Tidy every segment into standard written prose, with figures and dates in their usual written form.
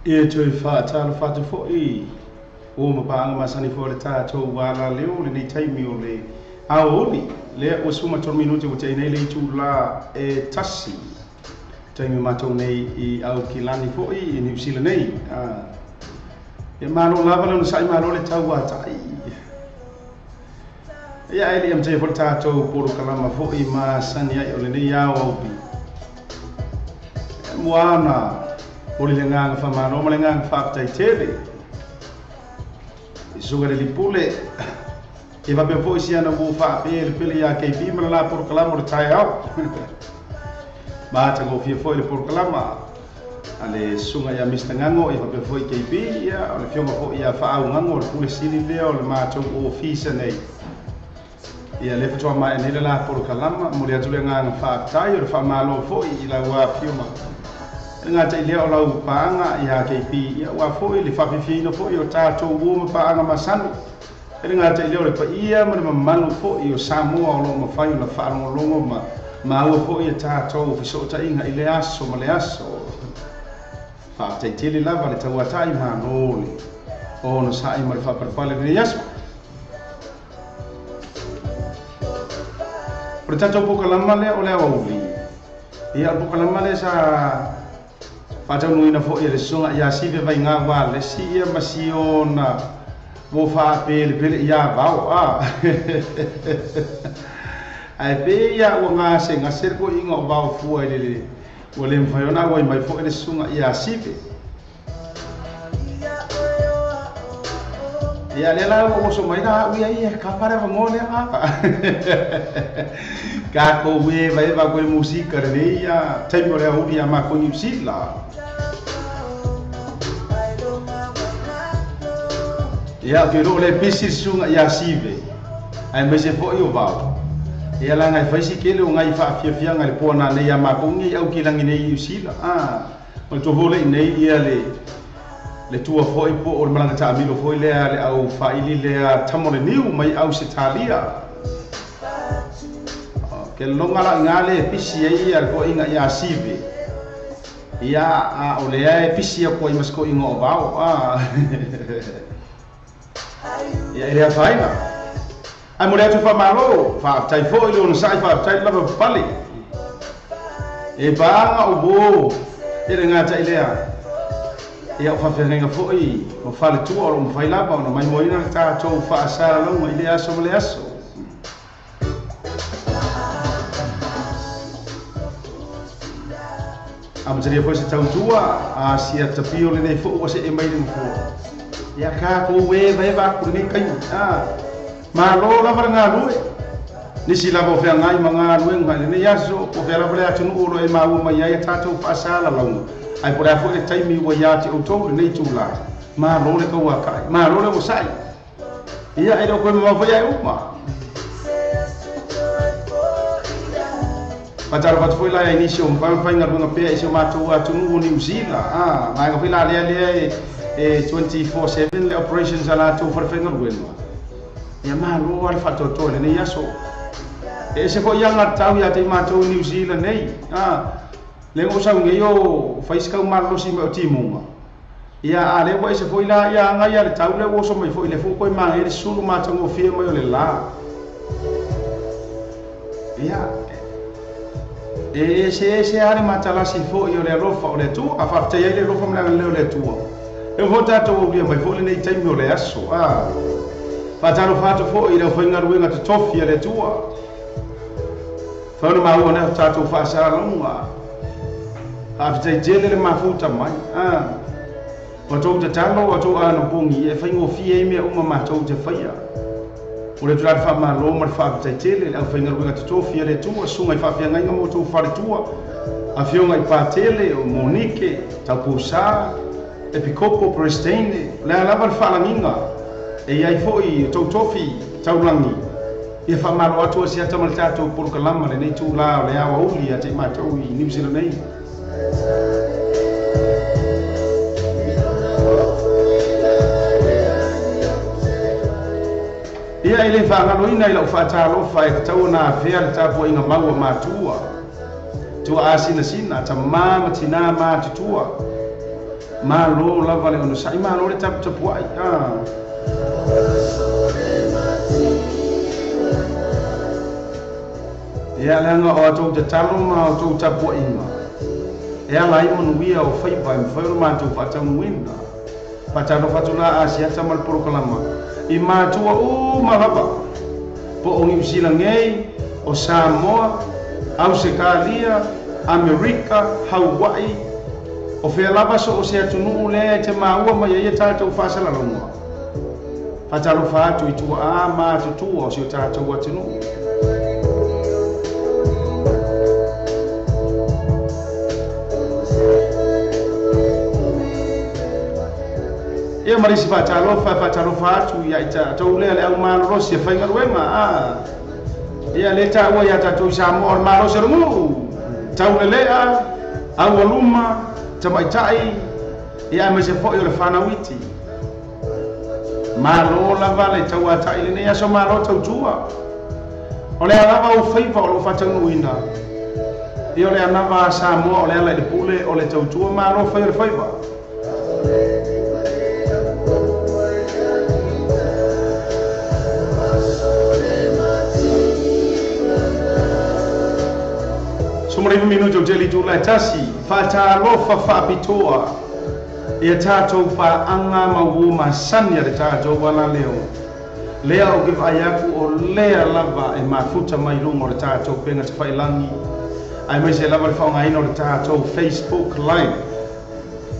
E tui whaatala whatu fōi o mapaanga masani fōre tātou wāla leo le nei taimi o le aoli lea o suma tonu minute o te nei le tū la e tasi taimi mātou nei I au ki lani fōi I New Zealand nei e mālo lava lana sai mālo le tau wātai ia e li am te fōre tātou poro kalama fōi masani ai o le nei au aupi moana Ori le nganga whamano, ma le nganga whaktai tere. I sunga le lipule. E wape po isi ana wu whape le pele ia kei pima la poro kalama le tai au. Maata go fia foi le poro kalama. Ale sunga ia mista ngango, e wape foi kei pi ia, o le fionga po ia whaau ngango, le pule sili lea, o le maata o ofisa nei. Ia le fatoa mai nele la poro kalama, mo le atu le nganga whaktai, o le whamalo foi I la ua fionga. Nga te leo lau paanga ia KP ia wa foi le whawhiwhina foi o tātou uoma paanga masani. Nga te leo le pa ia ma le mamalu foi o Samoa o longa whai o la whaarongolongo ma ua foi e tātou whisota inga I le aso ma le aso. Whaatei lava le tauatai manole o na sai ma le whaparapale le yaso. O le tātou pokalama lea o lea wauli. Ia pokalama lea sa Patau nui na fo ia le songa ia sive vai ngā wā le si ia masiona wo wha pele pele ia vau ai pe ia o ngā se ngā serko inga o vau fua le o le mwhaiona wai mai fo ia le songa ia sive ia le la o so mai na ui ia ka pare wa ngole ka ko we vai va ko musika re ia taimo le uri ama ko New Zealand ia ke ro le pisi sunga ia sive ai me se fo io va ia la ngai faisi ke le ngai fa fia ngai pona ne ia ma ko ngi au ki langi nei New Zealand o to vole nei ia le tua foi po o malanga ta amilo foi le au fa ili le tamole niu mai au se talia ke longa la ngale pisi ia ko inga ia sive ia o le ai pisi ko I masko inga o vao ia ele faina ai mo le tu fa malo fa tai fo ile on sai fa tai lava pali e ba o bo ele ngata ilea ia whawhenga fwoi o whale tua o mwhai lava o na mai moina le tātou whaasara launga i le aso le aso. Amataria poe se tautua a sia tapio le nei fwoi se e mai le mwhua. Ia kā kou eva kuri nei kai. Ma lo lava ngā lue. Nisi lava o whea ngai ma ngā lue ngai le nei aso o whea lava le atunu olo e maua mai ai tātou whaasara launga. Ai por afo e taimi wa ya te auto nei tula ma lo le ko kai ma lo le o sai ia e do ko ma fa ya uma patar pat foi la inicio un pan fa ngar pe e se ma tu atu no New Zealand ma ga fila le 24/7 le operations ala tu for finger wen ia ma lo al fa to le nei aso e se ko yang atau ya te ma tu New Zealand nei le o sa nge yo fais ka marlo si me timunga ia ale wa se foi la ia nga ia le tau le o so mai foi le fu ko ma e sulu ma tango fie mai le la ia e se are ma tala si fo yo le rofa o le tu a fa te le rofa me le tu e vota to o mai fo le nei taimi o le aso pa talo fa to fo i le foi ngaru nga to tofia le tu fa no ma o na ta to fa sa longa after jele le mafuta mai o to te talo o to ana bongi e fai ngo fie me uma ma to te faia o le trat fa ma lo ma fa te jele le fai ngo nga to fie le tu sunga fa fia nga mo to fa tu a fio nga pa tele o Monique ta pusa e pikopo prestene le la fa la minga e ai foi to tofi taulangi e fa ma lo atu sia tamalta to por kalama le nei tu la le awa uli ate ma to i New Zealand nei. Ia ele whangaloina i lau whaatalofa e tau na whea le tapu inga maua mātua. Tua asina sina, ta māma tina mātutua. Mā lo lava le ono sai, mā lo le tapu tapu ai. Ia leanga o atou te talo ma o tou tapu inga. Ia lai manuia o whaipa i mwhairu mātou whaatau nuina. Patalo whatula asiata mal porokalama. I mātua o marapa po o New Zealand ngei o Samoa, Australia, Amerika, Hawaii o whea lava so o se atunu le te maua mai e tātou whasala longa. Patalo whātu i tua a mātutua o se o tātou atunu. Ia marisi whaatalofa atu ia i tātou lea le au mārosi e whaingaruenga ia le tāua ia tātou i Samoa o mārosi rungu tau le lea, au aluma, tamaitai ia me se fo i o le whanawiti mālo lava le tau atai le nei aso mālo tau tua o le alava o whaiva o lo whatau nuina i o le anava Samoa o le ala i le pule o le tau tua mālo whai le whaiva. Somariva minuto o jeli tula tasi whaatalofa whaapitoa ia tātou whaanga mawu masania le tātou wala leo lea o give ayaku o lea lava e mafuta mai rungo le tātou penga te whailangi ai mai se lava le whaonga ino le tātou Facebook live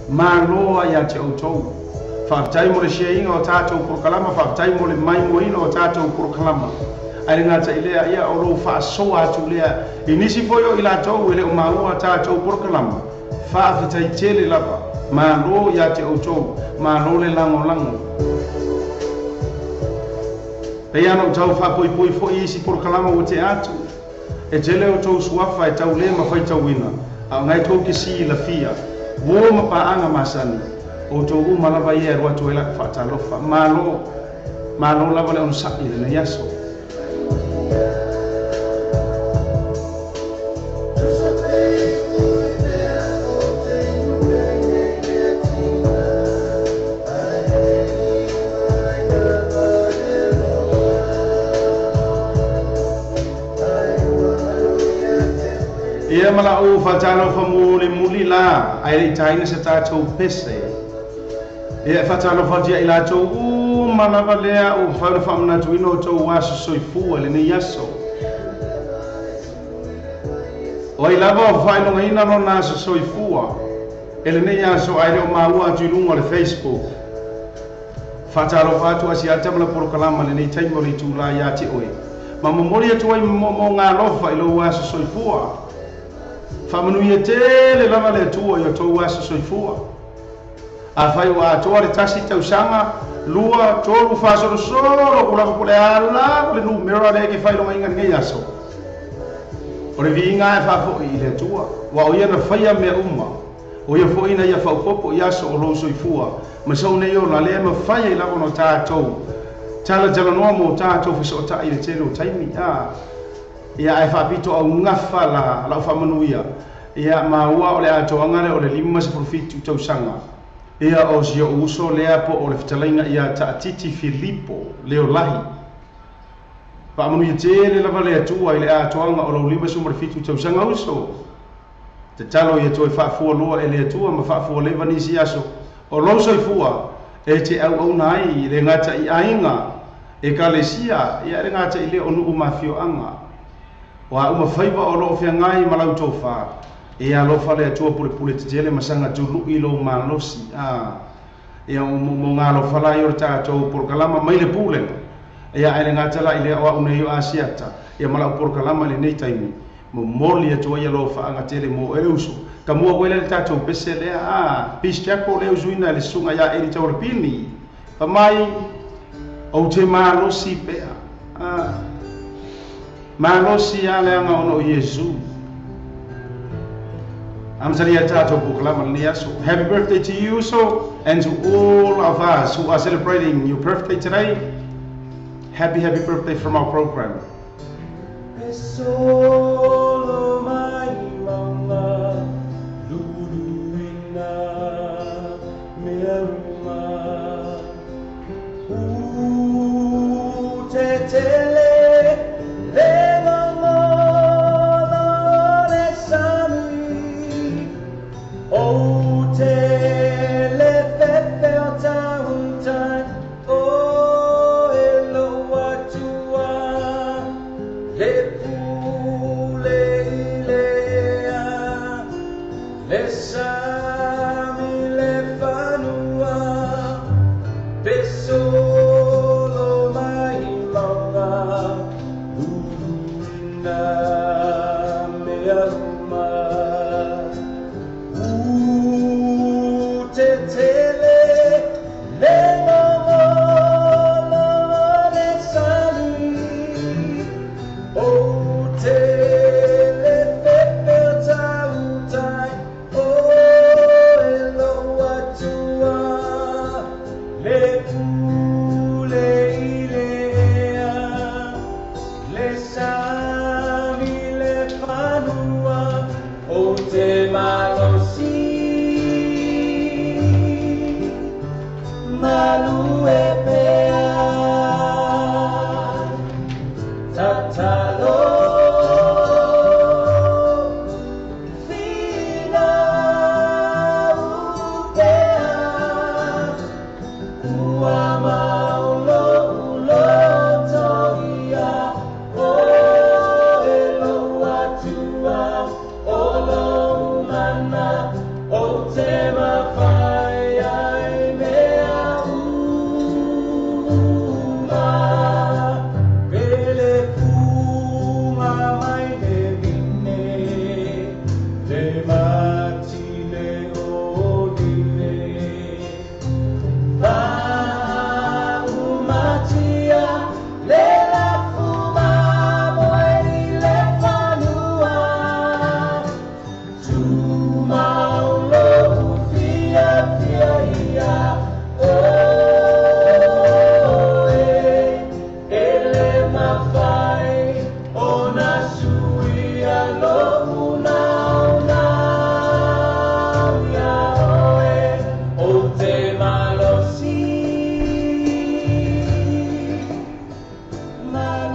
mā loa ia te autou whaapitai mo le shea inga o tātou porokalama whaapitai mo le mai mo ino o tātou porokalama ai ngata ilea ia o lo fa so atu lea inisi foyo ila to ele o maua tātou porokalama fa fitai tele lava ma lo ya te auto ma lo le lango e ana tau fa poi fo isi porokalama o te atu e tele o tau suafa e tau le ma fai tau wina a ngai to ki si la fia wo ma pa anga masani o to u malava ia ro atu ela fa talofa ma lo lava le on sa ile ne yaso. Ia mala o fatalo fa muli la ai taina se tātou pese e fatalo fatia ila to malava lea o fa na tuino to waso soifua le ni yaso o ilava o fai no ina no na soifua ele ne yaso ai o maua tuinunga le Facebook fatalo fatu asiata mala por kalama le ni taimo le tula ya ti oi mama mori atu ai mo nga lofa ilo waso soifua fa manu yetele lava le tu yo to waso soifua afai wa atoa tasi tausanga lua tolu fasoro solo kula kule ala le numero le ke fai lo inga ngai aso ore vinga fa fo ile tua wa o yana fai me umma o ia fo ina ia fa popo ia so lo so ifua ma so ne yo la le ma fai la ono tato tala no mo tato fo so ta ile telo taimi ia ai fa pito au ngafa la fa manuia ia ma wa ole ato ngale ole lima se profitu tausanga ia o sio uso lea po o le fitalainga ia taatiti Filipo leo lahi pa manu ia tele lava le atua i le atoanga o lau lima sumar fitu tausanga uso te talo ia toi whaafua loa e le atua ma whaafua leva nisi aso o lau soifua e te au nai le ngata i ainga e ka le sia ia le ngata i le onu umafio anga wa uma faiva o loo fia ngai malau tofa e alo fale atua pule tele masanga tulu ilo malosi e mo ngalo fala yo tato por kalama mai le pule e ai ngata la ile wa une yo asiata e mala por kalama le nei taimi mo moli atua ya lo fa anga tele mo euso kamo wele tato pesele pistia ko le usuina le sunga ya eri tawr pini pa mai o te malosi pe malosi ale anga ono Yesu. I'm happy birthday to you, so, and to all of us who are celebrating your birthday today. Happy birthday from our program.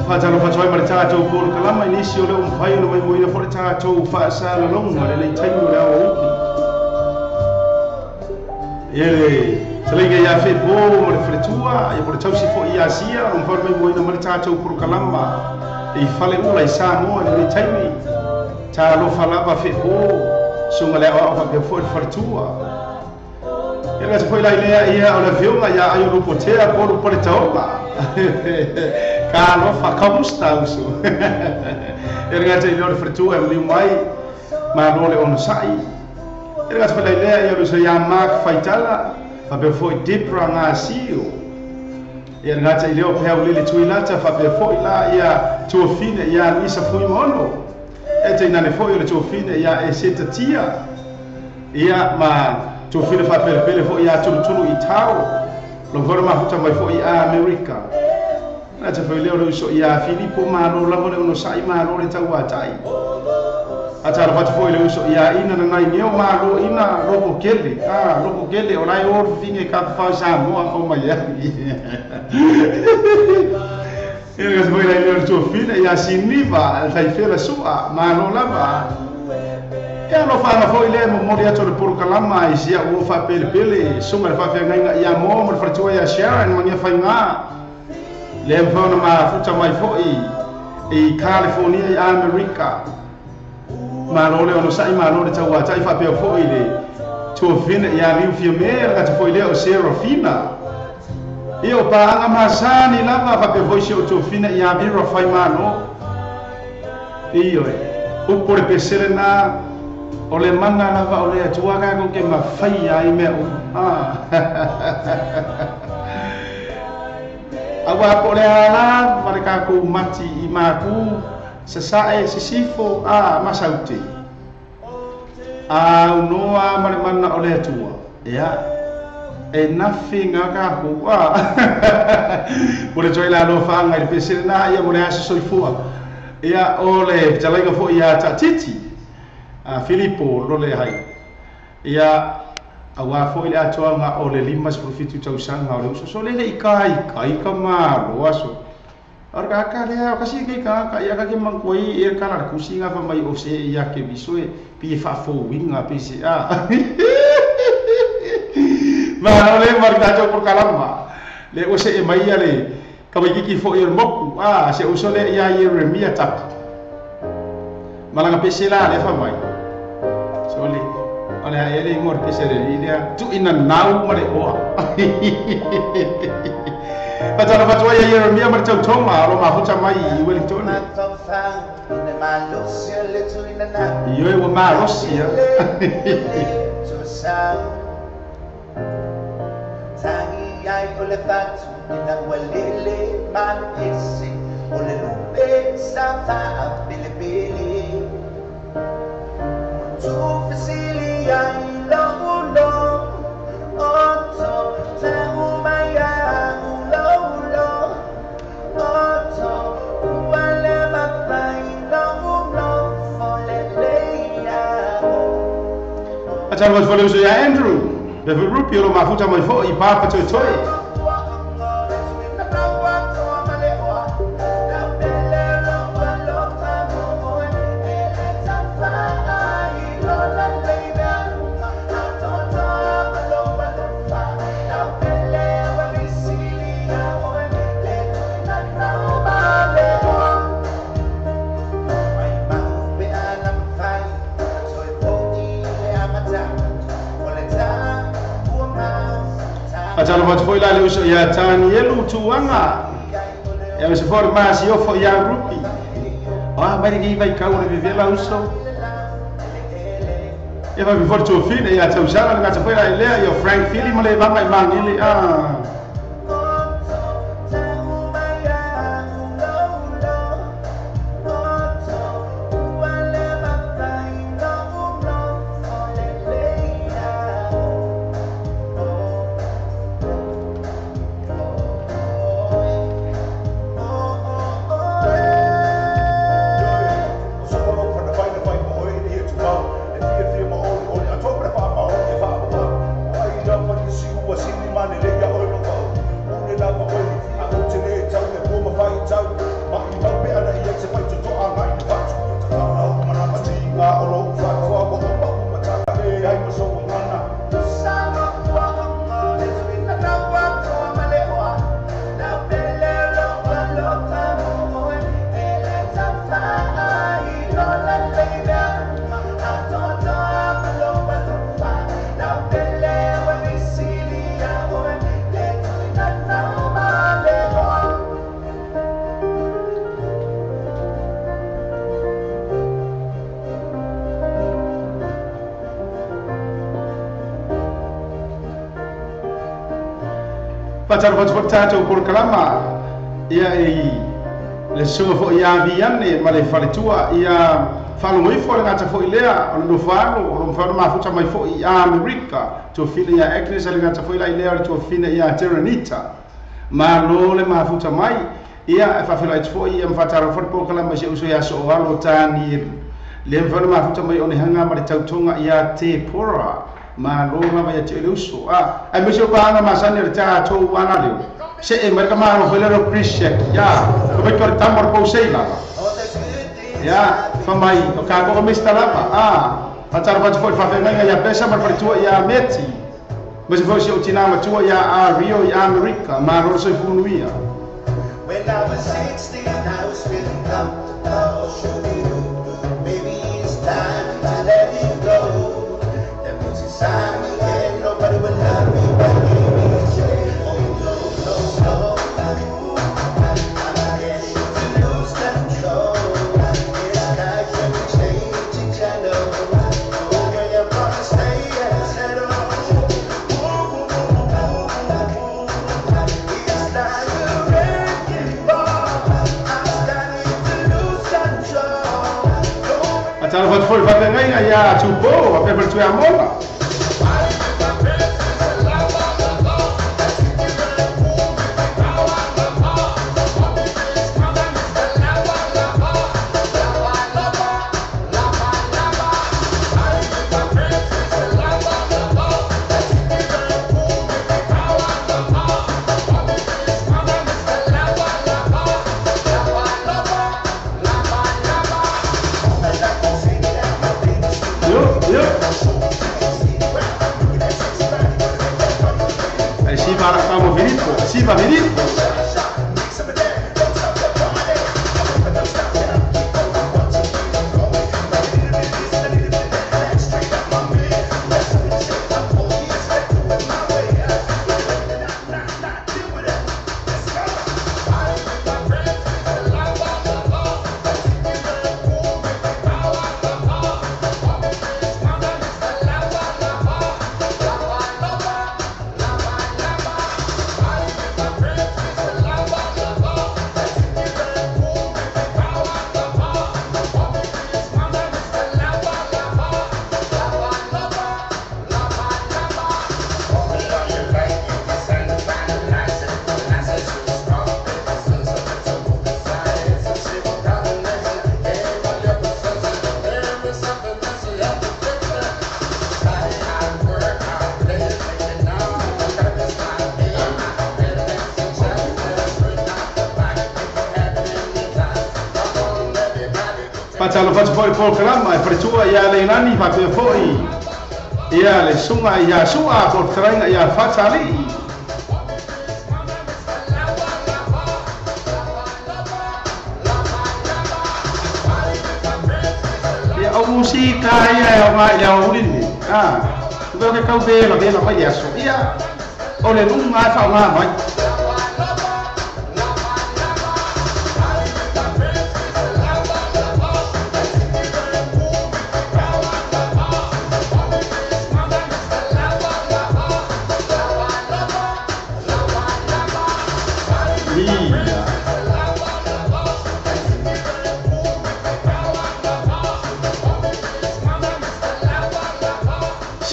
Fatalo fatoi mare tatou por kalama inisi o le umpai no mai moina for tatou fa sala longa le nei taimi o le au ele Selain ia fe bo mo le fretua ia po tau si fo ia sia on for me mo ina mo tata por kalama e fale ula i Samoa ni taimi ta lo fala ba fe bo sunga le o fa be fo fretua ia se foi la ia o le viunga ia ayo lo potea por le taola ka lo fa kamusta usu ia ngata ile o fretua e mai ma lo le on sai ia se foi la ia lo se ia mak faitala fa be foi dipra nga sio ia ngata ileo pe au lili tuilata fa be foi la ia tuofine ia isa foi mono e te nane foi le tuofine ia e setatia ia ma tuofine fa pele foi ia tulu i tau lo vora ma futa mai foi a America na te foi leo so ia Filipo ma lo la mo no sai ma lo le tau atai ata lo foi le so ia ina na nai neo ma lo ina lo kele o lai or finge ka fa sa mo a ko mai ia ia foi le so fina ia siniva sai fela sua ma lo lava ia lo fa na foi le mo dia to le por kalama i sia o fa pele sunga fa fe ngai ia mo fa tua ia Sharon ma ia fa nga le fa na ma futa mai foi e California i America ma lo le ono sai ma lo le tau atai fa pe foi le to fina ia riu fia me ka te foi le o Serafina io pa anga masani lava fa pe foi o to fina ia vira fai mano io o por pesere na o le manga lava o le atua ka ko ke ma fai ai me o awa po le ala ma ka ko mati i ma ku sasae sisifo masauti unoa mana ole atua ia e nafinga ka ko pole toi la lo fanga i pesina ia mo le aso soifua ia ole talaga fo ia tatiti Filipo lo le hai ia awa fo ile atua nga ole limas profitu tausanga ole so le ikai ka ma lo aso Orga ka le kasi ke ka ia ka ke mangkoi e ka la kusinga fa mai o se ia ke bisoe pi fa fo winga pi se ma le marga jo por kalama le o se e mai ale ka mai ki fo ir moku se o so le ia Yeremia tap malanga pe se la le fa mai so le ole ele ngor pe se le dia tu ina nau mare o Patana patua ia Yeremia mar tau tonga ro ma futa mai i Wellington. Io e wa ma Russia. Tangi ai ole fatu ina welele man esse ole lupe santa bele tu fasili ai lo otto tangu maya Acha was follow so ya Andrew the rupi lo mafuta mai fo I pa pa toi Acha lo foi la le so ya tani elu tuanga ya se for mas yo fo ya rupi bari ki vai kau le vive la uso e va before to fine ya tau sala nga se foi la le yo Frank Philly mo le va mai mangili pacar pacar tato por kalama ia le sunga fo ia viane ma le faletua ia falo moi fo ngata fo ilea o no falo mafuta mai fo ia America to fina ia Agnes le ngata fo ilea to fina ia Terenita ma lo le mafuta mai ia fa fila fo ia mfatara fo por kalama se uso ia so walo tani le fo mafuta mai o ne hanga ma le tautonga ia te pora ma lo ma ia te uso ai me so pa nga masane le tato wana le se e mereka ma lo fele ro Christian ya ko be kor tamor po sei la ya famai o ka ko mista lava pacar pacar foi fa venga ya pesa mar tua ya meti mas foi se utina ma tua ya Rio ya America ma lo so funuia when I was 16 I was feeling comfortable maybe it's time to let it go that was inside me and nobody would love me but me say Atau buat full pakai ngai ya cubo apa bercuai amola. Sì, va benissimo. Pacalo faz foi por kalama e pretua ia le nani fa te foi ia le sunga ia sua por trainga ia fatali ia o musika ia ia ulini tu que kau be la pa ia so ia o le lunga fa ma mai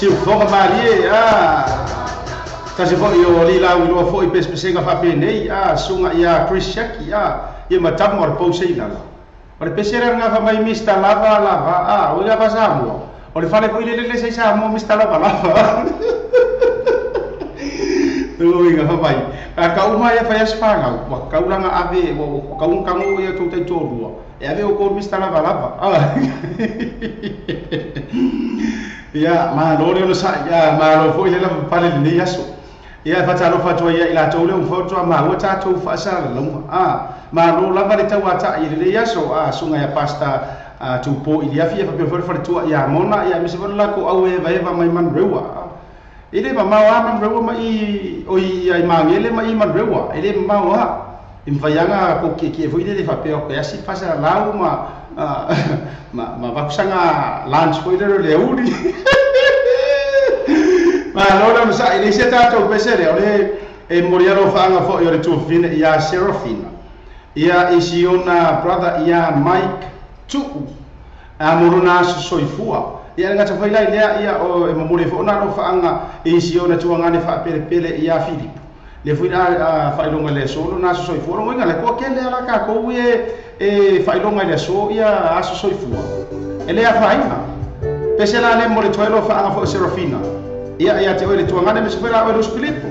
se o foca Maria kasi fo yo li la wi fo i pespesenga fa penei sunga ia Christiaki ia matam mor posei la ore pesera nga fa mai mista lava o ia pasamo ore fale ko ile le sei samo mista lava tu nga fa mai ka uma ia fa yasfanga ka ulanga ave ka un kamo ia tu tai toru e ave o ko mista lava ya ma lo le sa ya ma lo foi le pale le yaso ya fa talo fa to ya ila to le un foto ma wa ta to fa sa lo ma lo la ba le tawa ta le yaso sunga ya pasta tu po ia fia fa fa to ya mona ya mi se la ko au e va mai man rewa ile ma wa man rewa mai o ia ma ngele mai man rewa ile ma wa imfayanga ko ke foi le fa pe o ya si fa sa la ma vakusanga lunch foi le uri ma lo sa ile se ta to pesere ole e moriaro whaanga fo i ore tuafina ia Serafina. Ia isi ona brother ia Mike Tuu. A morona aso soifua. Ia ngata whailai lea ia o e mamore fo ona ro whaanga isi ona tuangane wha pele ia Filipo. Le fuina whailonga le solo na aso soifua. Rongo inga le kua kele ala ka kou e whailonga le so ia aso soifua. E lea whainga. Pese la le more toelo whaanga fo Serafina. Ia te oile tuangane me se whaila oile Filipo.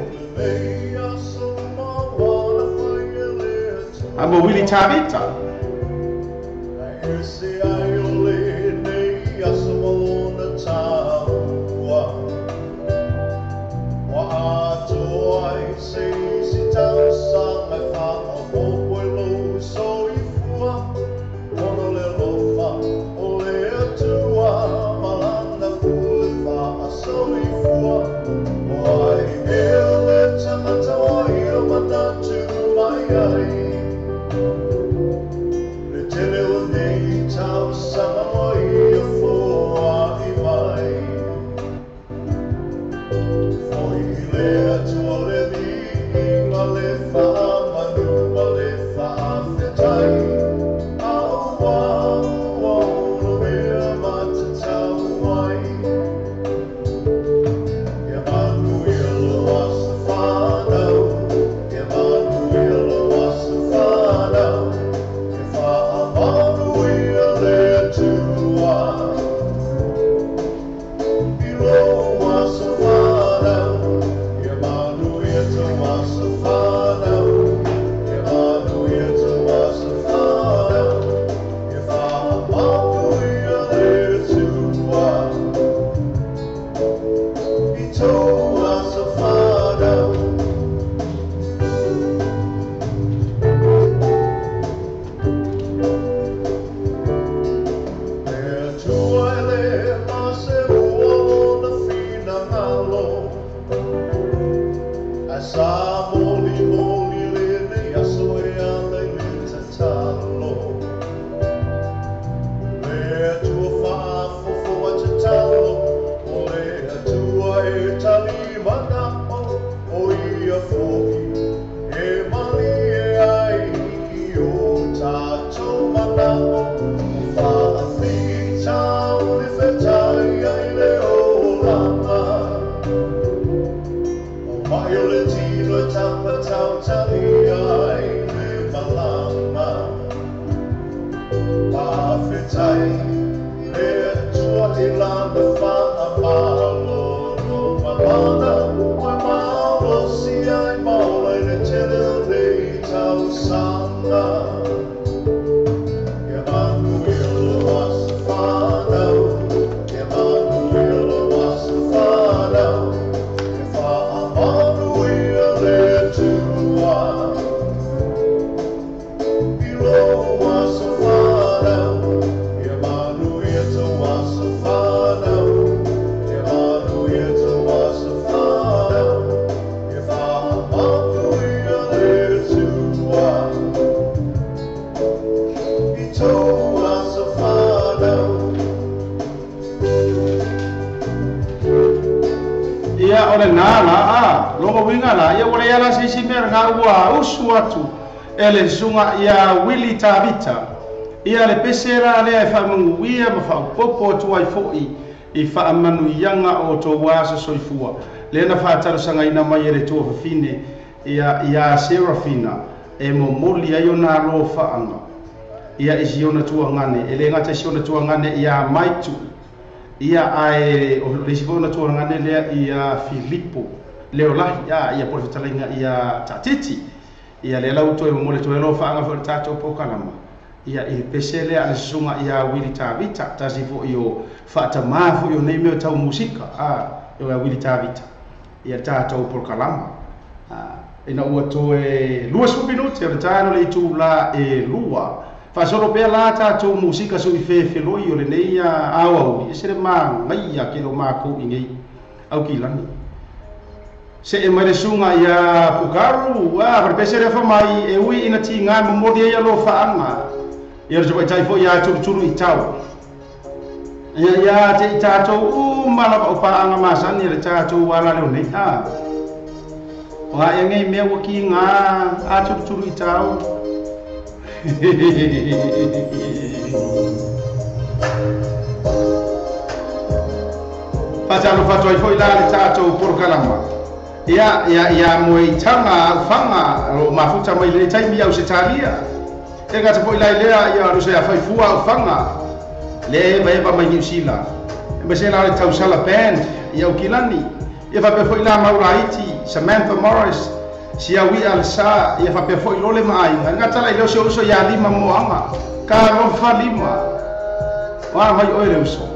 Amo Willie Tabita. Ele sunga ia Willie Tabita ia le pesera le fa munguia ma fa popo tu ai foi I fa manu yanga o to wasa soifua le na fa taro sanga ina mai re to fine ia Serafina e mo moli ayo na lo fa anga ia isiona tu ngane ele ngata isiona tu ngane ia Maitu ia ai o le isiona tu ngane le ia Filipo leolahi ia porfitalinga ia tatiti ia le lauto e mo le to lo fa anga fo tato pokalama ia I pesele ale sunga ia Willie Tabita tasifo io fata mafu io nei meu tau musika io Willie Tabita ia tato pokalama ina ua to e lua minuti le tano le tu la e lua fa solo per la tato musika su I fefe lo io le nei au e se le ma mai ia che lo ma ko ingi au kilani se e mare sunga ia pukaru per pesele fa mai e ui ina tinga mo modi ia lo fa anga ia jo tai fo ia turu I tau ia te tato mala o pa anga masani le tato wala le nei Nga yang me wo ki nga a churu I tau. Patalo fatoi foi la le tato por kalama. Ya mo I tanga fanga ro mafuta mai le tai mi au se talia. E ga foi la le ya ro se fai fua fanga. Le ba mai New Zealand. Be se la le tau sala band ya ukilani. E fa pe foi la Mauraiti Samantha Morris. Sia wi al sa ia fa pe foi lole mai nga tala ilo se uso ya lima mo anga ka no fa lima wa mai oire uso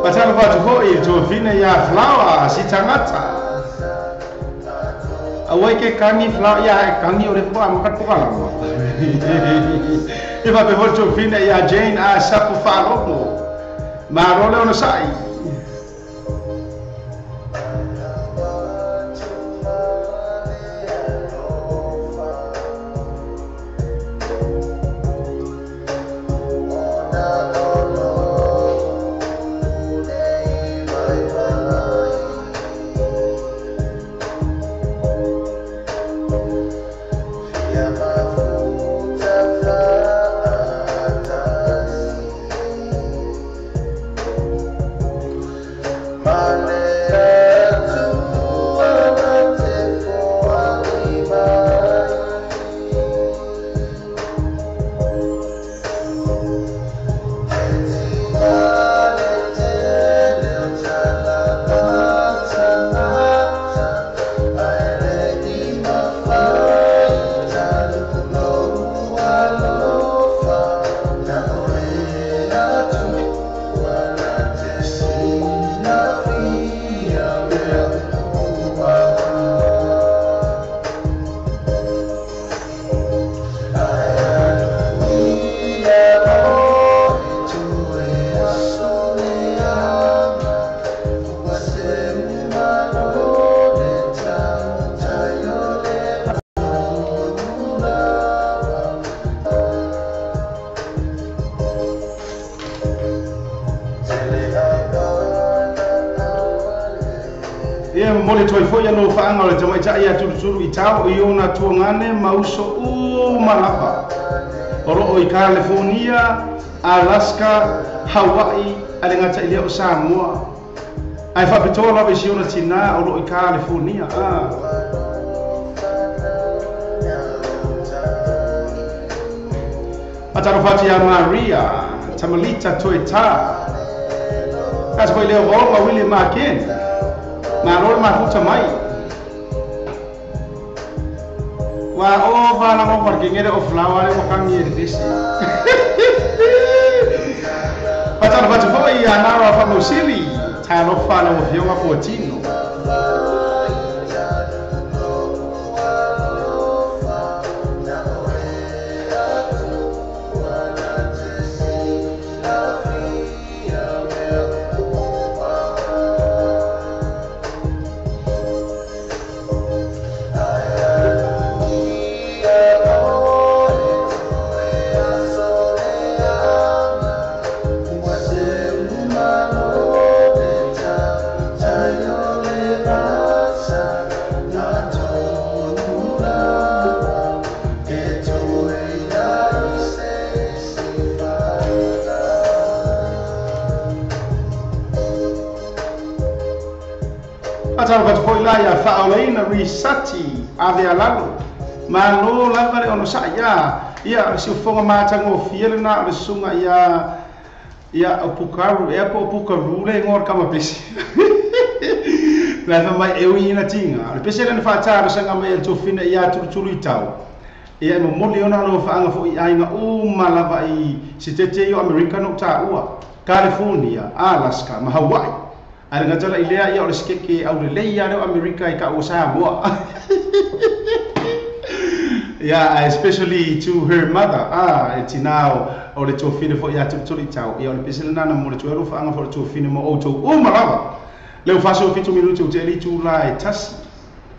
Pasal fatu hoi to fine ya flower si tangata. Awai ke kangi flower ya kangi ore ko amakat pokala mo. Iba pe to fine ya Jane a sapu falo mo. Ma role ono sai. Mole toi foi no faanga le tama ia tulu I tau I ona tuangane mauso malapa. Oro o I California, Alaska, Hawaii, ale ngata ile o Samoa. Ai fa petola be si ona tina oro I California. Atarofati ya Maria, Tamalita Toeta. Kas foi le o William Makin. Marol mafuta mai. Wa o bala mo parkingere o flower mo kangi disi. Patar batu foi ya nara fa musili. Talo fala mo fioma potino. Bye. Patalo pat foi la ia fa'olaina risati ave alalo. Ma lo lava le ono sa ia si fonga matango fiele na le sunga ia apukaru e apukaru le ngor kama pesi. Lava mai eu ina tinga. Le pesi le fa'atara sanga mai to fina ia tulu itau. Ia mo moli ona lo fa'anga fo ia inga lava I sitete yo Americano ta'ua. California, Alaska, ma Hawaii. Ada ngajala ilea ia ole skeke au le leia le America I ka o Samoa. Yeah, especially to her mother. It's now ole to fine fo ia tuli tau. Ia ole pesela na mo le to ro fa'anga fo to fine mo auto. Malava. Le faso fitu minuto te li tu la tasi.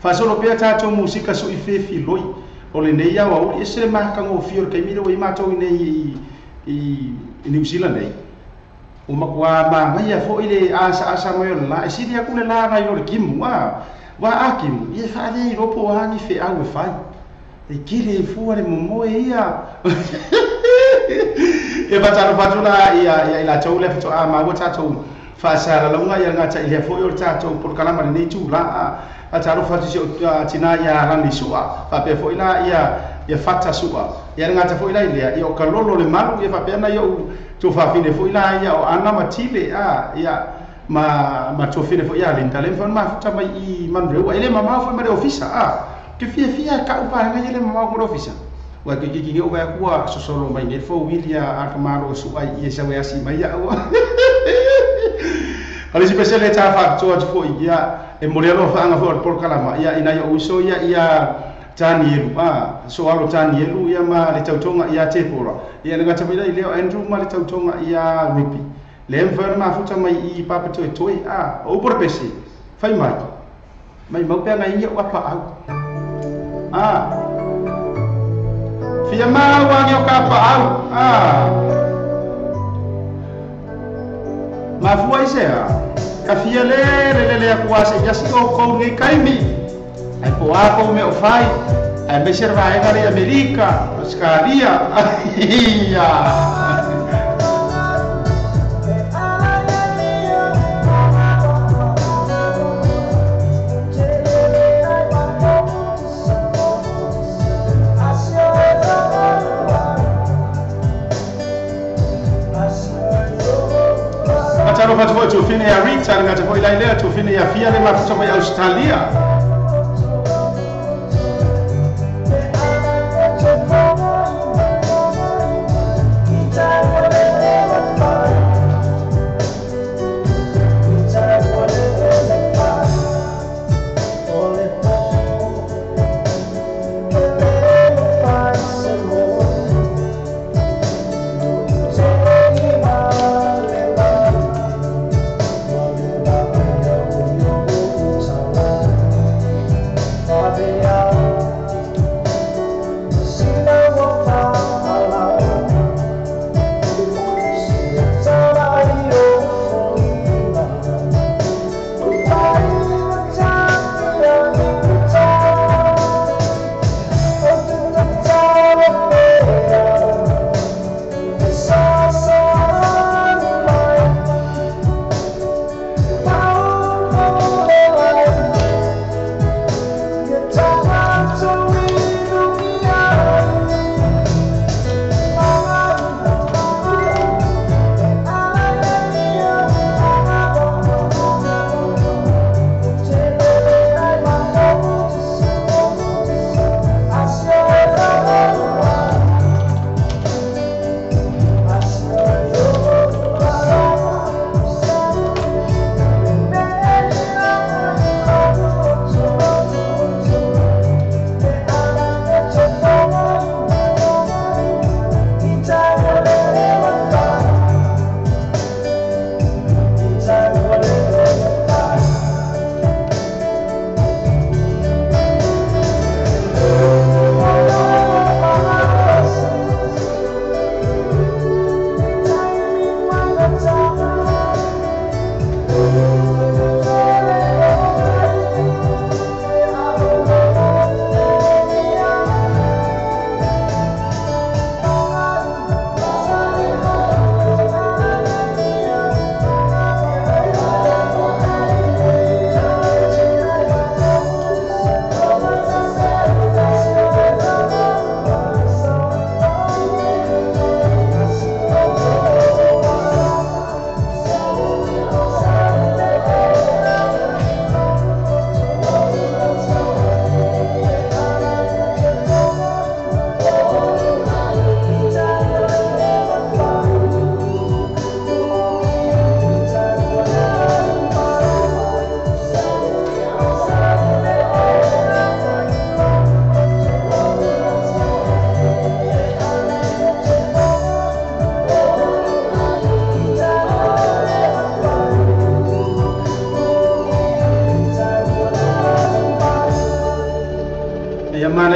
Faso lo pe ta to musika so I fefi loi. Ole nei ia wa o se ma ka ngo fior kai miro I ma to nei I New Zealand nei. O makwa ma mai fo ile asa mai la si dia kule la na yo kimu wa akimu ia fa le ropo ani fe au fai e kile fu ale momo ia e batalo fatula ia ila chaule fito ma wa tato fa sara la nga ia ngata ile fo yo tato por kalama ni tu la a taro fatu si tina ia randi sua fa pe fo ila ia fata sua ia ngata fo ila ile ia kalolo le malu ia fa pe na yo to fa fine fo ila ia o ana matile ia ma to fine fo ia linta le fa ma futa mai I manreu ile mama fo mai ofisa ke fia ka upa ngai ile mama ko ofisa wa ke ki o ba ku so solo mai ne fo wilia a kamaro su ai ia sa wa si mai ya wa ali spesiale ta fa to fo ia e morelo fa anga fo por kalama ia ina yo uso ia Tanielu so alo Tanielu ia ma le tautonga ia tepora ia nga tabila leo Andrew ma le tautonga ia rupi le enfer ma futa mai I papa toi o por pesi fai mai mau pe nga ia apa au fia ma wa ngi ka pa au ma fuai se ka fia le akuase ya si ko ngi kaimi ai po ako me o fai ai me serva ai ngare America Australia ia Mataro fatu tu fine ya Rita ngata ko ila ile tu fine ya fia le mafuta mai Australia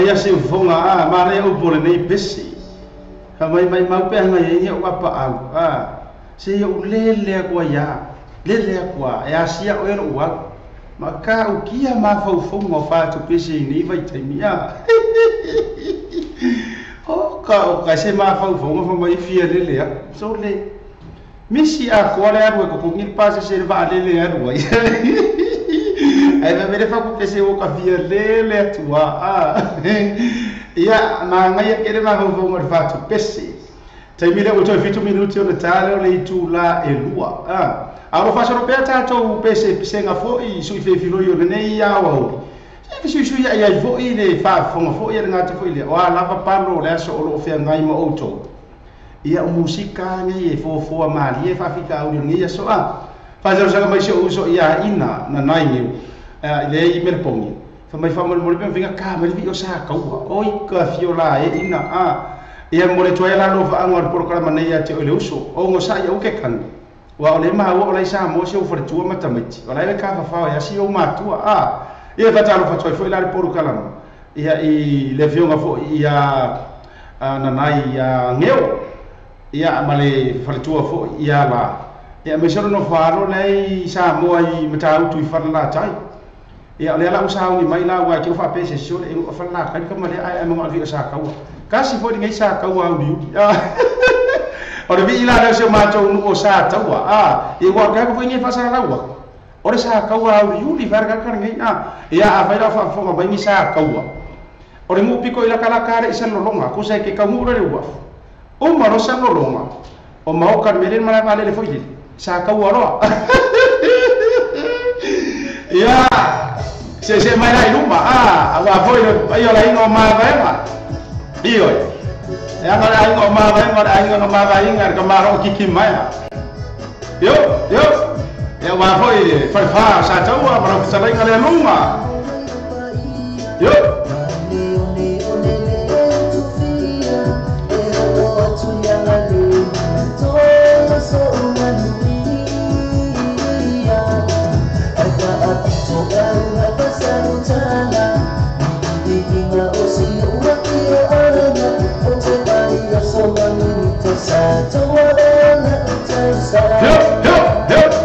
ia se fonga ma le o pole nei pesi ha mai mau pe ngai ia o apa au se o lele ko ia lele ko ia sia o ero wa ma ka o kia ma fau fonga fa tu pesi ni vai te mia o ka se ma fau fonga fa mai fia lele so le misi a ko le aru ko ngil pasa se va lele aru ai va mere fa ko pesi o ka fia lele tua ia na ngai ke le ma fau fonga fa tu pesi te mile o toi fitu minuti o le tale o le itu la e lua aro fa so pe ta to pesi pisenga fo i sui fe filo yo nei ia wa se sui ia fo i le fa fonga fo ia ngata fo i le o la pa palo le so o lo fe ngai mo auto ia o musika ngai e fo mali e fa fika o ni ia so fa zo sa mai so ia ina na nai ni le i mer pongi fa mai fa mo pe vinga ka mai vi o sa ka o ka fiola e ina ia mo le toela no fa angor programa nei ia te o le uso o ngo sa ia o ke kan wa o le ma o le sa mo se o for tu ma tamiti o le ka fa ia si o ma tu ia fa talo fa toi foi la por kala ia i le fionga fo ia na nai ia ngeo ia male fartua fo ia la ia me solo no faro lei sa mo ai mata tu fa la tai ia le la usa ni mai la wa ke fa pese so le fa la kan ka male ai mo vi sa ka wa kasi fo ni sa ka wa u o le vi la le se ma to no sa ta wa i wa ka ko ni fa sa la wa o le sa ka wa u li var ka ngai ia a fa la fa fo ma ni sa ka wa o le mo piko ila kala kare isa no longa ko sa ke ka mu le wa o ma ro sa no longa o ma o ka mele ma la le fo ile sa ka wa ro ia se mai lai luma wa fo ile io la ino ma va io e agora ai ngo ma va ngora ai ngo ma va ingar ka ma ro kiki mai yo e wa fo ile fa sa ta wa ma sa lai ngale luma yo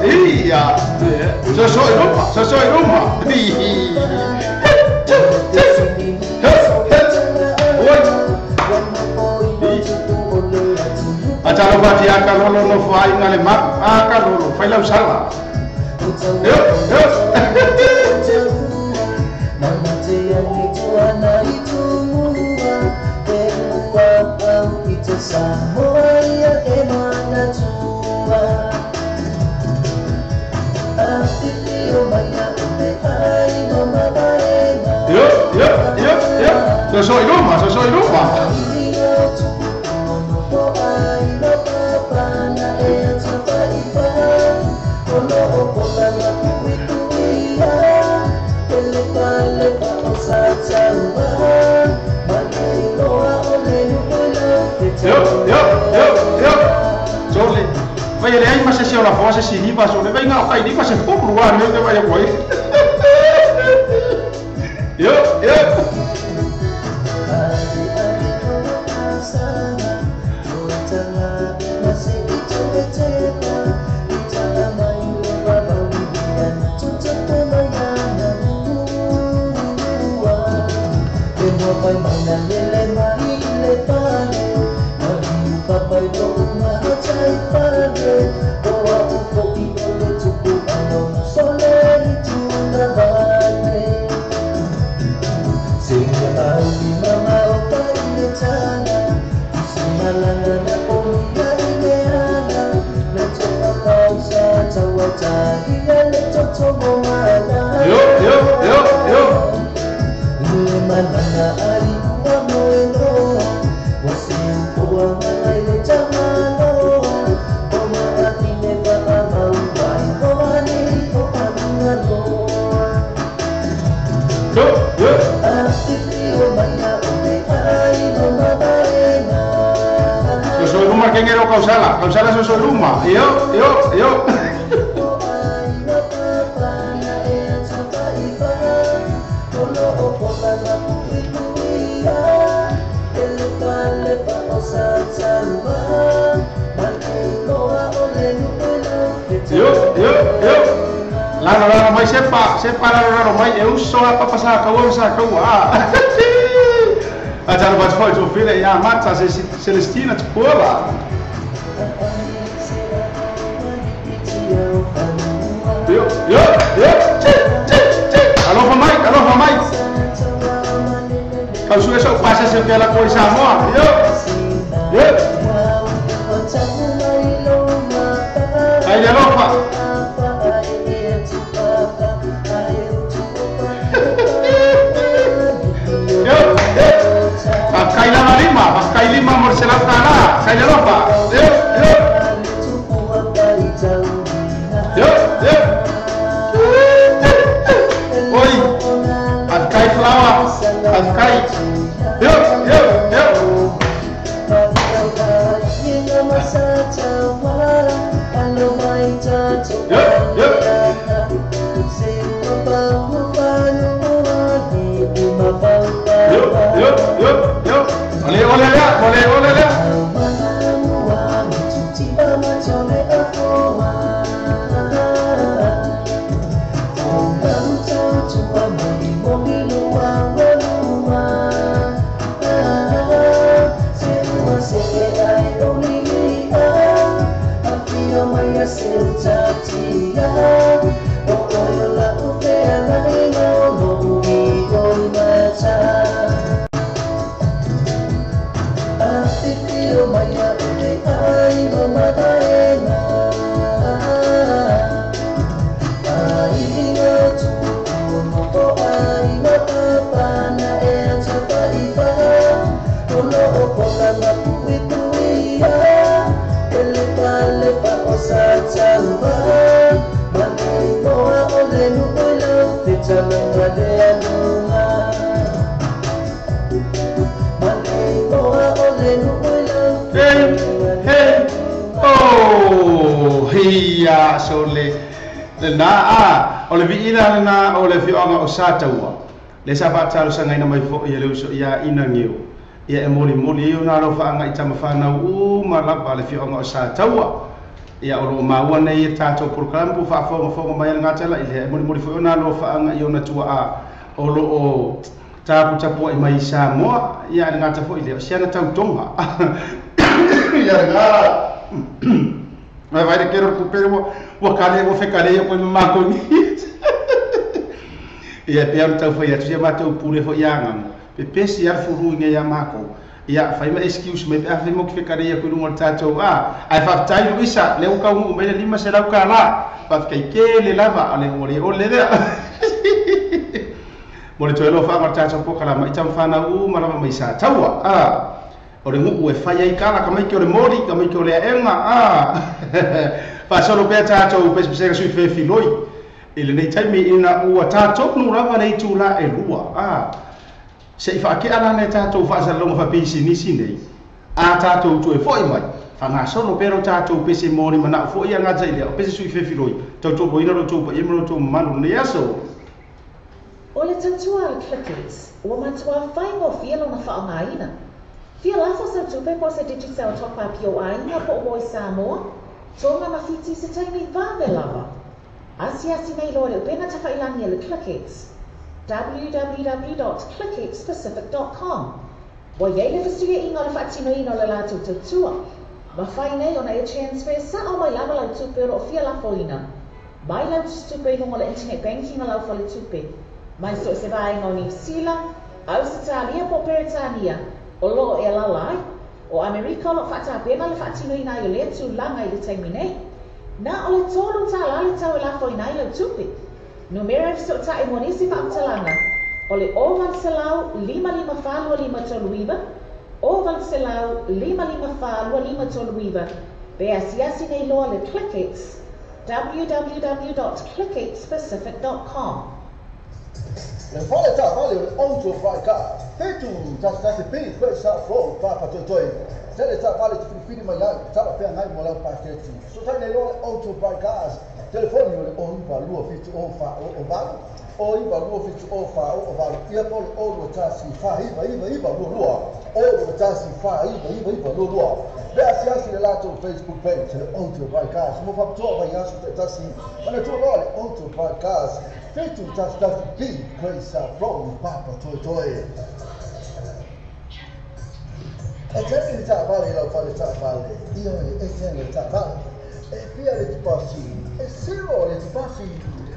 iya sesuai rumah acara bati akan lolo no fai ngale mak akan lolo fai lau salah sesuai rumah Jole, vaya le hay más sesión la fase si ni paso, le venga a ir más en poco lugar, no te vaya a ir. Yo. Kausala sesuai rumah. Yo. Yo. Lana mai sepa lana mai eu só para passar kau ah. Acara buat foi tu filha ya mata Celestina Tcola. Yo. Alô mamãe. Kau sudah sok pasal segala coisa semua. Yo. Aí lupa. Pakai lima morselat tanah. Kaya lupa. Yo. Oi. Pakai flower. Pakai. Yo. Boleh lihat. Iya sole na ole viina na ole fionga o sataua le sapa talo sanga ina mai fo ia leuso ia ina ngeu ia e moli ia na lo faanga itama fana ma lapa le fionga o sataua ia o maua nei tato program pu fa fo mai ngatela ile moli fo na lo faanga ia na tua o lo o tapu i mai Samoa ia ngata fo ile siana tautonga ia nga vai querer recuperar o cara o ficaria com uma coisa e a pior então foi a tia matou pure foi yanga pepe se ar furu nge ya mako ia fai ma excuse me a fai mo que ficaria com um tato ai fa tai luisa le o ka um me lima será o cara pa que le lava ale ole mo le toelo fa ma tato po kala ma itam fa na ma mai sa tawa ore ngu e fai ai kala kamai ke ore mori kamai ke ore enga fa solo pe tato pe se sui fe filoi ile nei taimi ina ua tato nu rava nei tula e lua se fa ke ana nei tato fa sa longa fa pisi ni sinei tato tu e foi mai fa nga solo pero tato pe se mori mana foi ia ngaza ile pe se sui fe filoi tato boina ro tu pa imro tu manu ne aso ole tatua clickers o matua fai mo fielo na fa ngaina Fia lafo sa tupe po sa digital top up yo ainga po mo Samoa. Tonga mafiti sa taimi vave lava. Asia sinay lore upena tafailangi le ClickX. www.clickxpacific.com. Wa yele fasuya inga le fatino ino le lato tutua. Mafaine ona e transfer sa o mai lava lau tupe ro fia lafo ina. Mai lau tupe no le internet banking lau fale tupe. Mai so se vai no New Zealand, Australia po Peritania. O lo e lalai, o Amerika lo fata pena le fatino ina yo le tu langa i le taimine. Na o le tolu ta la le tau e lafo ina i le tupi. Numero so ta e monisi pa amtalanga. O le oval selau 555 toluiva, oval selau 555 toluiva. Be asiasi nei loa le ClickX, www.clickxpacific.com. Le fale ta vale on to vai ka. Tetu tas tas pe sa from pa pa to Tele sa vale tu fini mai ai, sa pe ngai mo la paketi. So tai nei lo auto bypass. Telefoni o iba lua fitu o fa o ba. O iba lua fitu o fa o ba. Ia pol o lo tasi fa iba lua. O lo tasi fa iba lua. Bea siasi le lato Facebook page le auto bypass. Mo fa to ba yasu te tasi. Mana to lo le auto bypass. Fitu tasi ki kwesa from papa toy. E cerchi di vale la fare vale, io e tieni vale, e via le passi, e se lo le passi,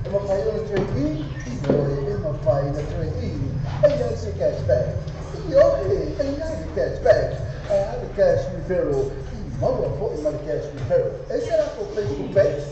e ma fai le 3D, e ma fai le 3D, e non si cashback, io e non si cashback, e anche cash referral, ma lo poi ma cash referral, e se la Facebook page,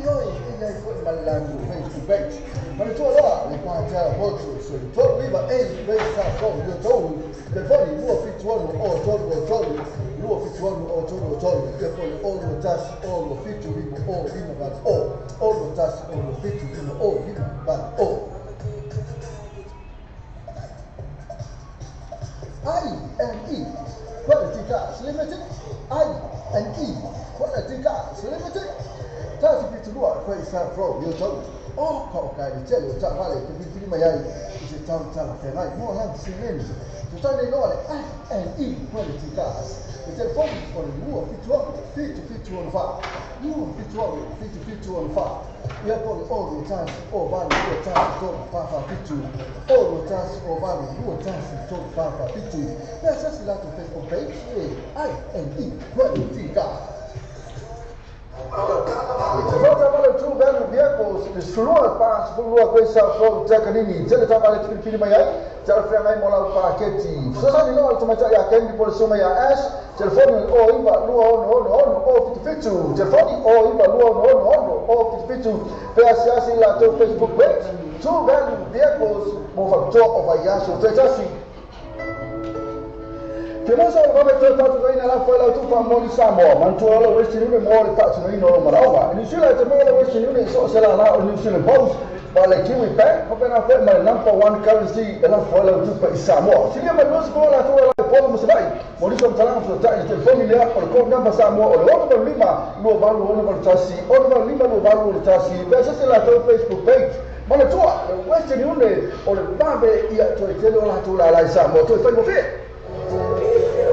io e poi ma la Facebook page, ma tu allora le quantità molto su, tu viva e questa con io tu telefoni luo fituano o tolu luo fituano o tolu e poi o lo tashi o lo fitu vivo o vivo va o lo tashi o lo fitu vivo o vivo va o I&E Quality Cars Limited I&E Quality Cars Limited tasi fitu luo questa from io tolu o ka di tele ta vale che vi mai si tanta fermai mo lang silenzio totale nole I&E Quality Cars il telefono con il nuovo fituano fa nuovo fituano fa e poi o tanti o vale o tanti to fa fitu o tanti o vale o tanti to fa fitu adesso si lato Facebook page I&E Quality Cars. Trabalha tu vendo vehicles, desfrua pas pulua questa from Jacanini, tele trabalha tu pilih mai, cara frame mola paketi. Sasa ni lo tu macam ya kan di polisi mai as, telefon o iba luo no o fitu, telefon o iba luo no o fitu. Peasiasi la tu Facebook page, tu vendo vehicles, mo faccio o vai aso, tu just che non so come trattato da nella folla tu fa moni Samoa, ma tu allora questi non muore faccio noi non marava. In Sri Lanka muore questi non so se la in Sri Lanka ma le Kiwi Bank come na fa ma number one currency e la folla tu per Samoa. Se ma non si può la tua la folla muslai. Moni sono talando su ta il telefono lì o con number Samoa o lo lima lo value lo tassi o lo lima lo value tassi. Pensa se la tua Facebook page ma la tua questi non o le vabe ia tu te lo la tu la Samoa tu fai mo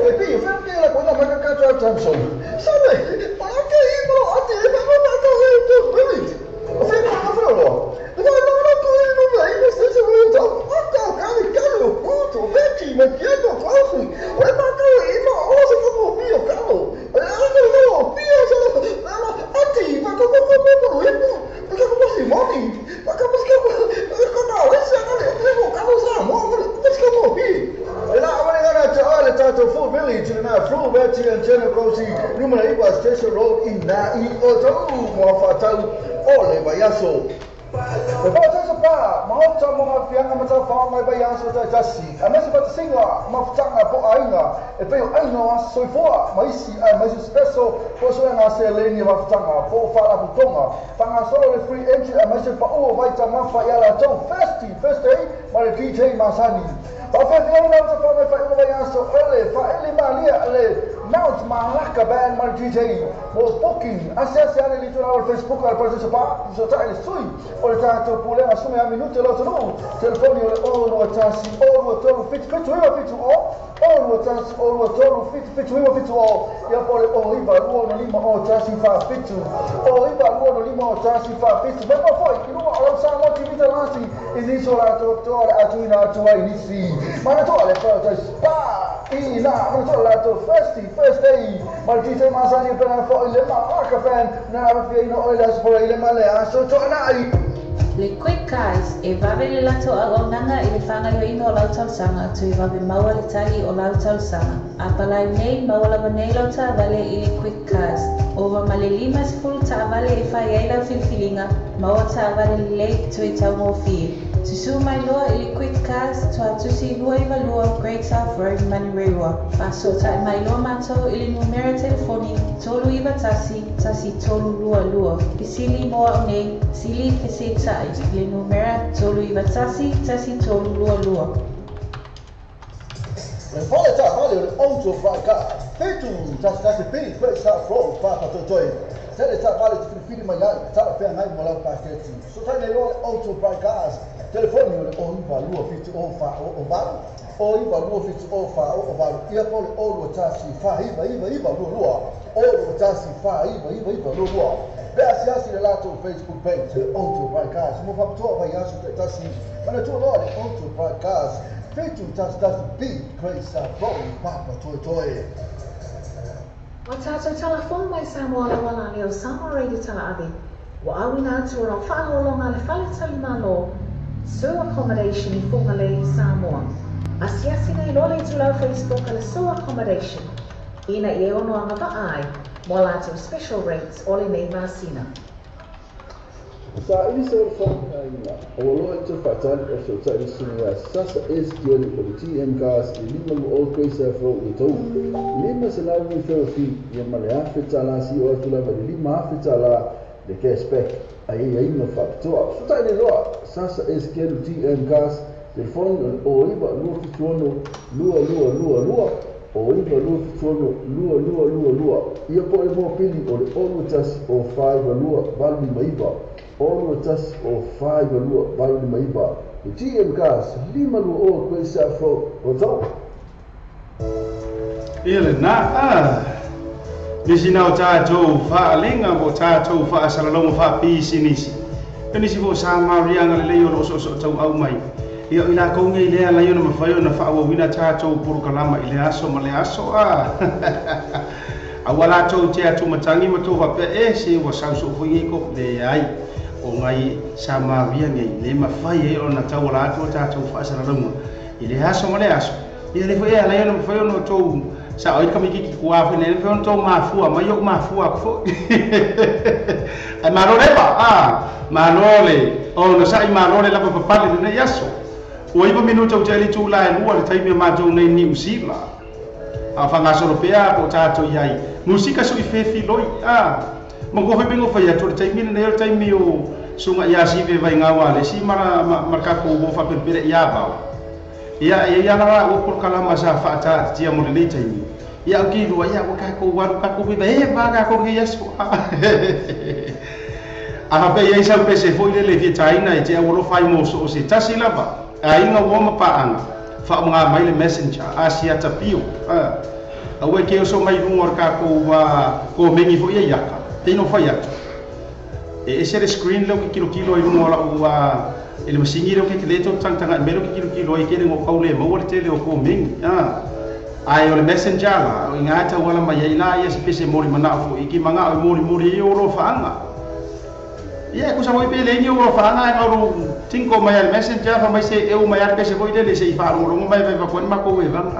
e qui perché la cosa ma cazzo al Samsung sai anche io a te ma ma fai ma frolo ma non vai lo stesso momento caro punto vecchi ma chiedo così ma io se come io caro no io a te ma come si muovi ma come si no essa non caro sa la tanto full village na full village and generosi numero iba station road in na I oto mo fatau ole bayaso e poi adesso pa ma ho mo fianga ma fa mai bayaso da jassi a me se fa singa ma fanga po ainga e poi ainga so fo ma si spesso posso na se leni ma fanga po fa la butonga fanga solo le free entry a me se fa o vai ta ma fa ya la to first day ma le DJ Masani Tapi dia orang tu kalau mereka bayar so ele malia ele Mount Malacca band mal DJ mau booking asyik ada di tuan Facebook al pasal sepa so tak ada sui oleh tu pulih asum yang minut lo tu telefon oleh lo tasi lo tu fit lo tasi lo tu ya boleh iba lo lima tasi fa fit iba lo lima tasi fa fit berapa foi kilo orang sama kita nasi ini solat tu atuina ini si mana tu oleh pasal spa ina mana tu lah tu first day mal DJ Masani pernah fo ile Malacca fan na avia ino oilas fo ile malea so to nai le quick guys e va vele la to agonanga e fanga yo ino la tal sanga tu va be mawa le tali o la tal sanga apala nei mawa la nei la ta vale e quick guys over male limas full ta vale e fa ila filfilinga mawa ta vale le tu ta mo fi to su my law e quick guys to si lua i valua Great South Road Manirewa paso ta my law mato il numero telefoni tolu i tasi tolu lua pisili mo nei sili feseta le numero tolu i tasi tolu lua Le fale ta fale le onto fraka. Fetu tas pili kwesa from papa totoy. Tele ta fale fili mai ta pe ngai mola paketi. So ta le onto fraka. Telefone le on valua fitu on fa o va. O I valua fitu o fa o va. Ia pole o lo tasi fa iva lua. O lo tasi fa iva lua. Bea siasi le lato Facebook page le onto fraka. Mo fa to va yasu te tasi. Mana to lo le onto fraka. Fetu tas big kwesa from papa totoy. Wa tātou telefon mai Samoa wala leo Samoa Radio tala ave. Wa awina atu o whaholonga le whale tali malo. Sewer accommodation I whunga le I Samoa. Asiasi nei lole tu lau Facebook le sewer accommodation. Ina I ono anga va ai. Mo lātou special rates ole nei masina. Sa ini seorang orang itu fatal sesuatu di sini sasa SGL TM gas ini malu kwesa from itu lima senawi fefi yang malah fitala si o tula bali lima fitala de cashback ai no factor suta ini lo sasa SGL TM gas telefon o iba lu fitono lua o iba lu fitono lua ia po mo pili o tas o 5 lua bali maiba all tas o 5 lua bali maiba o TM gas lima lu o kwesa from o Ele na Nisi nau tātou whaalenga mo tātou whaasalalonga whaapisinisi. Nisi mo Samarianga le leo lo so tau au mai. Ia ila konga I lea lai ona mawhai ona whaawawina tātou porukalama I le aso ma le aso Awala tau te atu matangi ma tō whapea se wa sauso whingi ko le ai. O ngai Samarianga I le mawhai ona tau ala atu tātou whaasalalonga I le aso ma le aso. Ia le whaea lai ona mawhai ona tō sa oi kami ki kuafe ne fe on to mafua mai yok mafua ko ai malole ba malole o no sai malole la pa pale ne yaso o iba minuto o tele tu la lua le taimi ma jo nei New Zealand a fanga europea po tato yai musika so I fefi loi mo go fe bingo fa ya to taimi ne le taimi o sunga ya si ve vai ngawa le si marka ko go fa per ya ba ia na o por kalama sa fata tia mo le taimi ia o ki lua ia o ka ko waru ka ko viva ba ka ko ia so a pe ia sa pe se foi le fi taina e te o fai mo so se tasi lava ai nga wo ma pa anga fa nga mai le messenger asia tapio a we ke so mai ngor ka ko wa ko mengi fo ia ka te no fa ia e se screen lo ki kilo I ngora wa ele masingi lo ke le to tanga melo ki kilo I ke ngo kaule mo le tele o ko mengi ai o le messenger la o ingata wala mai ila ia spese mori mana fo iki manga o mori o ro fanga ia ku sa mo pe le ni o fanga ai ro tinko mai al messenger fa mai se eu mai ar pese foi dele se fa ro mai va ko ma ko e van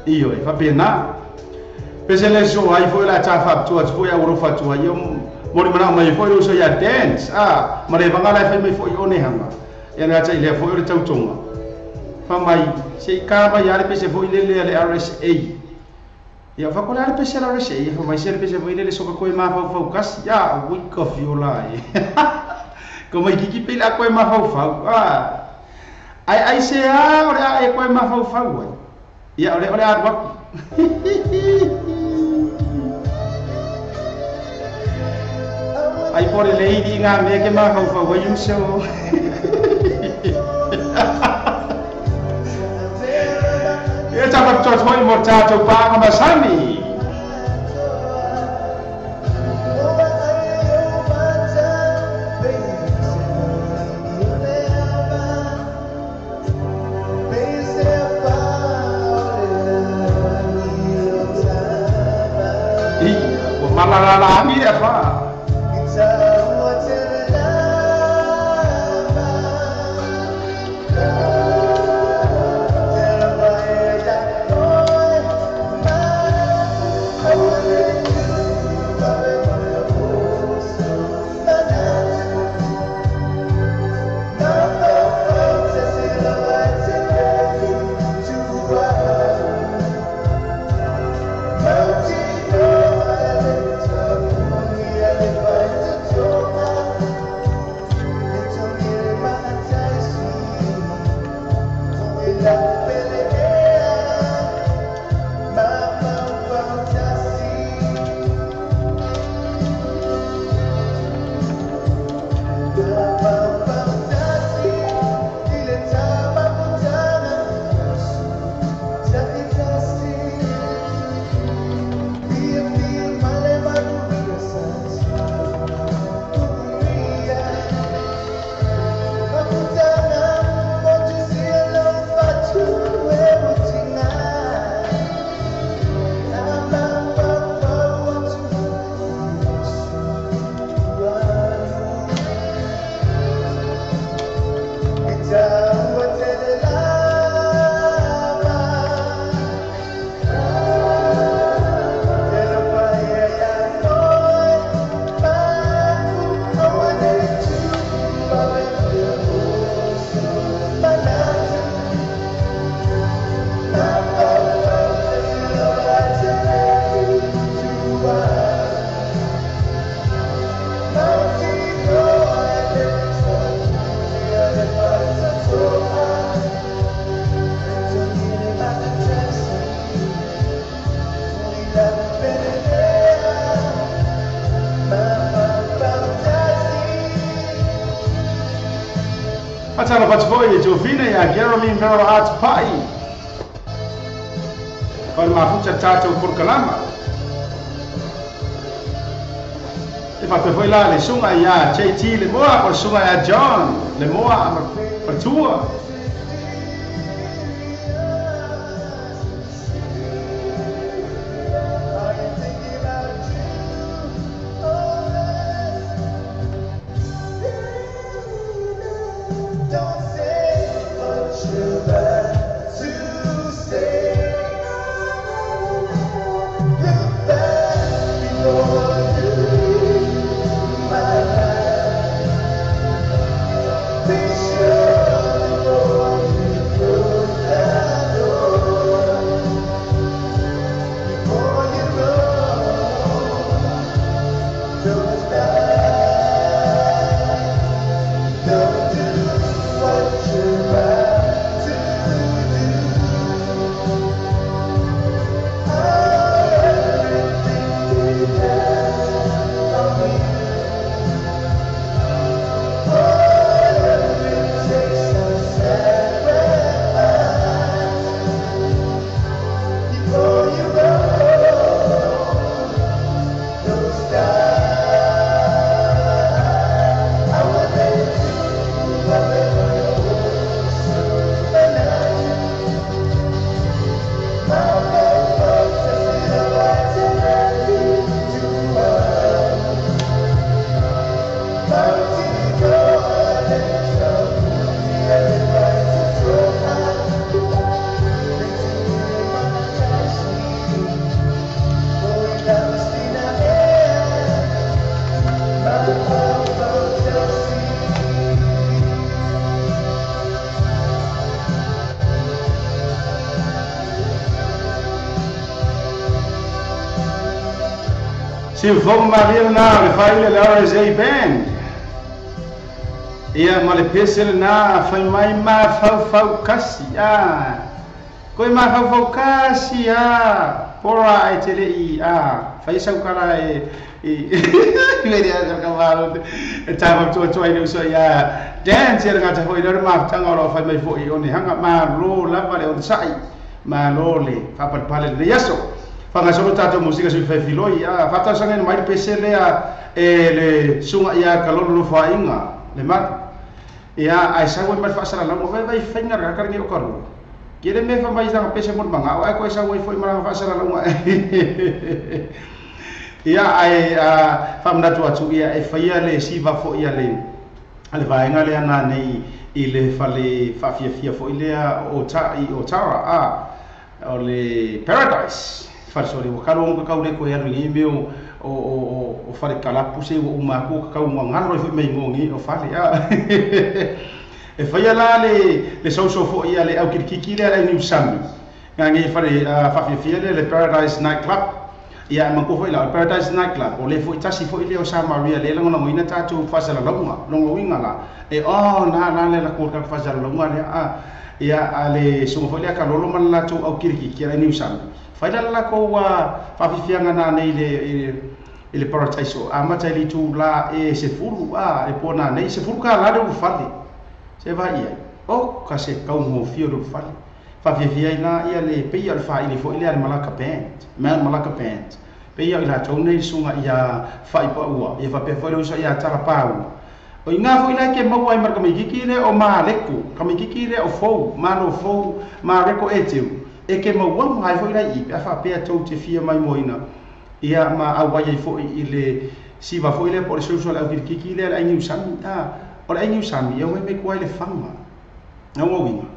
io fa pena pese le so ai foi la ta fa tu foi a ro fa tu ai mori mana mai foi o so ya dance ma le vanga la fa mai foi o ne hanga ia na ta ile foi o tau tonga fa mai se ka ba ya le pese foi le RSA ia fa ko la pese la RSA fa mai se le pese foi le so ko ma fa kas ya week of your life ko mai ki pe la ko ma fa ai se ore ai ko ma fa wa ia ore arwa ai por le lady nga me ke ma fa wa you so Eta pa tot moi mortato pa masani. Malala mi apa? Atala Patvoy, Jovina, Geraldine Vero Arts Pai. Con Mafucha Tato Purkalama. If I prefer la le sunga ya JT le moa or sunga ya John le moa Patua. Si vong Maria na le faile le RSA band. Ia ma le pesel na fai mai ma fau kasi a. Koi ma fau kasi a. Pora ai tele i a. Fai sau kara e vedi a cavalo. E tava to ai so ia. Dance era ngata foi le ma tanga ro fai mai foi oni hanga ma lo lava le on sai. Ma lo le fa par pale le yaso. Fangasolo tato musika sui fai filoi a fata sanga ni mai pese le a le sunga ia kalolo fa inga le mat ia ai sa wai mai fa sala mo vai fenga ra kar ngi okor kire me fa mai sanga pese mon manga ai ko sa wai foi mara fa sala mo ia ai fa mna tu atu ia e fa ia le siva fo ia le ale vai nga le ana nei ile fa le fa fia fo ile o tara a o le paradise farsori o kalo ngo kau le ko ya ngi meu o fare kala puse o ma ko kau ngalo fo me ngi o fale ya e faya la le so fo ia le au kirkiki le ni usami ngi fare fa le Paradise Night Club ia ma ko fo la Paradise Night Club o le fo tasi fo ile o sa Maria le ngo ngo ina tatu fasala longa longo winga la e na le la ko ka fasala longa le ia ale so fo le ka lolo man la tu au kirkiki le ni usami faida la ko wa fa fianga na nei le Paradise o amata li tu la e se furu e pona nei se furu ka la do fali se va ia o ka se ka mo fio do fali fa via ina ia le pe ia fa ili fo ile malaka band pe ia ila tone sunga ia fa ipo ua ia fa pe fo le usa ia tala pau o inga fo ila ke mo ai marka mi kikire o ma leku ka mi kikire o fo ma no fo ma reko etiu e ke mo wa mai fo ila I fa pe to te fia mai moina ia ma awa ia fo ile siva fo ile por social au kikire ai ni usami o ai ni usami ia me ko ile fama na wo winga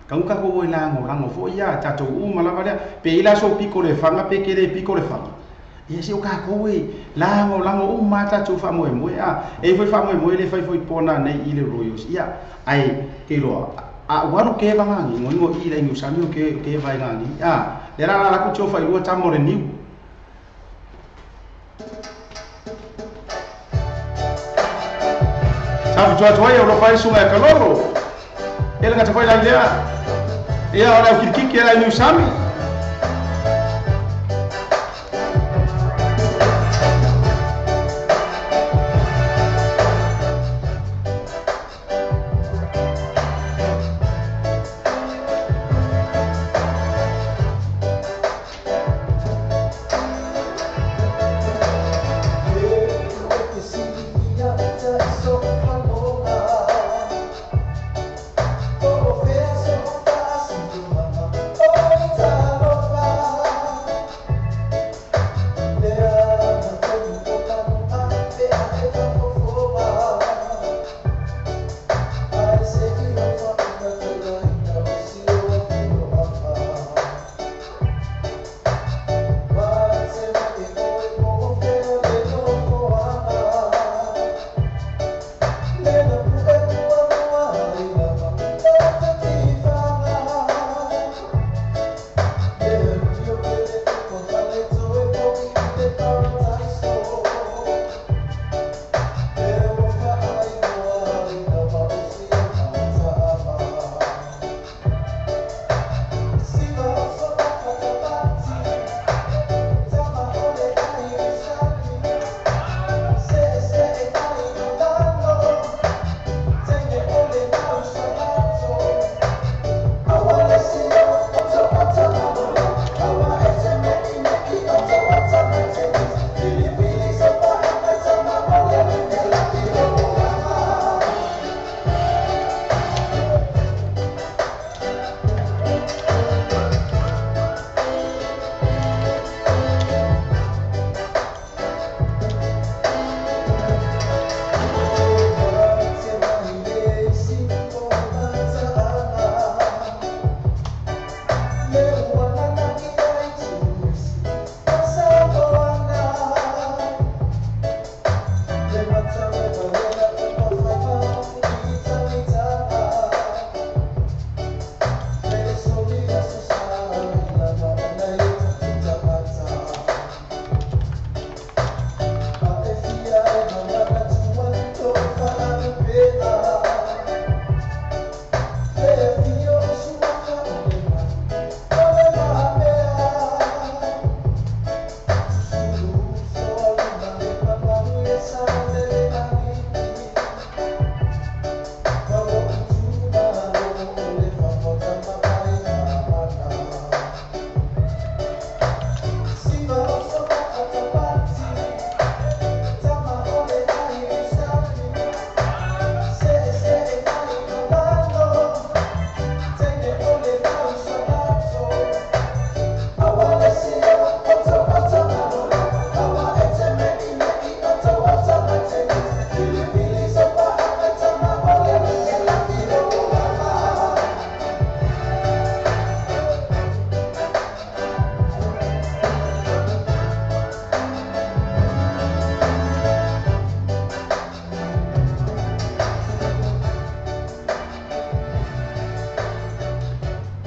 ka ko la ngo fo ia tato mala vale pe ila so piko le fanga pe ke le piko le fanga ia se o ka ko la ngo mata tu fa mo e foi fa mo le foi pona nei ile royos ia ai ke lo waru ke vangangi ngo ila ni usami ke vai ngangi le la ku cho fa i ta mo re ni sabe jo jo eu lo fai sunga kaloro ele ngata foi la idea ia ora o kirkiki era ni usami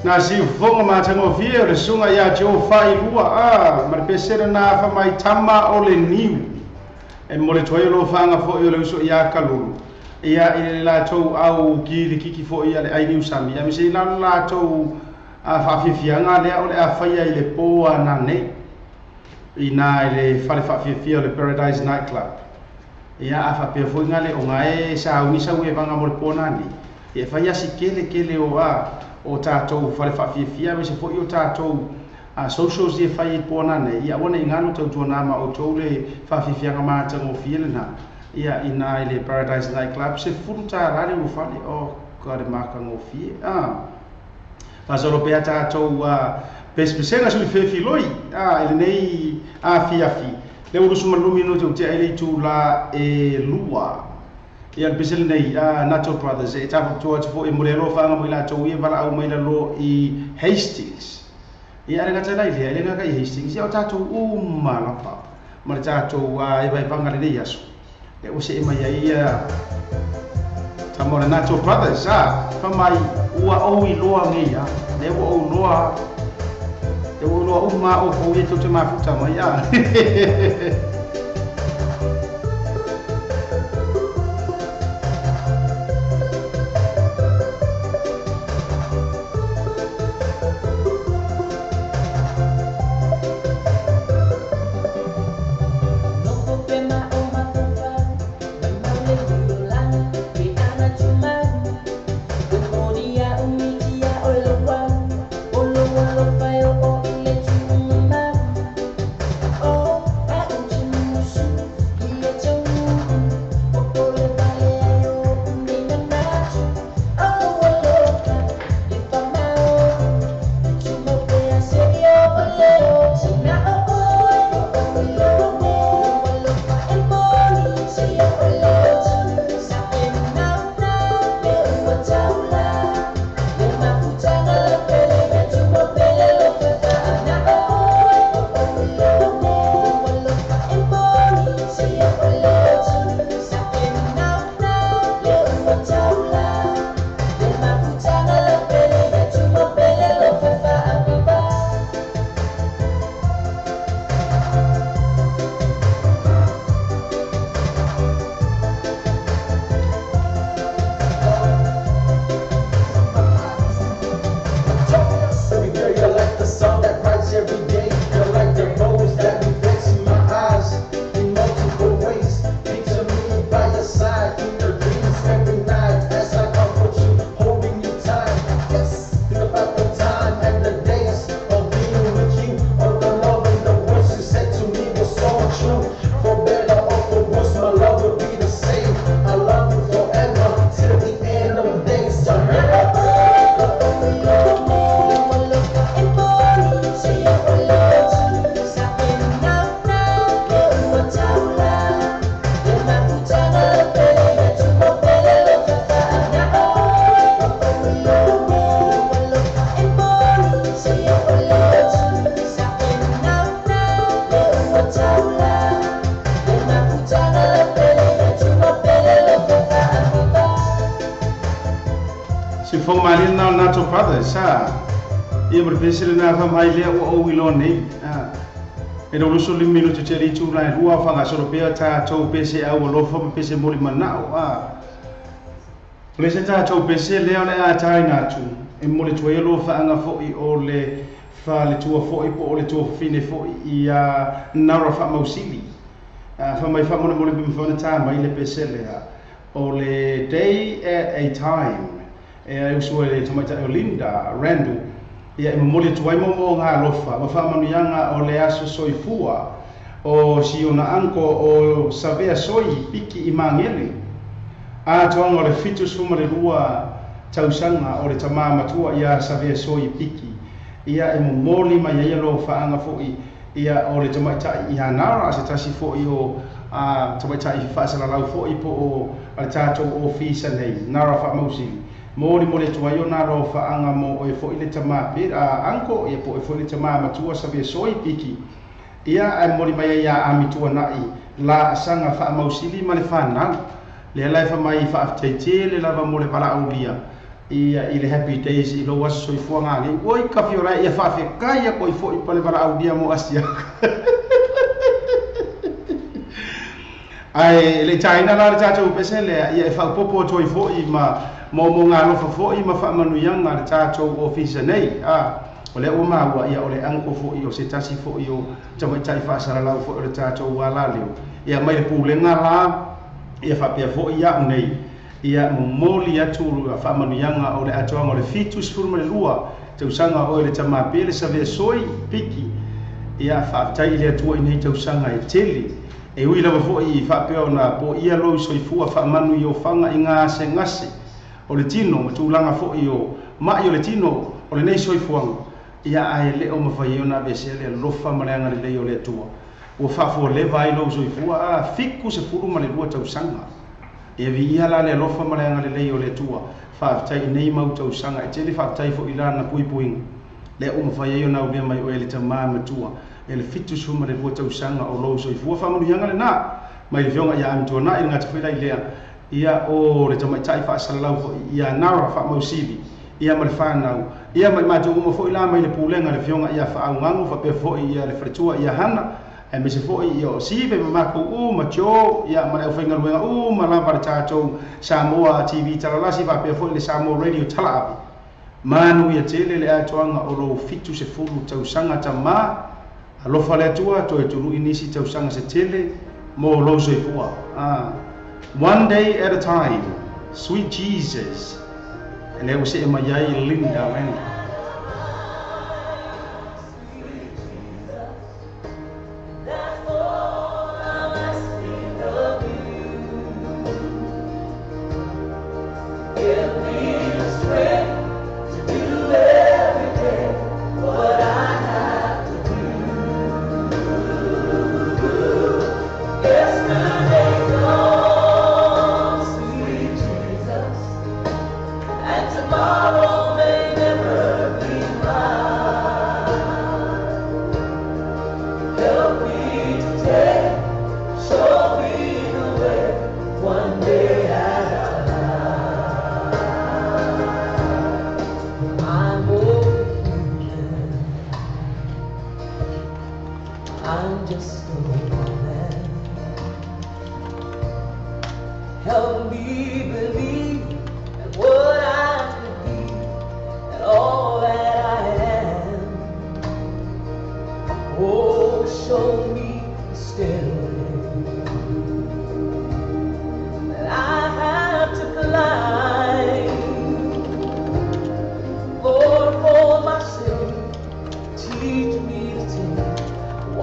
na si fonga matango fie le sunga ya jo fai lua mar pesera na fa mai tama o le niu e mole toi lo fanga fo yo le uso ya kalulu ia ile la to au ki kiki fo ia le ai niu sami ya misi la to a fa fianga le o le a fa ia ile po na ne ina ile fa fia le Paradise Nightclub ia a fa pe fo ngale o ngae sa wisa we vanga mo pona ni e fa ia si kele o tātou whare whawhiawhia, me se po i o tātou socials e whai pōna nei, ia wana i ngānu tau tuanama o tau le whawhiawhianga mātang o whielena, ia ina i le Paradise Nightclub, se furu tā rare o whale o kare mākang o whie. Pasoro pēa tātou pespesenga sui whewhi loi, ele nei a whiawhi, le urusu malumi no tau te aile tū la e lua, ia bisel nei Natural Brothers e tapu toa te fo e murero whanga mo i la tau ia wala au mai la lo i Hastings. Ia renga tana i lea, renga kai Hastings, ia o tātou umalapa. Mare tātou e vai pangare nei aso. E o se e mai ia tamora Natural Brothers, whamai ua au i loa ngei ne ua au loa, e ua loa uma o fau ia tau te mafuta mai Natural Brothers, ia berbesar na famai lea o wilo nei, e no luso lim minuto te ritu lai rua whanga soropea tātou pese au alofa ma pese mori manao, Lese tātou pese lea le a tai natu, e mori tua e lo whaanga foi o le whale tua foi po o le tua whine foi i nara wha mausili, whamai whamona mori bimwhana tā mai le pese lea, o le day at a time, e usua le tamaita o Linda Randall ia e mamoli tuai mo ngā lofa ma whamanuianga o le aso soifua o siona anko o savea soi piki i mangele a toanga o le fitus fuma le rua tausanga o le tamamatua ia savea soi piki ia e mamoli ma ia lo whaanga foi ia o le tamaita i hanara se tasi foi o tamaita i whaasalalau foi po o ale tātou o fisa nei nara wha mausili Mori mo le tuaio na ro whaanga mo e fo ile tama pera anko e po e fo ile tama matua savea soi piki ia e mori mai ia amitua nai la sanga wha mausili ma le whanau le lai wha mai wha afteite le lava mo le para aulia ia i le happy days i lo aso i fuanga ngi oi ka fiora ia fa fe kai ko i fo i pale para audia mo asia ai le China la le chacho pese le ia fa popo to i fo i ma mo ngalo fo i ma fa manu yang na chacho office nei o le o ma wa ia o le anko fo i o se tasi fo i o chama chai fa sara la fo le chacho wala le ia mai le pulenga la ia fa pe fo ia nei ia momoli atu fa manuianga o le atoanga o le fitu sfurma le lua te usanga o le tama pele sa ve soi piki ia fa tai le atu i nei te usanga e teli e ui lava fo i fa pe ona po ia lo soi fua fa manu i o fanga inga se ngase o le tino ma tulanga fo i o ma i o le tino o le nei soi fuanga ia ai le o mafai ona be se le lofa maleanga le lei o le atua o fa fo le vai lo soi fua fiku se furu ma le lua te usanga e vi ia la le lofa maleanga le lei o le tua fa tai nei mau tau sanga e tele fa tai fo ila na pui pui le o mafai yo na o mai o ele tama ma tua e le fitu suma le vo tau sanga o lo so i fu fa mu yanga le na mai le vionga ia am tu na i ngata fila ile ia o le tama tai fa salau fo ia na fa mau sibi ia ma le fa na ia mai ma tu mo fo ila mai le pulenga le vionga ia fa au ngangu fa pe fo ia le fretua ia hana e me se fo i o sive ma ko ma cho ia ma le fenga luenga ma la para chacho Samoa TV tala si va pe fo le Samoa radio tala api manu ia tele le atoanga o lo fitu se fulu tau sanga tama alo fale tua to e tulu inisi tau sanga se tele mo lo so fua one day at a time sweet Jesus and they will say ma yai linda man.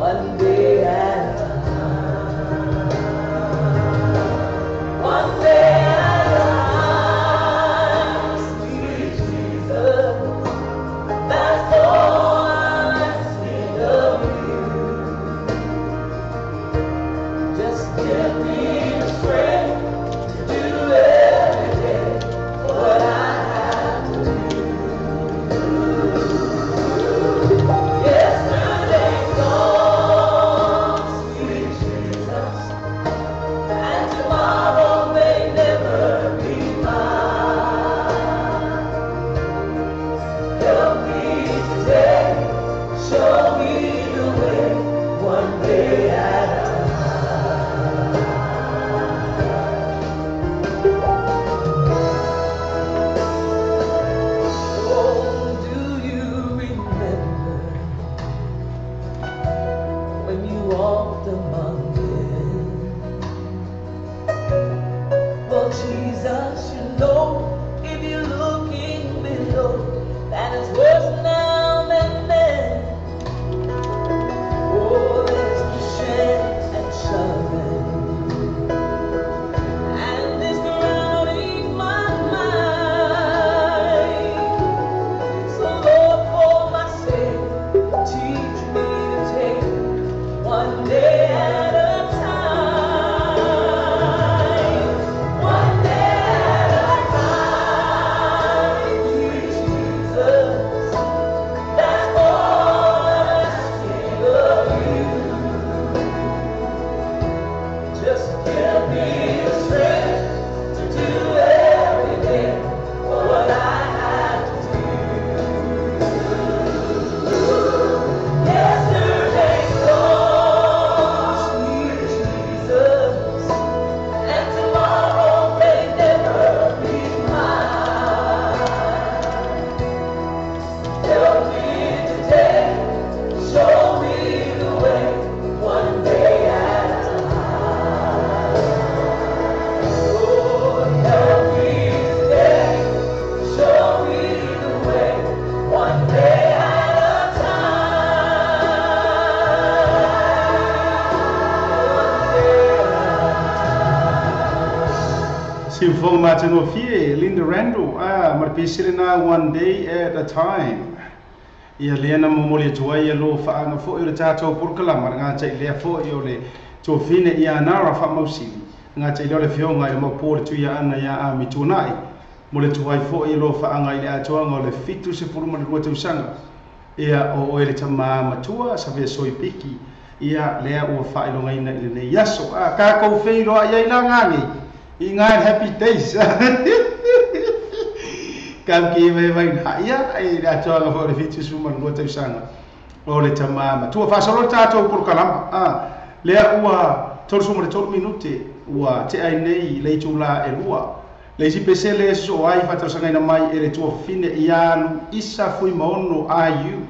One day at a time. fong matango fie Linda Randall marpisirina one day at a time. Ia lena momoli tuai lo faanga fo i tato purkalama nga tai le fo i ole to fine ia nara fa mausili nga tai le fionga i mo por tu ia ana ia a mitunai mole tuai fo i lo faanga i le atoanga le fitu se puruma le rote usanga ia o ele tama matua sa ve soi piki ia le o fa i lo ngaina i le yaso ka ko fe lo ia ila ngangi i ngai happy days kam ki me vai ia ai la toa fo le fitu suma ngo te sanga o le tamama tu fa solo tato por kalama le ua tol suma le tol minute ua te ai nei le tula e lua le si pesele so ai fa sanga ina mai e le tua fine ia isa fui mono ayu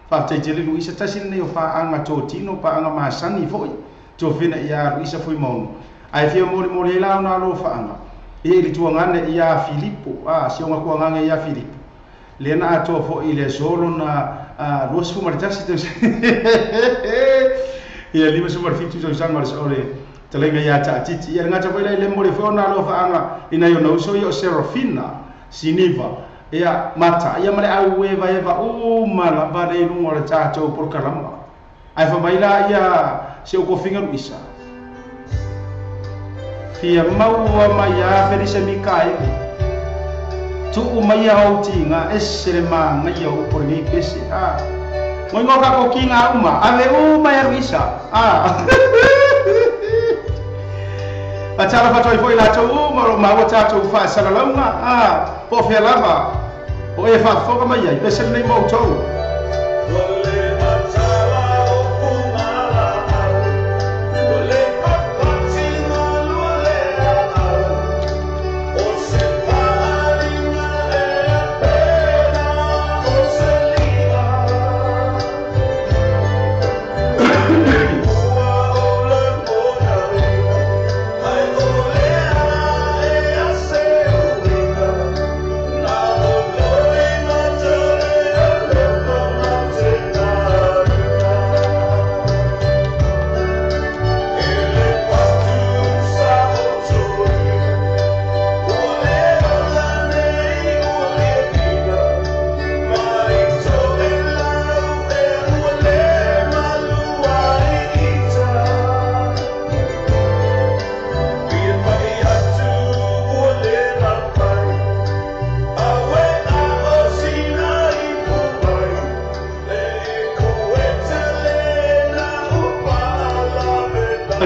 fa te tele lu isa tasin nei o fa anga to tino pa anga masani foi to fine ia isa fui mono ai fia mori la na lo fa anga e li tua ngane ia Filippo si onga kua ngange ia Filippo le na ato fo i le solo na lo sfu maritasi te ia lima sumar fitu so sanga ole telenga ia ta titi ia ngata foi le mori fo na lo fa anga ina yo no so yo Serafina siniva ia mata ia male au eva o mala ba le lu ngora tato por kalama ai fa baila ia se o kofinga isa Fia maua maya feri se mikai tu maya au tinga esere ma ngai au por ni pese moi ngoka ko kinga uma ave ya ruisa Atala fatoi foi la tu ma wata tu fa sala launga po fe lava o e fa foka maya pese nei mo to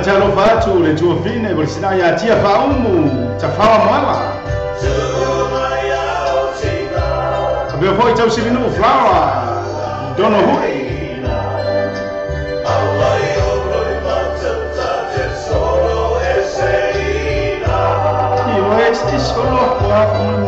Talo fatu le tua fine per sina ya tia fa umu ta fa mala abbiamo poi tau silinu flower dono hu Allah yo roi mata ta solo eseina io esti solo qua con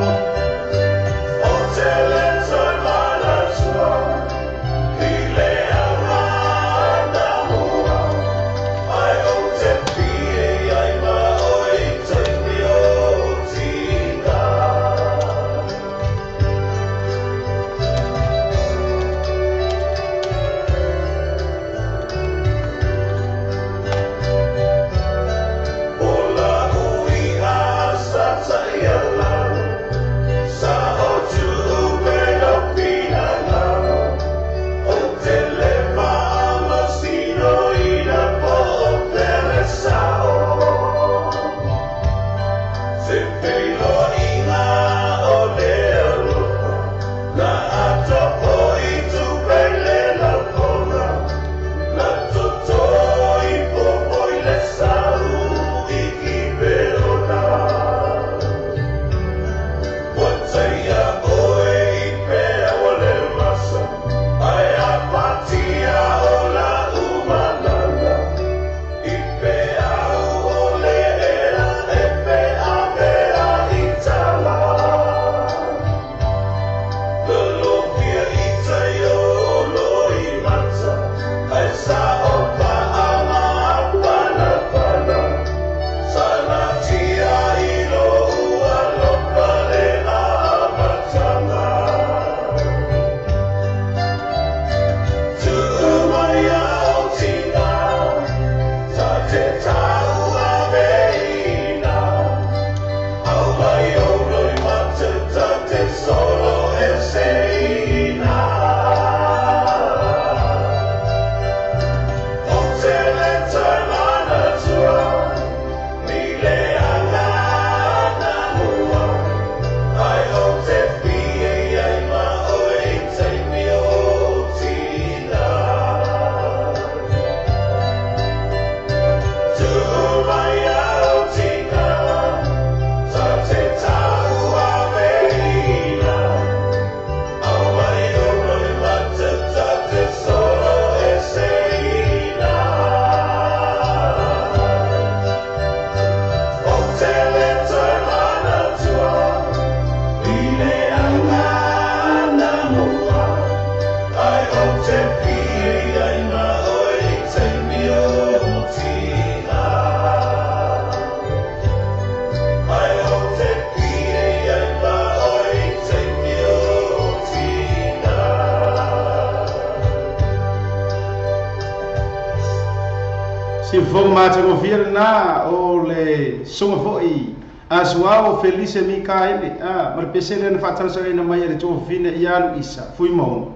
Si fo matango fiera na o le songa foi asuao Felice Mikaele mar pesele na fatara sa na mai le to fine ialu isa fui mo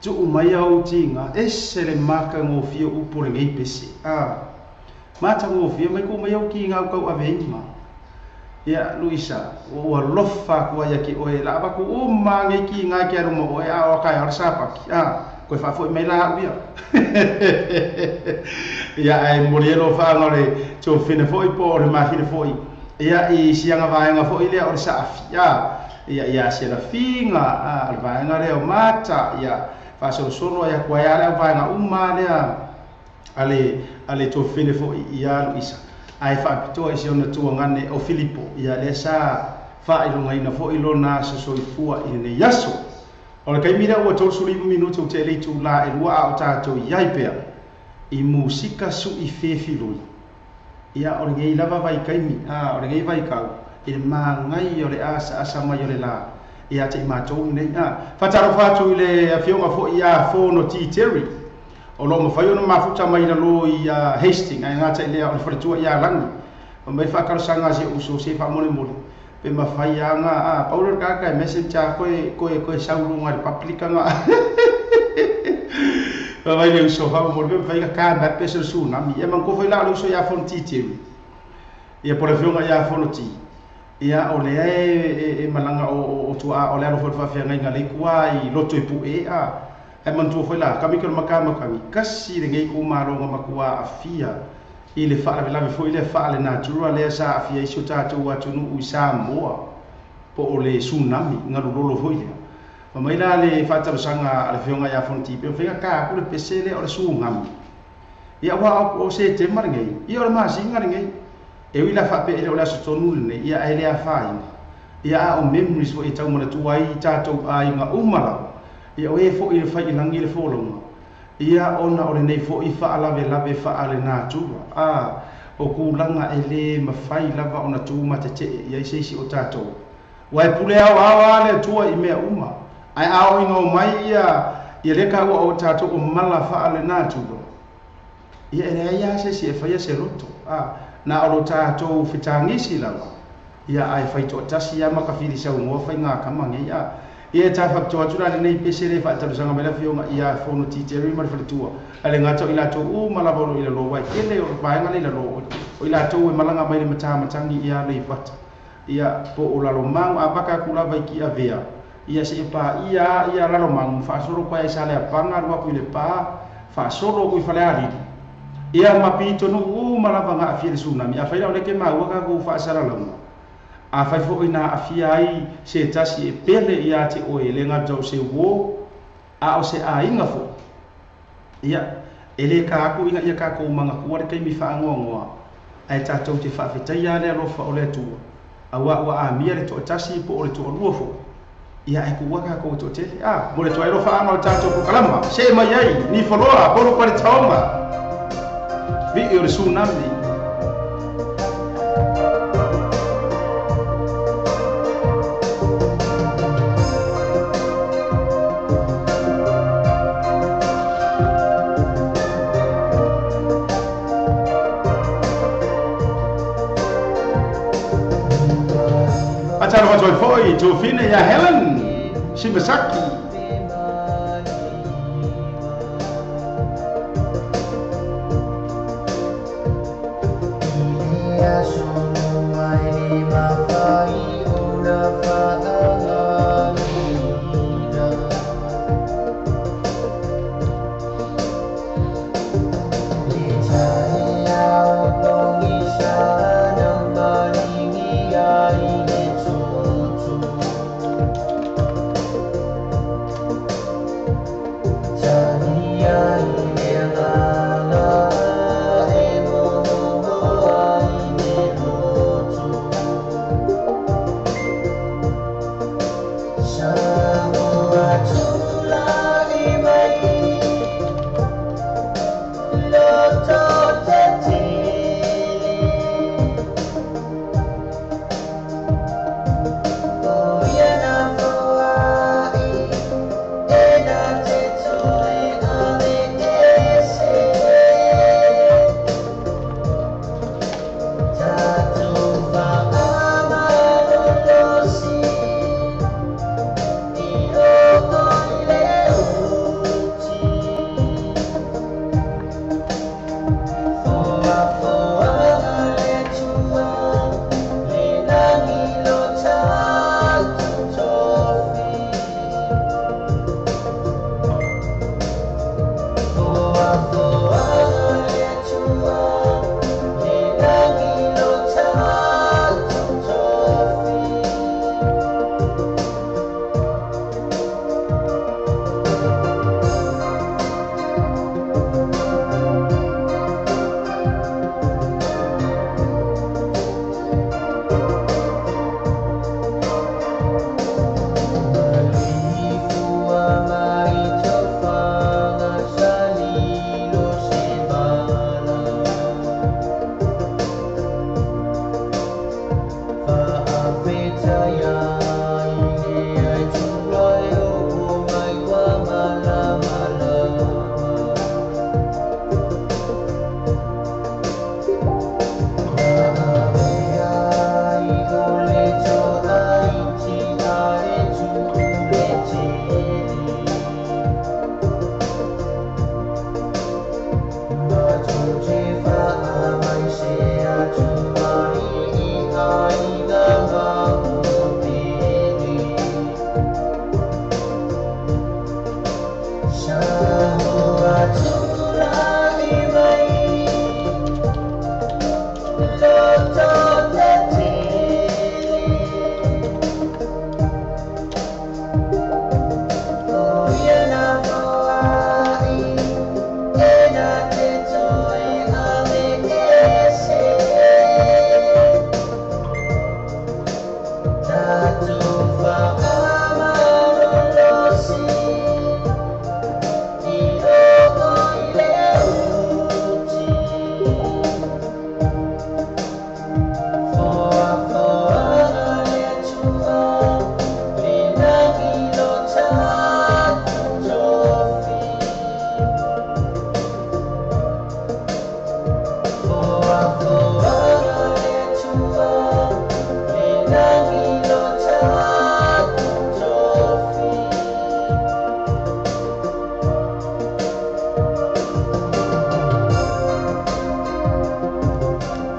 tu mai au tinga esele maka ngo fio upore ngai pese matango fio mai ko mai au ki ngau kau avenima ya Luisa o lofa ko ya ki o la ba ko o mangi ki nga ki aru mo o a ka ar sapa ki ko fa foi mai la uia ya ai moriero fa ngore to fine foi po re ma fine foi ya i sianga vaenga foi le or sa ya se la finga al vaenga le o mata ya fa so solo ya kwa ya le vaenga umma le ale to fine foi ya Luisa ai fa to e se ona tu ngane o Filippo ya le sa fa ilo ngai na fo ilo na se so ifua ine yaso ora kai mira o to suli minuto te le tu la e wa o ta to yai pe i musika su i fe filoi ya ora ngai lava vai kai mi ora ngai vai ka il ma ngai o le asa mai o le la ia te ma to nei fa taro fa tu le afionga fo ia fo no ti terry o lo mo fai ona mafuta mai na lo ia Hastings ai ngata ile o fretua ia langi o mai fa kar sanga se uso se fa mole mole pe ma fai anga paulo ka messenger ko saulu ngar paplika nga vai le uso fa mole pe fai ka na pe su na mi e man ko fai la uso ia fonti ti ia por fionga ia fonti ia o le e malanga o tua o le alo fa fa ngai ngai kwa I loto ipu e man tu foi la kami kama kami kasi le ngai ko maro nga makua afia I le fa la foi le fa le natura le sa afia I suta tu wa tunu usa moa po o le tsunami nga lolo foi le ma mai la le fa ta sanga le fionga ya fonti pe fenga ka ko le pesele o le tsunami ia wa o se te mar ngai ia o ma singa ngai e wi la fa pe le o la tonu le ia ele a fa ia o memories wo I tau mona tu ai tatou ai nga umala ia o e fo I fai langi le folonga ia ona o le nei fo I fa lave fa ale na tu o kulanga ele mafai lava ona tu matete ia seisi o tato wai pule au le tua I mea uma ai ao ingo mai ia le ka o tato o mala fa ale na tu ia ele ia seisi e fai se roto na o tato fitangisi lava ia ai fai to tasi ia makafiri sa ngo fai nga kamange ia ta fa to atu le nei pesele fa ta sanga mela fionga ia fono ti teri mar fa tua ale ngato ila to mala bolo ila lo wai kele o pa nga ila lo o ila to e malanga mai le matangi ia le fata ia po o la lo mang abaka kula vai ki avea ia se pa ia la lo mang fa solo kwa isa le panga ro ku le pa fa solo ku fa le ali ia mapito no mala vanga afia tsunami a fa ila le ke ma wa ka ku fa sala lo a fai fo ina afia ai se tasi e pele ia te o ele nga tau se wo a o se a inga fo ia ele ka aku inga ia ka ko manga ku wale kai mi fa ngongoa ai tatou te fa fetai ia le rofa o le tu a wa a mia le to tasi po o le to lua fo ia e ku waka ko to tele mo le to ai rofa ama tatou ko kalama se mai ai ni foloa polo kwa le taonga vi e o tsunami Pachalo wa joy foi to fine ya Helen Shibasaki.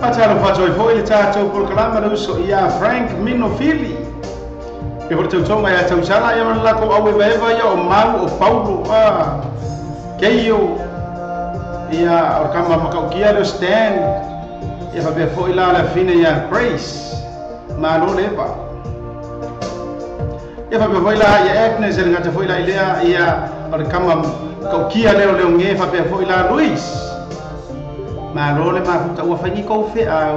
Pachalo fazoi foi le tatou programa no so ia Frank Minofili. Pe por tonga ya tausala ya la ko awe beva ya o mau o Paulo keio ia o kama makaukia lo stand ia fa foi la la fine ya Grace ma no leva. Ia fa foi la ya Agnes el ngata foi la ilea ia o kama kaukia leo nge fa foi la Luis. Ma role ma futa ua fangi kou fe au.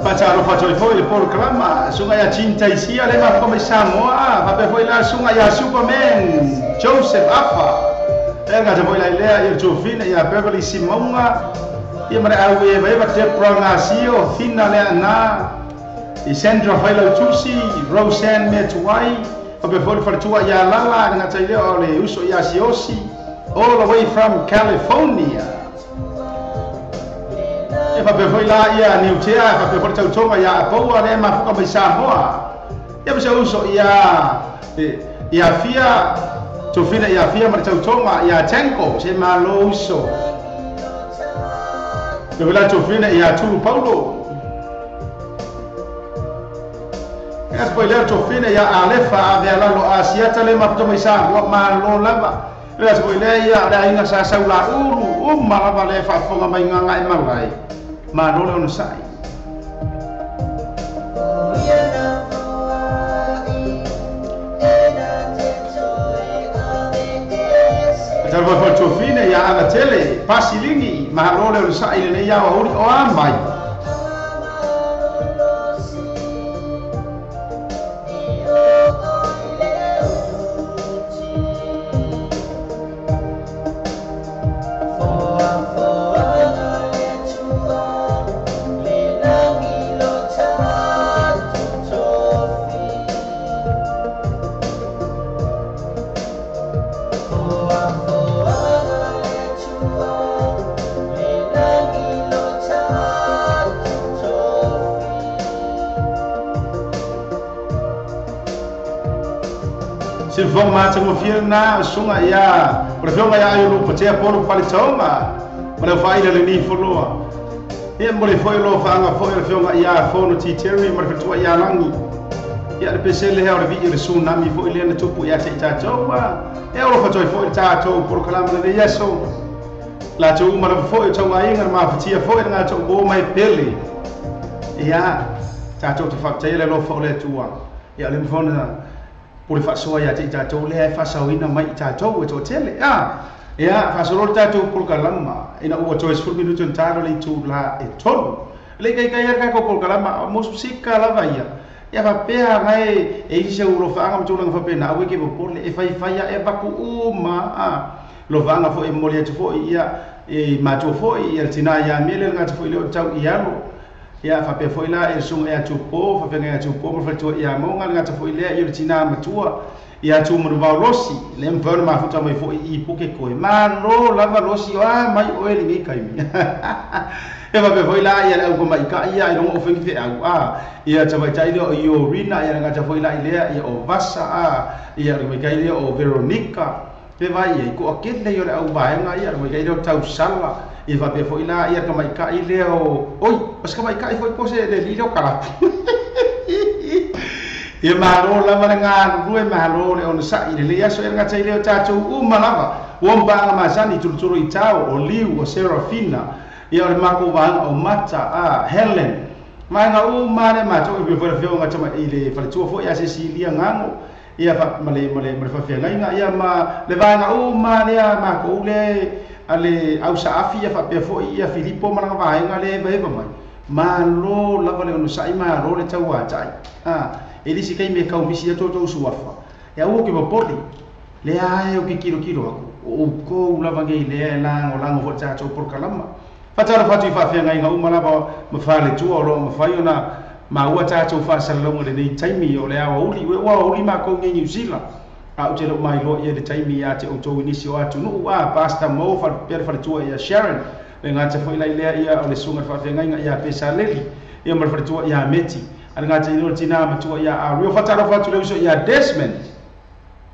Pacaro faccio foi le programa sunga ya cinta isia le ma come Samoa va foi la sunga ya Superman Joseph Afa nga te foi la ilea ia Jofina ia Beverly Simonga ia mare au e vai te prongasio fina le ana i Sandra Failo Tusi Roseanne Metuai va foi fartua ya lala nga te ile ole uso ya siosi all the way from California. E fa foi la ia Niutea fa foi tau tonga ia Apoa le ma fuka mai Samoa. Ia bisa uso ia fia Jofina ia fia ma tau tonga ia Tenko se ma lo uso. E vela Jofina ia Tulu Paulo. Ia poi le Jofina ia Alefa ave la lo Asia tale ma fuka mai Samoa ma lo lava. Ia poi le ia da inga sa saula uru ma lava le fa fonga mai nganga e malai. Ma non lo sai. Salva for Jofina ya ana tele pasilingi ma non lo sai le ya ori o amai. Se vão mata mo fia na sunga ia profionga ia yo lupa te apolo palitonga mas vai le ni foloa e mo le foi lo fanga foi le fionga ia fono ti terry mas tua ia langi ia le pesele he o le video le tsunami foi le na tupu ia te tatoa e o fa toi foi tato por kalama le yeso la tu ma foi tau ai ngar ma fatia foi nga tau bo mai pele ia tato te fakta ile lo fo le tua ia le mfona por faço ya te tato le faço ina mai tato to tele ya faço lo tato por kalama ina o to es fulminu tentaro le tu la e tolo le kai kai ka ko por kalama musika la vaia ya va pea mai e se lo fa ngam tu lang fa pena we ke por le e fai fai ya e va ku uma lo vanga fo e molia tu fo ia e ma tu fo ia tina ya mele nga tu fo le tau ialo ia fa pe foi la e sung e tu po fa pe nga tu po mo fa tu ia mo nga tu foi le ia tina matua ia tu mo va losi le mfano ma futa mai foi i po ke ko ma no la va losi mai o ele ngi kai mi e fa pe foi la ia ko mai ka ia no o fe ki au ia ta vai tai o io rina ia nga tu foi la ile ia o vasa ia mai kai o Veronica pe vai e ko akele yo le au ba nga ia mai kai do tau sala e va pe foi la ia ka mai ka ile o oi pas ka mai ka foi pose le lilo kala e maro la nga rue maro le on sa ile le aso nga tai le tatu malava o ba ma sani tulturu itao o liu o Serafina ia le mako va o mata Helen ma nga mare ma to be for fio nga tama ile fa tu fo ia Cecilia ngango ia fa male fa fia nga ia ma le va nga mare ma ko le ale au saafi ia fa pe fo ia Filippo mana va nga le va mai ma lo la vale no sai ma lo le tau atai ele si kai me kau misi to suafa ya o ke popoli le ai o ke kilo o ko la va ngai le la o fo cha por kalama fatara fatu fa fia ngai nga umala ba ma fa le tu o lo ma fa yona ma ua cha fa salonga le nei taimi o le a uli wa uli ma ko ngai New Zealand au te lo mai lo ia le taimi ya te o to inisio atu no pasta mo fa per fa tu ia Sharon le ngata foi la ile ia o le sunga fa fia ngai ia pesa leli ia ma fa tu ia meti al ngata no tina ma tu ia a rio fatara fatu le so ia Desmond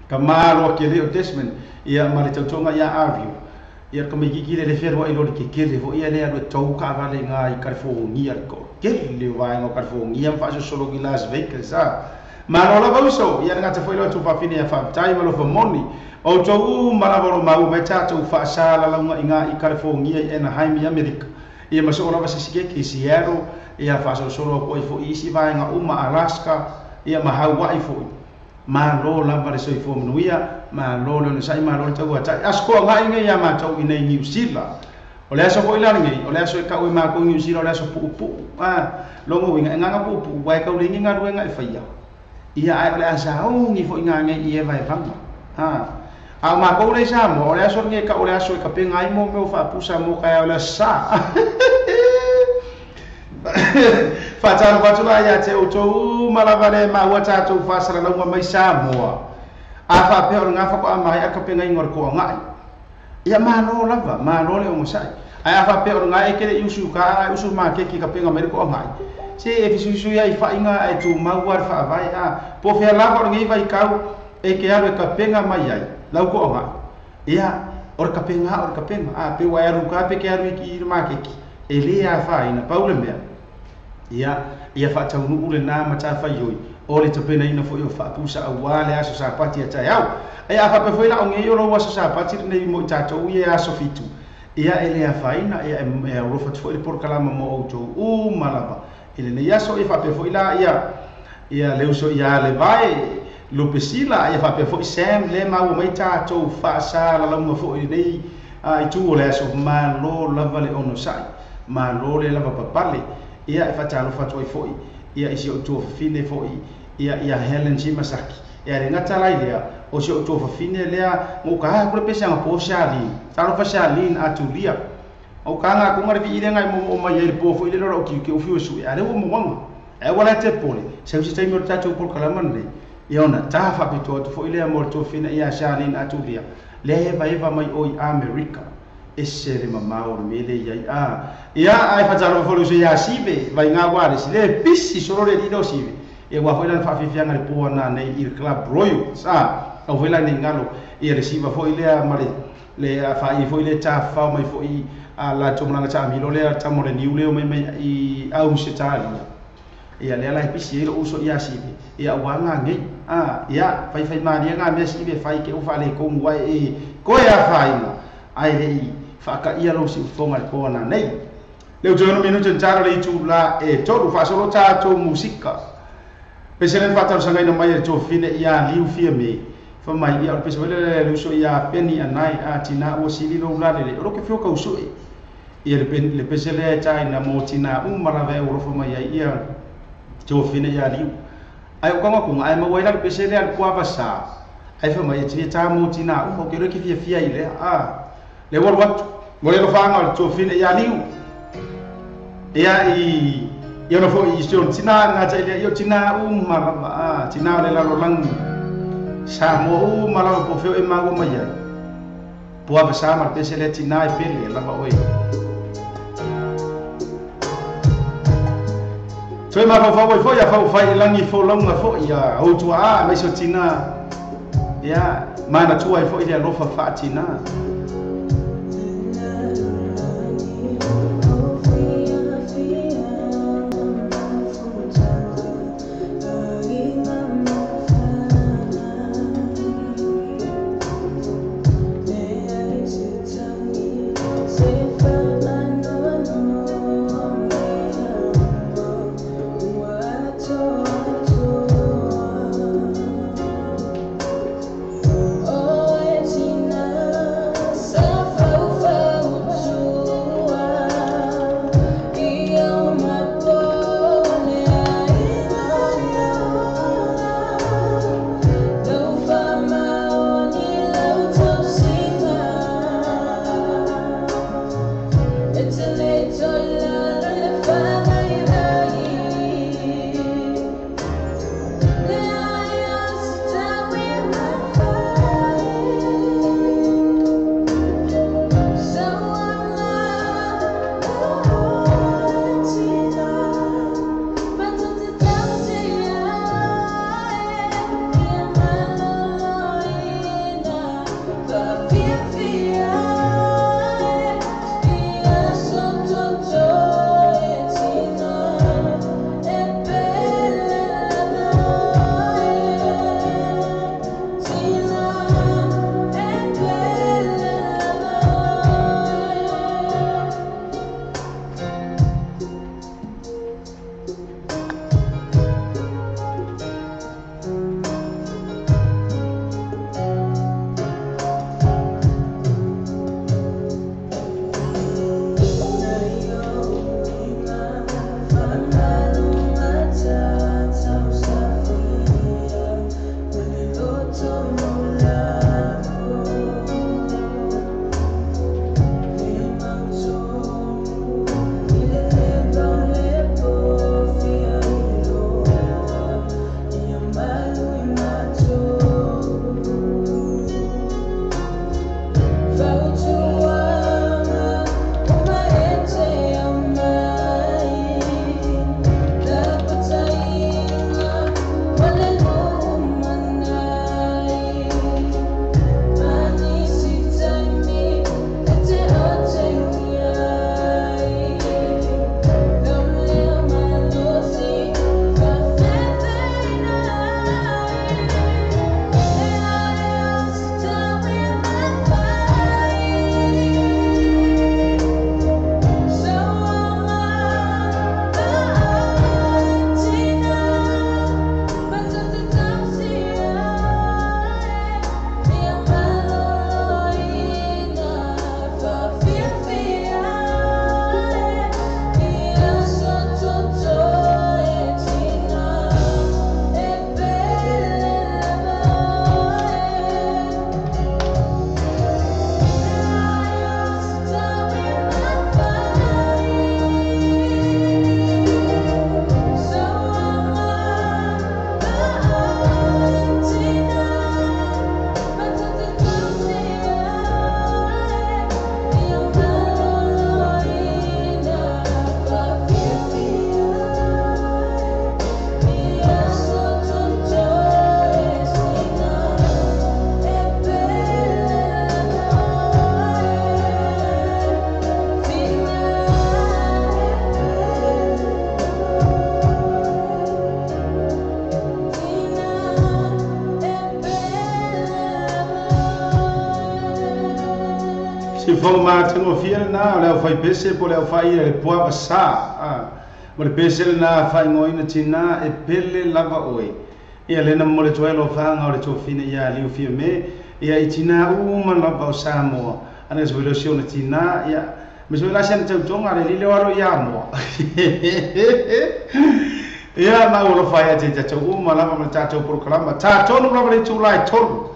kamalo ke le Desmond ia ma le tonga ia avio ia ka mai gigi le fer wa ilo ke kele vo ia le a to ka vale nga I California ko kele wa ngo California fa so solo ki Las Vegas ma no la vauso ia nga te foi lo tu fa fini fa time lo for money o to ma la volo ma u me cha tu fa sala la nga I California I Anaheim America ia ma so la va sike ki Seattle ia fa so solo ko fo isi va nga Alaska ia ma Hawaii fo ma lo la va so fo nuia ma lo le sai ma lo tau ata asko ngai ngai ya ma tau ina New Zealand o le aso ko ila ngai o le aso ka o ma ko New Zealand o le aso pu longo winga nga pu wai ka ringi nga ruenga e faia ia ai le asa o ngi fo nga ngai ia vai fanga a ma ko le sa mo le aso ngai ka o le aso ka pe ngai mo me fa pusa mo ka o le sa fa tano fa tula ya te o to malavare ma wa ta to fa sala longa mai sa mo a fa pe o nga fa ko mai a ka pe ngai ngor ko ngai ia ma no lava ma no le o sai ai fa pe o ngai ke le usu ka usu ma ke ki ka pe ngai ko ngai se e fisu ya fa inga e tu ma war fa vai po fe la ko ngai vai ka e ke alo ka pe ngai mai ai lau ko ngai ia or ka pe ngai a pe wa ru ka pe ke aro ki ma ke ki e le a fa ina paule me ia fa tau nu ule na ma ta fa yoi o le tapena ina fo yo fa pusa a wale aso sa pati a tai au ia fa pe foi la o nge yo lo wa sa pati nei mo ta to ia aso fitu ia ele a fa ina ia e ro fa foi por kala mo o to u malaba ele ne ia so ia fa pe foi la ia le uso ia le vai lo pesila ia fa pe foi sem le ma o mai ta to fa sa la mo fo nei ai tu le aso ma lo lava le ono sai ma lo le lava papale ia e fatalo fatoi foi ia isi o tu fine foi ia Helen Simasaki ia re ngata lai lea o si o tu fine lea mo ka ha ko pesa nga po shali talo fa shali atu lia o ka nga ko ngari vi ngai mo mai ele po foi le ro ki o fiu su ia le mo mo e wala te pole se si tai mo tatu por kala mande ia ona ta fa pito tu foi le mo tu fine ia shali atu lia le va mai oi America esse le mama o mele ia ai fatalo fo lu ia sibe vai nga guarda si le pisi solo le dido sibe e wa foi la fa fianga le po na nei il club royal sa o foi la nei ngalo e reciba foi le mare le fa i foi le ta fa mai foi la tomana ta mi lo le ta mo le niu le o mai i au se ta ia le la pisi e uso ia sibe ia wa nga ngai ia fai mari nga me sibe fai ke o fa le ko ngwa e ko ia fai ai le fa ka ia lo si fonga le po na nei le jono minuto entara le tu la e todo fa solo ta to musica peselen fa ta sanga ina mai to fine ia liu fie me fa mai ia pesele le so ia peni anai a tina o sili lo la le ro ke fio ka uso ia le pesele ta ina mo tina mara ve ro fa mai ia to fine ia liu ai ko ma ai ma wai la pesele al kwa vasa ai fa mai ta mo tina o ke ro ke fia ile le war wat mo le fa nga to fine ia liu ia ia no fo i sion tina nga cha ia tina mara tina le la lang sa mo mara po feo e ma go mai po a sa mar pese le tina e pele la ba oi toi ma fa fo ia fa langi fo longa fo ia o tu mai so tina ia mana tu ai fo ia lo fa tina Si fo ma tengo fiel na le fai pese po le fai le poa sa. Mo le pese na fai ngoina tina e pele lava oi. Ia le na mo le toelo fanga o le tofine ia liu fia me ia itina uma lava o Samoa. Ana so le siona tina ia me so la sian tau tonga le lile waro ia mo. Ia ma o lo fai ate tau uma lava ma tatu proklama. Tatu no lava le tulai tolu.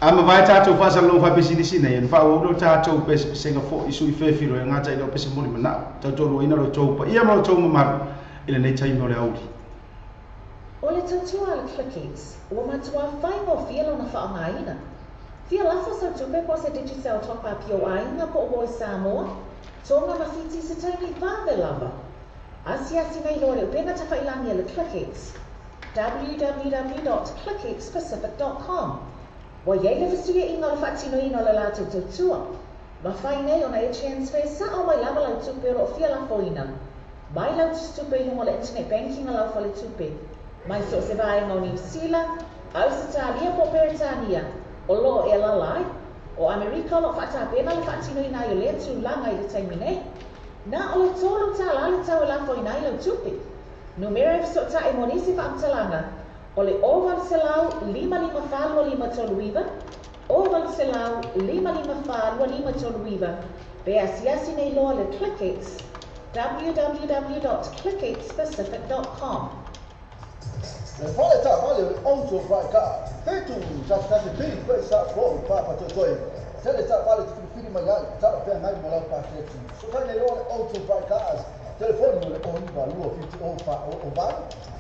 Ama vai tatu fasa lo fa pesi di sini en fa o lo tatu pes senga fo isu ife filo nga tai lo pesi moli mana tatu lo ina lo topa ia mo topa ma ile nei tai mo le auli o le tatua le clickings o matua fai mo fielo na fa ngaina fia la fa sa tupe po se digital top up yo ainga po o Samoa tonga ma fiti se tai ni vave lava asia sinai lo le pena ta fa ilangi le clickings www.clickingspecific.com Wa ye le fisuia inga le fatino ino le la tutua. Ma fai nei ona e transfer sa o mai lava lau tupe ro fia la foina. Mai lau tupe ino le internet banking lau fa le tupe. Mai so se vai ngau New Zealand, Australia po Peritania, o lo e la lai, o Amerika lo fata pena le fatino ina yo le tu langa i le taimine. Na o le tolo ta la le tau la foina i lau tupe. Numero e so ta e monisi fa amtalanga. Ole oval selau 555 toluiva, oval selau 555 toluiva. Be asiasi nei loa le ClickX, www.clickxspecific.com. Le fale ta vale onto vai ka. Fetu ta ta se bi pe sa fo pa pa to toi. Tele ta vale tu fili mai ta pe mai mo la pa te. So vai nei loa onto vai ka. Telefone le on va luo fit o fa o va.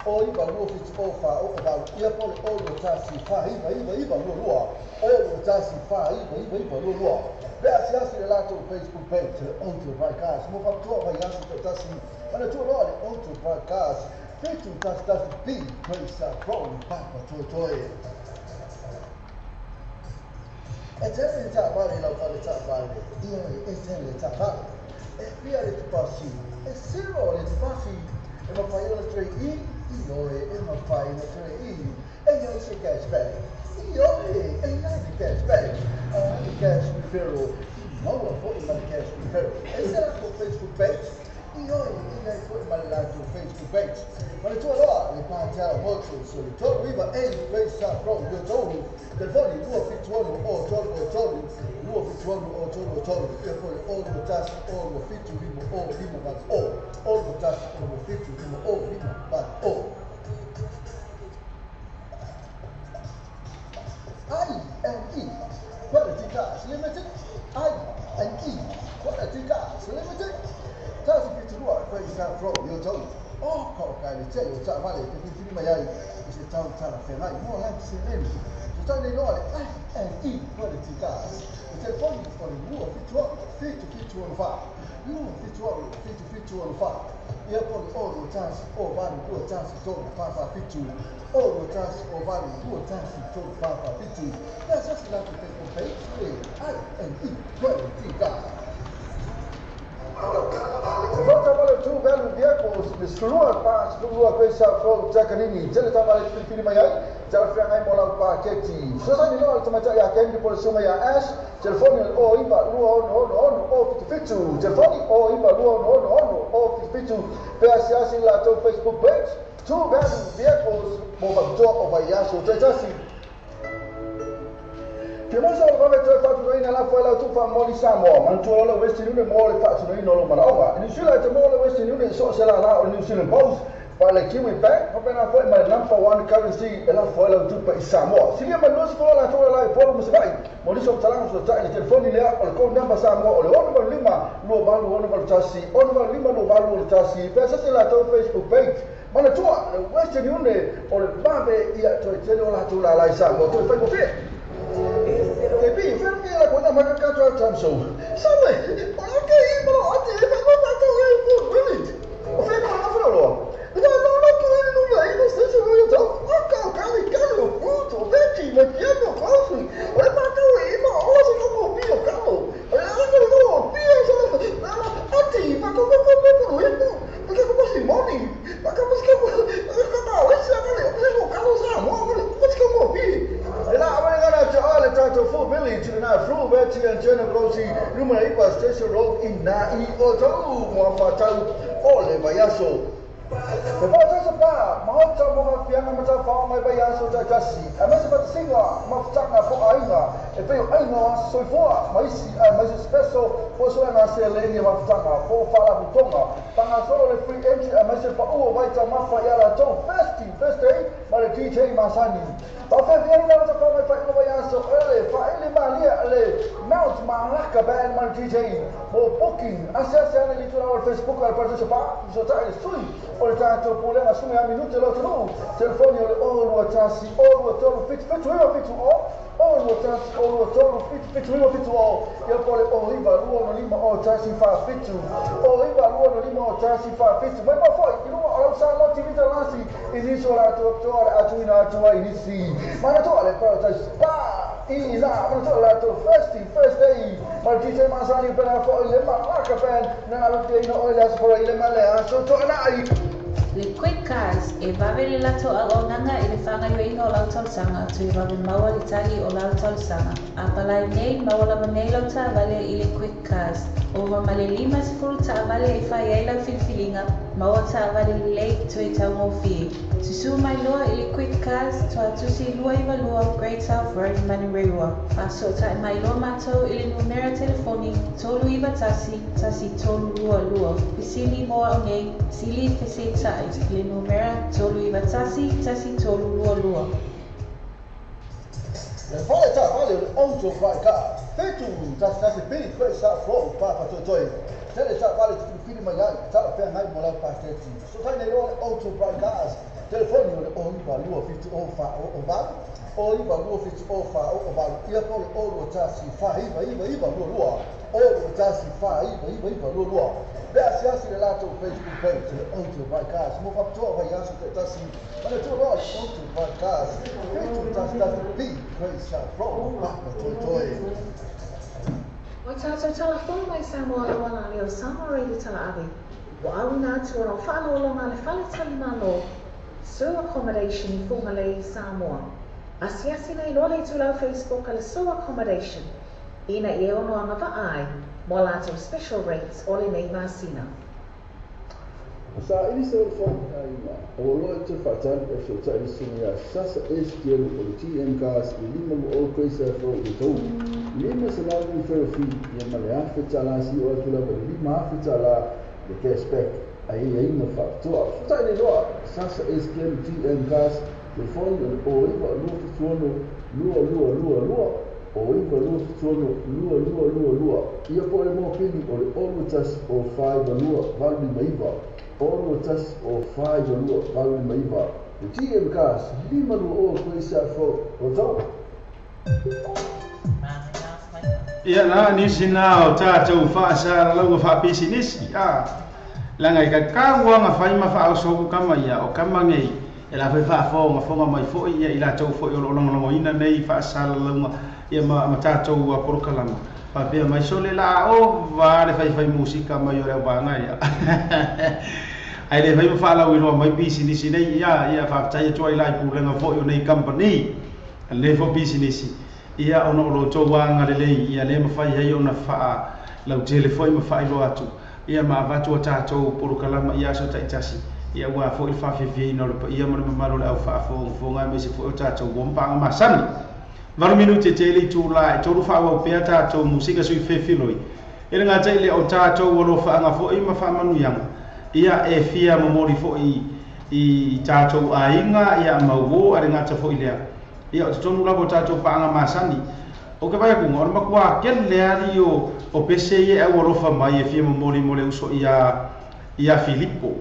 O iba luo fit o fa o va. Ia po o lo ta si fa iba luo. O lo ta si fa iba luo. Be asiasi le lato Facebook page onto vai ka. Mo fa to vai asi ta si. Ma tu lo onto vai ka. Fetu tas bi presa pro papa toi. E tele ta vale la vale ta vale. Ia e tele ta vale. E via le passi. E zero le passi. E ma fai la 3 e ma fai la 3 e io se cashback. Io e non cashback. Cash referral. No one for the cash referral. E se la Facebook page. Io e poi malato Facebook page. Ma le tue allora le parti molto solo. Tu viva e pensa proprio tu. Telefoni 251 o tolgo. 251 o tolgo. E poi all the task all the fit to vivo all vivo but all the task all the fit to vivo all vivo but all. I&E Quality Cars Limited. I&E Quality Cars Limited. Tasi kitu dua kwa isa from yo tau. Oh kau kai le tei o ta vale ke fili mai ai. Ise tau tala fe mai mo la se lemi. So tau nei loa le I&E Quality Cars. O telefoni o le mua fitu on fa. Mua fitu on fa. Ia po le o tasi o vale o tasi to fa fitu. O tasi o vale o tasi to fa fitu. Ya sasa la ke ko page I&E Quality Cars. Volta vale two value vehicles, the Skrua parts, Skrua Pesa from Jacanini, Jelita Valley Filipinimaya, Jalfrangai Mola Paketi. So I know Tomata Yakem for Sumaya Ash, Telephone or Iba Luon or Fitu, Telephone or Iba Luon or Fitu, Peasiasi Lato Facebook page, two value vehicles, Mobato over Yaso, Jajasi. Kimosa o vale tō whatu reina la whai lau tuwha mori Samoa, mantua ola Western Union mo le whatu reina o lo maraoga. New Zealand te mo le Western Union so se la o New Zealand Post, wha le Kiwi Bank, hopena whai ma le number 1 currency e la whai lau tuwha i Samoa. Silia ma nusi kola la tōra lai polo musavai, mo niso talanga so tae le telefoni lea o le code number Samoa o le 105 lua balu 1 lua balu tasi, pea sase la tō Facebook page, mana tua le Western Union o le mabe ia toi tene o la tōra lai Samoa, toi whai mo fea. Tapi, firme la kona makakato tamso. Sabe, ora ke ibro ate e fa ma ta e fu village. O fe ma na frolo. No ko no lai no se se vai to. O ka ni kalo puto, veti ma chiamo così. Ora ma tu e ma o se no pio calo. Ora no pio so. Ma ati, ma ko no e no. Perché come si moni? Ma come si chiama? Ma esa vale, o calo sa, mo, ma si chiama pi. E la aveva to full village and I flew back to Sena Rosi, Numera Ipa Station Road in Nai Oto, Mwafatu, Ole Bayaso. The boss of that, Mahota Mohafiana Matafa, my Bayaso Jasi, a message of the singer, Maftaka for Aina, if you Aina, so far, my special, also an Australian Maftaka, for Fala Butonga, Panasol, free entry, a message for all white Mafayala, first day, by the DJ Masani. But if you know the problem, I know so early, for any man, Mount Malacca band, my DJ, for booking, access a little our Facebook, I participate, so that is free. For the time to pull in a swing, I mean, you tell us telephone, all what I see, all what all fit to all what I see, all what all fit to all. You call it all Eva, Luan, Lima, or Tassi 5 fit to all Eva, Luan, Lima, or Tassi 5 fit to. But my fault, you know what I'm saying? Not TV Lassi is this all I talk to I need to see. Manatola, protest, is first day. My teacher Masani, but I thought a band, now I don't know oil as for a lemon, so to an eye. Le quick cars e vavele lato agonanga e le fanga yo ino lautal sanga tu vave maua le tagi o lautal sanga. Apalai nei mawala manei lauta vale i le quick cars. Ova male lima sifuru ta vale e fai eila filfilinga maua ta vale lei tu e tau ngofi. Tusu mai loa i le quick cars tu atusi lua iwa lua Great South Road Manirewa. Paso ta e mai loa matou i le numera telefoni tolu iwa tasi tolu lua. Pisili moa o nei sili fese tai. Le numera tolu iwa tasi tolu lua. The volatile auto by car. Fetu, that's a big place out for Papa Toy. Tell us about it to feed my young, tell a fair night more like past 18. So kind of auto by cars. Telephone you only value of 50 or about, or even 50 or about earphone or Tassi 5, even Lua, or Tassi 5, even Lua. There's just a lot of Facebook page, auto by cars. Move up to over Yasu Tassi, but it's all right, auto by cars. Fetu, that's a big place out for Papa Toy. Watato telefon mai Samoa wana leo Samoa de Talavi. Wa una tu ora falo lo na le fale talimalo. So accommodation for Malay Samoa. Asiasi nei lole tu la Facebook ale so accommodation. Ina e ono anga va ai. Molato special rates ole nei masina. Sa ini telefon ai o lo te fatal e so tai sinia sasa SQL o TM gas e lima o coisa for o to lima sala ni ferfi e malha fetala si o tula lima fetala de cashback ai no factor so tai no sasa SQL TM gas telefon o iba no funo lua o iba no funo lua ia por mo pini o lutas o 5 lua vale maiva Oro tas o fai o lua pau maiva. O TM gas lima no o coisa fo o tau. Ia na ni sina o tātou whaasara lau wha pisi nisi. Langa i ka kāua ngā whai ma wha au soku kama ia o kama ngei. E la whai wha whonga mai fo ia i la tau fo i o longa ina nei whaasara lau ia ma tātou a porokalama. Papea mai sole la o vale fai musika mai ora wanga ia. Ai le fai fala wi mai business nei ia fa tai to ai lai pu lenga fo nei company. Le fo business ia ono lo to wanga le ia le mafai ai ona fa lau telefoi mafai lo atu. Ia ma vatu tato por kalama ia so tai tasi. Ia wa fo il fa fi no lo ia mo malo le au fa fo nga me se fo tato gompa ma sani. Varu minuti tele tu la to fa wa pe tato musika sui fe filoi. Ele nga tai le o tato wo fa nga fo ma fa manu yang. Ia e fia momori fo i tato ainga ia mawo are nga ta fo ile. Ia to tonu la bo tato pa nga masani. O ke vai ku ngor ma kwa ken le ari o pese ye e wo fa mai e fia momori mo le uso ia Filippo.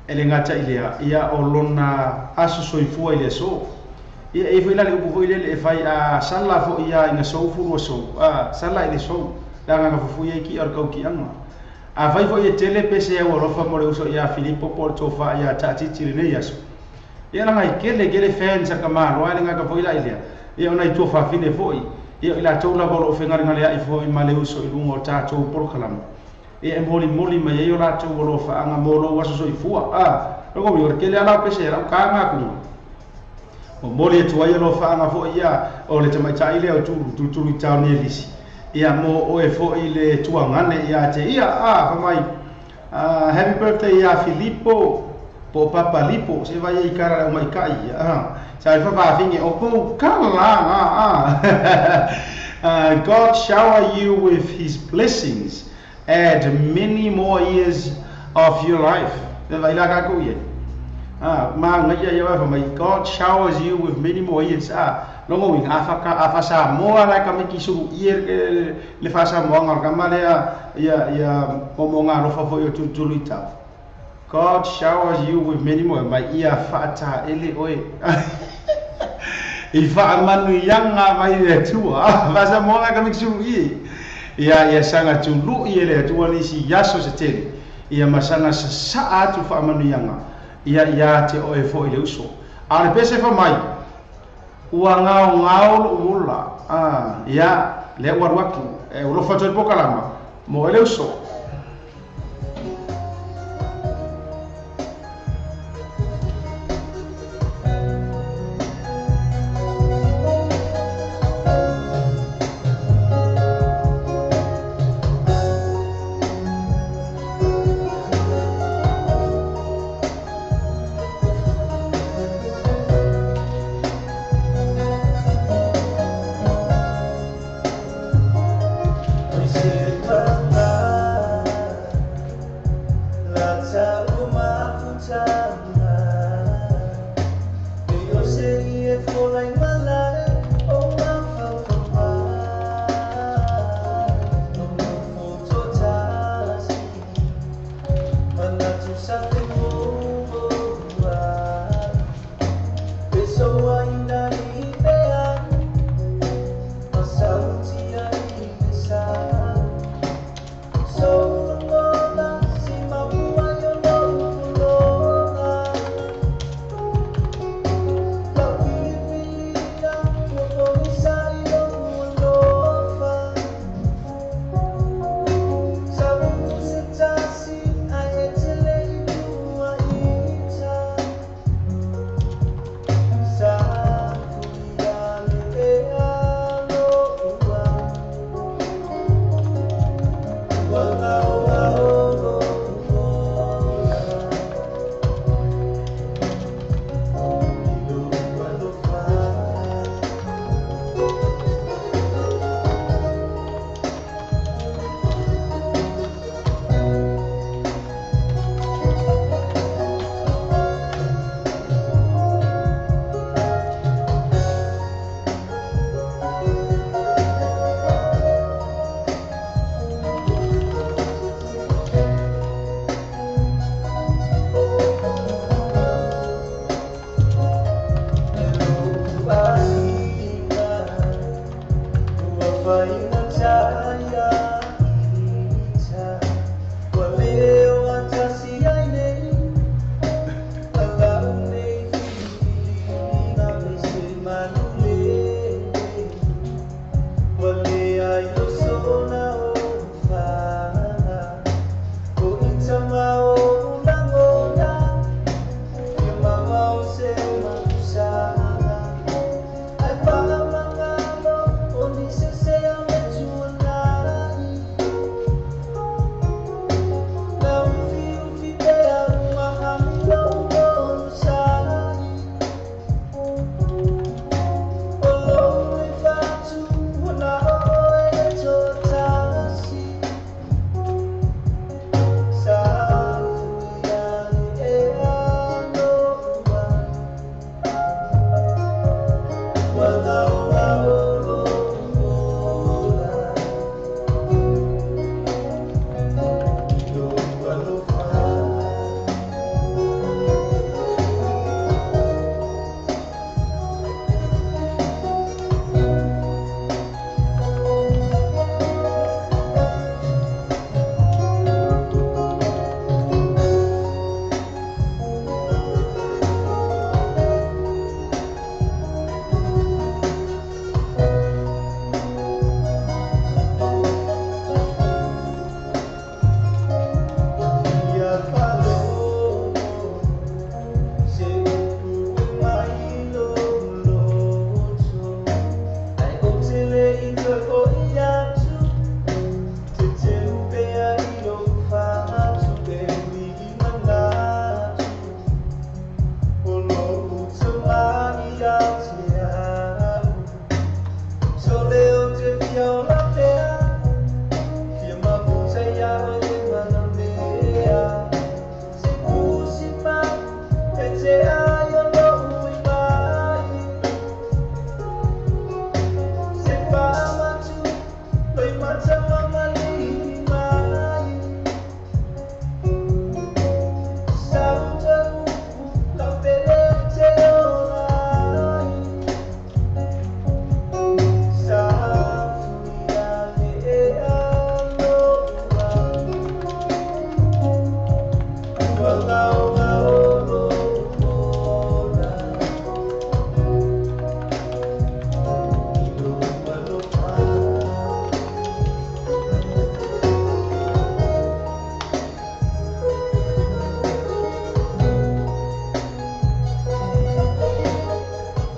Ele nga tai ile ia o lona aso soifua ile so. Ia e foi lá le foi le fai a sala fo ia ina so fu so sala ile so danga ka fu ia ki ar kau ki anga a vai foi tele pese e oro fa more uso ia Filippo Porto fa ia tati tire ia so ia nga ikele fans ka ma ro nga ka foi la ile ia ona to fa fine foi ia ila to la bolo fe ngar ngale ai foi male uso i lungo tato por kalam ia moli ma ia la to bolo fa anga molo waso so i fua ro mi orkele ala pese ra ka nga ku o mori e tuai lo fa nga fo ia o le tamai tai le o tu i tau ni lisi ia mo o e fo i le tuangane ia te ia fa mai happy birthday ia Filippo po papa lipo se vai i kara mai kai sai fa va finge o po kala God shower you with his blessings, add many more years of your life. Vai lá ka ko ye ma ngai ia fa mai God showers you with many more years longo wing afa sa moa la ka miki su ier le fa sa mo ngar ka male ya omonga ro fa fo yo tulita. God showers you with many more. Mai ia fata ele oi. I fa manu yanga mai le tua. Va sa mo la ka miki su ia sanga tu lu i le tua ni si yaso se tele. Ia masanga sa atu fa manu yanga. Ia te oi fo ile uso. Ale pese fa mai. Ua ngao ula ia le waruaki ulo fa tol pokalama mo ele uso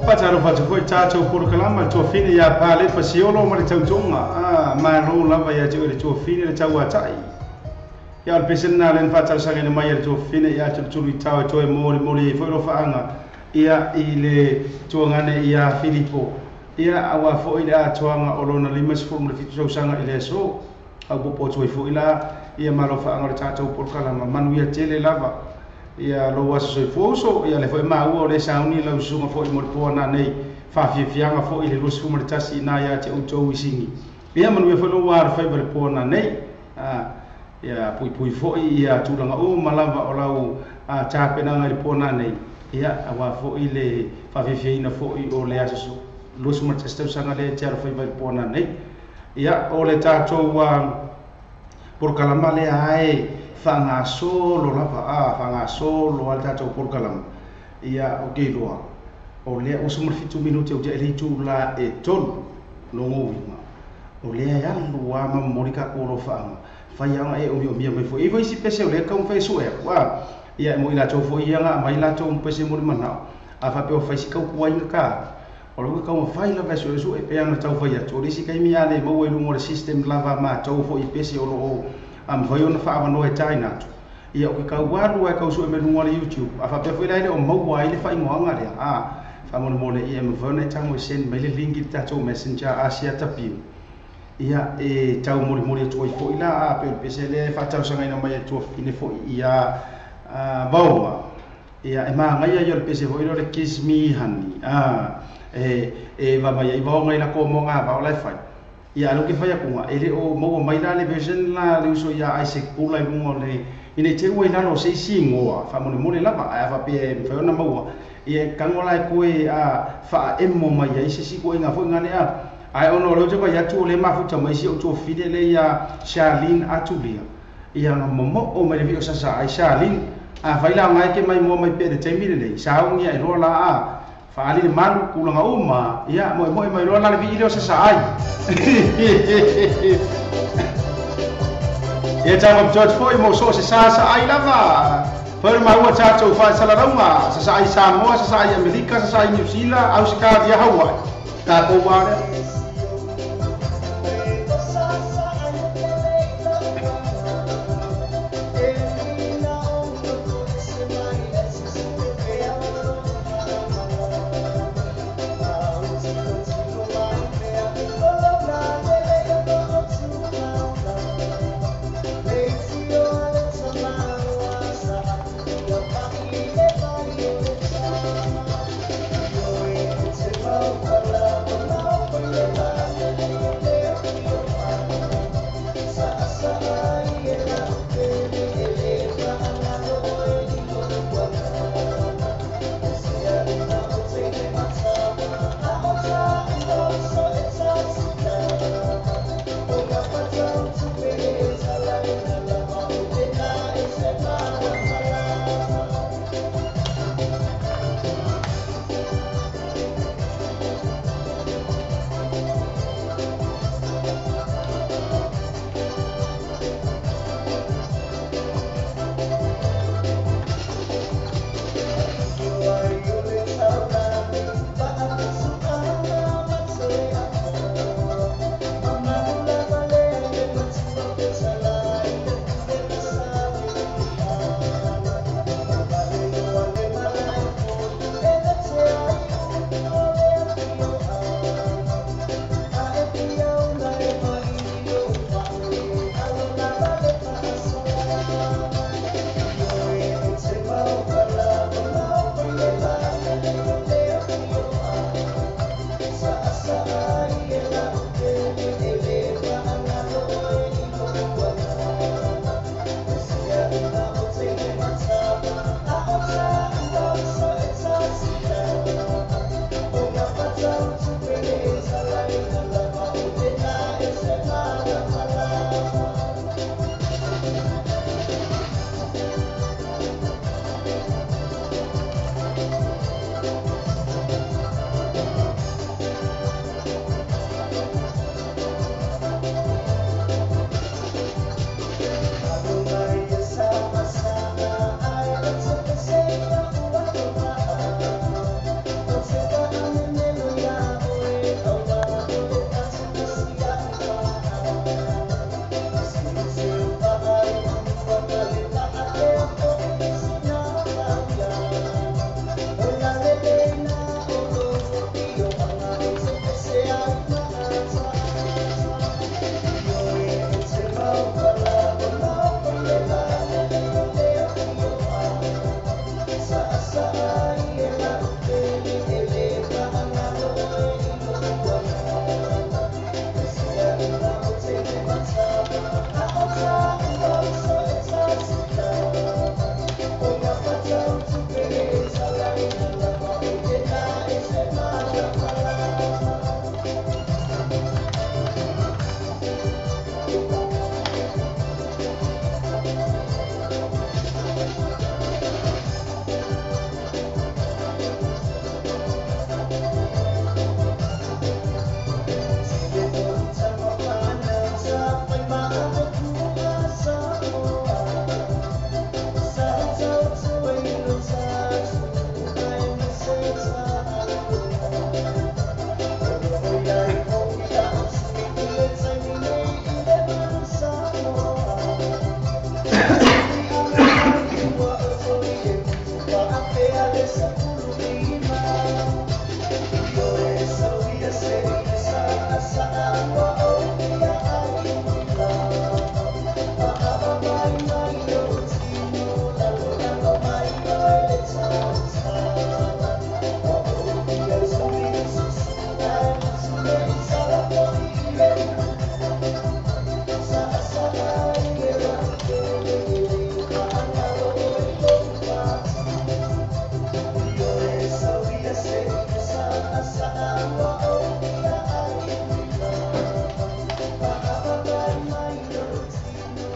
Pataro fatu foi tato por kalama to fini ya pale pasiolo mari tautonga ma ro lava ya to fini le tawa tai ya al pesena len fatal sangene mai to fini ya tulu tawa to mori foi lo faanga ia ile tuangane ia Filipo ia awa fo ila tuanga olona limas fo mo fitu sanga ile so au popo to fo ila ia malo faanga tato por kalama manu ya tele lava ia lo waso fo so ia le fo ma u le sauni lo sunga fo mo pona nei fa fianga fo ile lo su mo tasi na ya te uto wisingi ia manu fo lo war fa ber pona nei ia pui fo ia tulanga o malava o lau ta pena ngai pona nei ia awa fo ile fa fiina fo o le aso lo su mo testa sanga le te fa ber pona nei ia o le tato por kalama le ai fanga solo lava fanga solo al tato por kalam ia o ke loa o le o sumur fitu minuto o le tu la e ton no movima o le ya lua ma morika ko lo fanga fa yang e o mi me fo e vai si pese o le ka un fe so e wa ia mo ila to fo ia nga mai la to un pese mo mana a fa pe o fa si ka ku ai ka o lo ka mo fa ila va so e pe ana tau fa ia to le si kai mi ale mo e lu mo system lava ma to fo i pese o lo am vai ona fa no e China ia o ka waru e ka so me no YouTube afa pe foi lai o mau wai le fai ngoanga le fa mo le ia me vone tango sen me le link ta to messenger asia tapi ia e tau mo to fo ila pe pe le fa tau sanga ina mai to ine fo ia baua ia e ma ngai ia pe se fo ilo le kiss me honey e va mai va ngai la ko mo nga va lai fai ia lo ke fai ku ele o mo mai la le version la le uso ia Isaac pula i mo le ine te ua ina lo sei singoa fa mo le lava a fa pe fa ona mo ia kangola ko e fa emo mai ia se ko inga fo ngane ai ono lo te ba ya tu le mafuta mai si o to fidele ia Charlene Atulia ia mo o mai vi o sa ai Charlene fa ila ngai ke mai mo mai pe de temi le sa ungia e lo la fa ali malu kulanga uma ia mo mai lo la vi ile o sa ai ia tama George foi mo so sa ai lava per ma ua chacho fa sala raunga sa ai Samoa sa ai Amerika sa ai New Zealand Australia Hawaii ta ko wa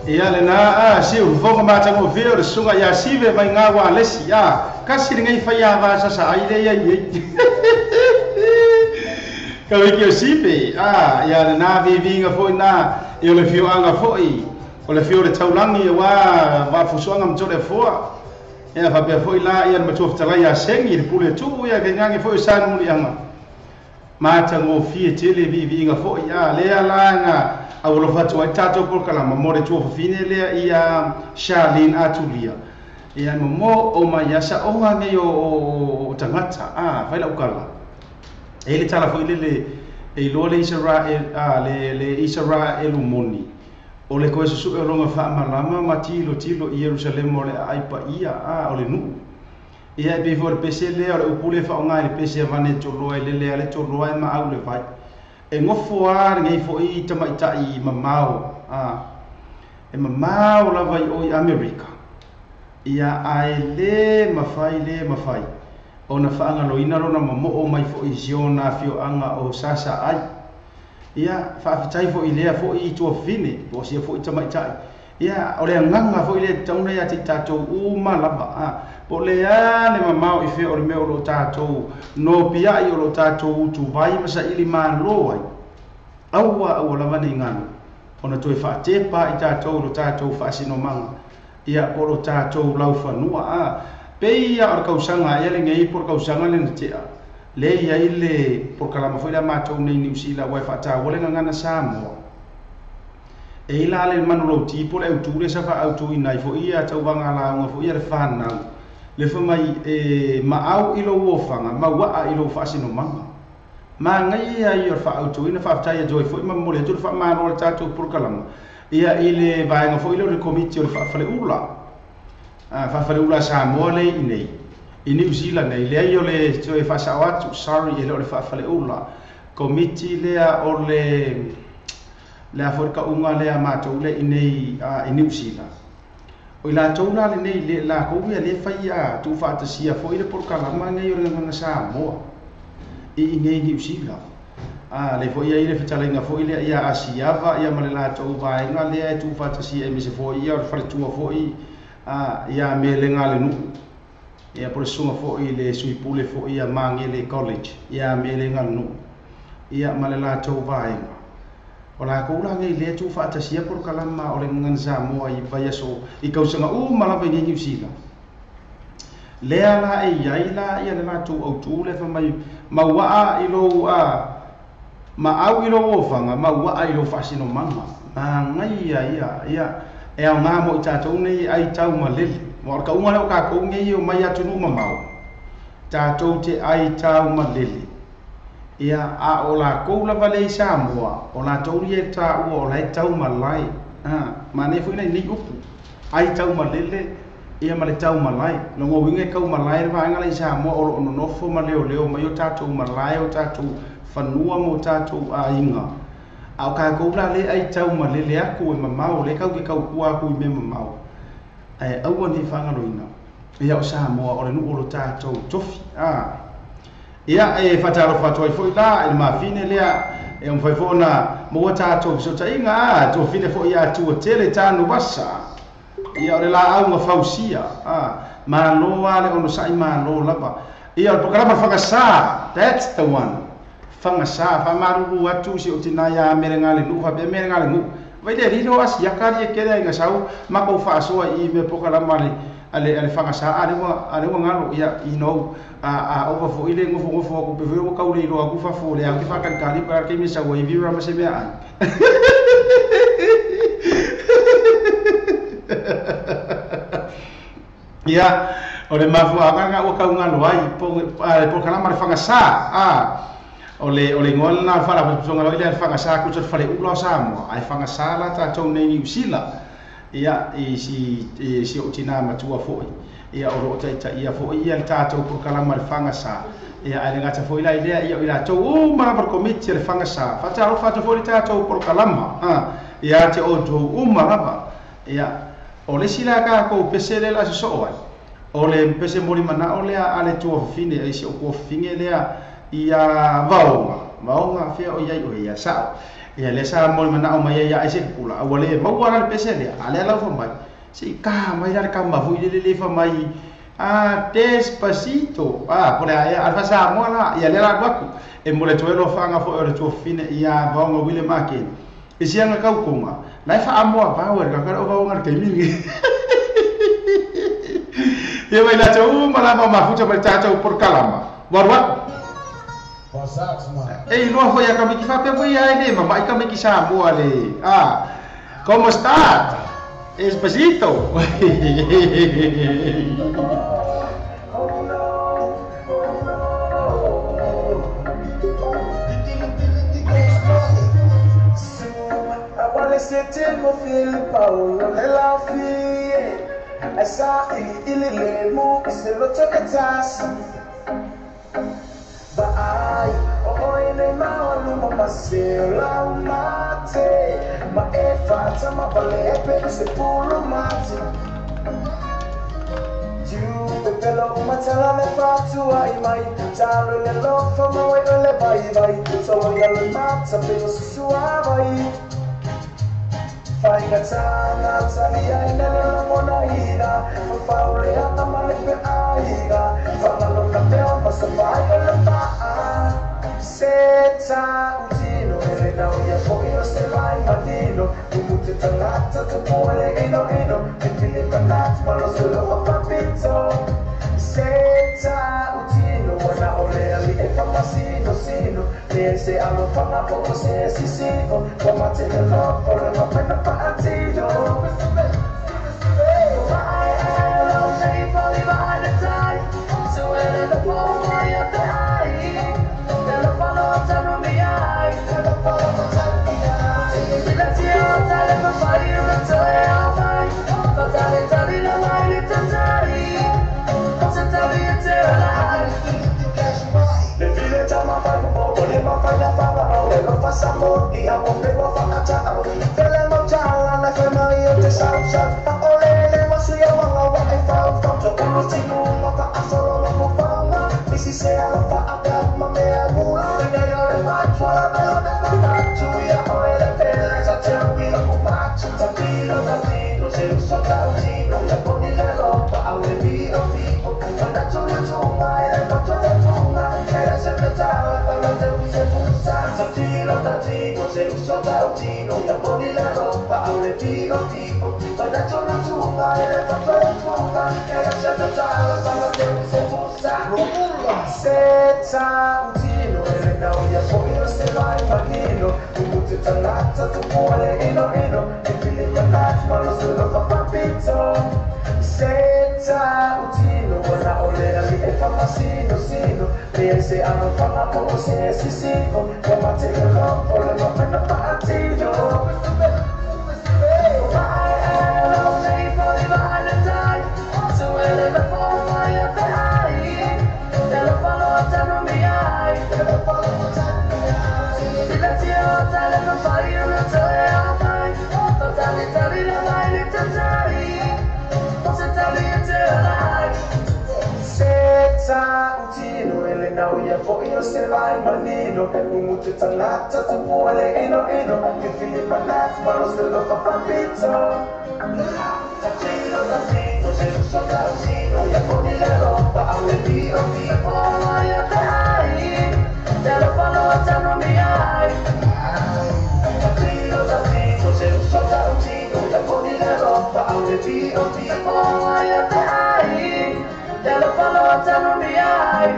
ia le na si u fonga mata mo veo le sunga ia sive mai nga wa lesi ia kasi ngai fa ia va sa ai le ia ka wiki o sive ia le na vivinga foi na e le fio anga foi o le fio le taulangi wa va fusuanga mtore foa ia fa pe foi la ia ma tofta la ia sengi le pule tu ia ke ngangi foi sa muli anga mata mo fie tele vivinga foi ia le ala nga au lo fatu ai tato por kala mamore tu fine le ia Charlene Atulia ia mo o mai asa o nga nge o tangata vai la ukala ele tala foi le e lo le Israel le Israel umoni o le ko su e longa fa malama matilo tilo i Jerusalem o le ai pa ia o le nu ia be for pese le o pule fa nga le pese vane to lo le to lo ma au le vai e ngofo ar ngai fo I tamaitai mamao e mamao la vai o America ia ai le mafai ona fa anga loina rona mamo o mai fo I ziona fio anga o sasa ai ia fa fitai fo I lea fo I to fine bo sia fo I tamaitai ia ole nganga fo I le tauna ia titato uma lava po le ane mamao I fe o le meo lo tatou no pia I o lo tatou tu vai masa ili malo ai aua lava ni ngano ona toi fa tepa I tatou lo tatou fa sino manga ia po lo tatou lau fanua pe ia o kausanga ia le ngai por kausanga le tea le ia ile por kalama foi la matou nei New Zealand wa fa ta wole ngana Samoa e ila le manulo tipo le uture sa fa auto inai fo ia tau vanga la ngo fo ia le fana le fo mai e maau ilo wofanga ma wa ilo fa sino manga ma ngai ia I fa auto ina fa tai joy fo ma mole tu fa ma no tatu por kalama ia ile vai ngo fo ilo le committee o fa fale ula Samoa le inei I New Zealand nei le io le joy fa sa watu sorry ile le fa fale ula committee le o le Afrika unga le matou le inei I New Zealand o la touna le nei le la ko ia le faia tu fa tasia fo ile por kalama ngai o ngana Samoa I nei New Zealand le fo ia ile fitalenga fo ile ia asiava ia male la tou vai nga le tu fa tasia e mise fo ia fa tu fo ia me le ngale nu ia por sunga fo ile sui pule fo ia mangele college ia me le ngal nu ia male la tou vai ola ko la ngai le tu fa tasia por kalama o le ngan Samoa I vai so I kausanga mala vai New Zealand le ala e yaila ia le tu o tu le fa mai mawa ilo ma au ilo ofanga mawa ilo fasino manga ngai ia e au ngamo I tatou nei ai tau malele mo ka unga le ka ko ngai o mai atu no mamau tatou te ai tau malele ia a ola ko la vale Samoa ola tori e ta o la tau malai ma ne fu nei upu ai tau malele ia male tau malai no ngo winge kau malai va ngala Samoa o no fo maleo leo mai o tatou malai o tatou fanua mo tatou a inga au ka ko la le ai tau ma le aku e mamau le kau ke kau kua aku me mamau ai au ni fanga loina ia o sa mo o le nu o tatou tofi ia e fataro fatoi foi la e mafine lea e un faifona mo tatou so tainga to fine foi ia tu tele tanu basa ia o le la au ma fausia ma lo ale ono sai ma lo lapa ia o programa fangasa that's the one fangasa fa maru atu si o tinaya merengale nu fa be merengale nu vai le riro as yakari e kere nga sau ma ko fa so I me programa ale fangasa ale ngalo ia ino a over fo ile ngofo ko pe vero ka ule ro aku fa fo le aku fa kan kali para ke mi sa wa vira ma se be an ia o le mafu anga o ka ngalo ai po kana mar fangasa ole ngol na fa la so ngalo ile fangasa ku so fa le ulo sa mo ai fangasa la ta tau nei usila ia si o tina matua foi ia o rota ita ia foi ia tatou por kalama le fangasa ia ale ngata foi la idea ia ila tou o mara por committee le fangasa fata o fata foi tatou por kalama ia te o tou o maraba ia o le sila ka ko pesele la so ai o le pese mori mana o le ale tu fine ai si o ko finge le ia vaonga fe o ia o ia sa ia le sa mori mana o mai ia ese pula o le mawara le pesele ale la fo mai si ka mai dar ka ma vui le fa mai despacito por aí alfa sa mo la ia le la baku e mo le toelo fanga fo le tu fine ia vaonga wile makin e si anga ka ukuma lai fa amo ba wer ka ka o vaonga ke mingi ia vai la tau malama mafuta per tata por kalama warwa ei no foi a kami ki fa pe foi ai ne mama kami ki sa mo ale como está Despacito. C'était mon fil Paolo nella fille e sa il lemo se lo toccatas ba ai o ne ma lo ma se la mate ma e fatta ma vale per se puro mate you te lo matala me fatto ai mai talo le lo fa ma le vai so io lo mazza per su vai fai cazzana, salia in la monaina, faule a tamale per aira, falla lo capeo, ma so fai la fa. Seta utino, e le nauia poi lo se vai matino, tu muti talata, tu puoi ino, e ti li panat, ma lo solo fa papito. Seta utino, buona olea lì e fa masino, sino, e se allo fa una poco se si sigo, come te ne lo for no per no partito. Vai hello sei fuori vai the time, so when the phone I have the high, the phone non mi hai, the phone non mi hai. La tia tale per fare una storia mai, tale la mai le tantari, cosa tali e te la. Le file chiama fai un po', voleva fare la fava, ora lo fa sapore, e a bombe lo fa cacciare. Fele mozzarella, la ferma io te salsa, ma ora le ma sui avanga, e fa un po', uno si nulla, fa a solo lo può fare, mi si sea lo fa a per, ma me a mura, e io le faccio la melone, la faccio, io ora le pelle, sa c'è un vino con faccio, tapino, se lo so calzino, le poni le roba, a un vino fico, quando c'ho le zumba, e le faccio le zumba, e se me tala, quando te usi fusa, tatino, se uso tautino, le poni le roba, a un vino fico, quando c'ho le zumba, e le faccio le zumba, e se me tala, quando te usi fusa, senza utino, e le nauia poi lo se vai matino, tu muti talata, tu puoi ino, e ti li panat, ma lo solo fa papito. Senza utino, buona olea lì e fa masino, sino, pensi a non farla poco se si sigo, come te lo rompo, le ma per partito. Vai hello sei fuori vai le dai, so when the phone I have the high, telefono non mi hai, telefono non mi hai, la tia tale per fare ta utino ele na uya fo io se vai manino umutu talata tu muole ino che figli manat paro se lo fa papito tacino da fino se lo so da usino ya poni le roba a le dio vivo ya dai te lo fanno tanto mi hai tacino da fino se lo so da usino ya poni le roba a le dio vivo ya dai te lo fanno tanto mi hai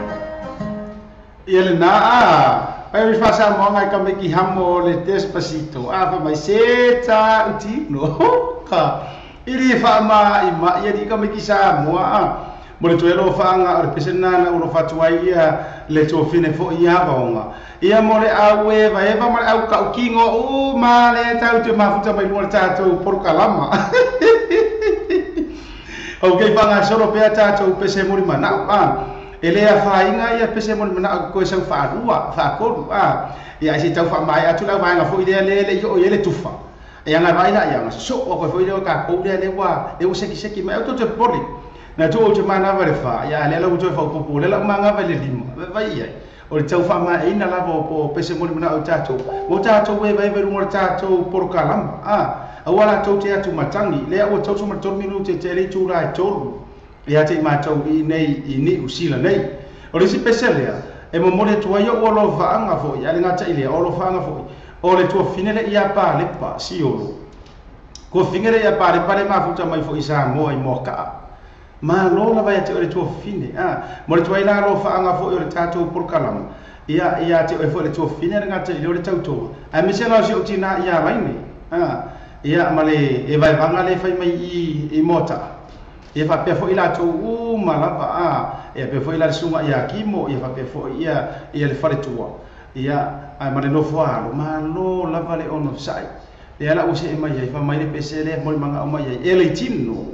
Ele na pai fasa mo ngai ka me ki hamo le Despacito a fa mai se ta utino ka iri fa ma i ma ia di ka me ki sa mo a mo le tuelo fa nga o pesena na uno fa tuai ia le to fine fo ia vaonga ia mo le awe va eva mo au ka kingo o ma le tau te mafuta mai mo tato por kalama okay fa nga solo pe tato pese mo mana a ele a fainga ia pese mo mana ko sa fa rua fa ko a ia si tau fa mai atu la vai nga fo ile le yo ele tufa ia nga vai la ia nga so ko fo ile ka ko le wa e o seki mai auto te poli na to o te mana va le fa ia le la o te fa ko le la manga va le lima vai ia o le tau fa mai ina la vo pese mo mana o tato we vai ver mo tato por kalam a wala to te atu matangi le o to mo to minute te le tu la to ia te mātou i ni usila nei. O resi peselea, e mo mole tua ia o lo vaanga foi, ale ngata ile o lo vaanga foi. O le tua finele ia pa le pa si olo. Ko fingere ia pa le pare mafuta mai foi sa mo i moka. Ma lo la vai te o le tua fine, mo le tua ila lo vaanga foi o le tatou por kalama. Ia te o foi le tua finele ngata ile o le tautoa. A misela si o tina ia vaini. Ia male e vai vanga le fai mai i mota. Ia fa pe fo ila to u malava ia pe fo ila sunga ia kimo ia fa pe fo ia le fare tua ia ai mane no fo alo ma lo lava le ono sai ia la usi mai ia fa mai le pesele mo manga o mai ia le tino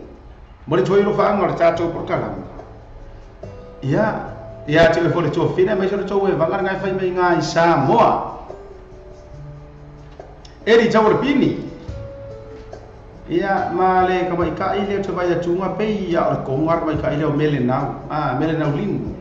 mo le toi lo fa ngor tato por kala ia te fo le to fina mai so to e vanga ngai fa mai ngai sa moa eri tawar pini ia male ka mai ka ile te vai atunga pe ia o ko ngar mai ka ile o mele nau lingu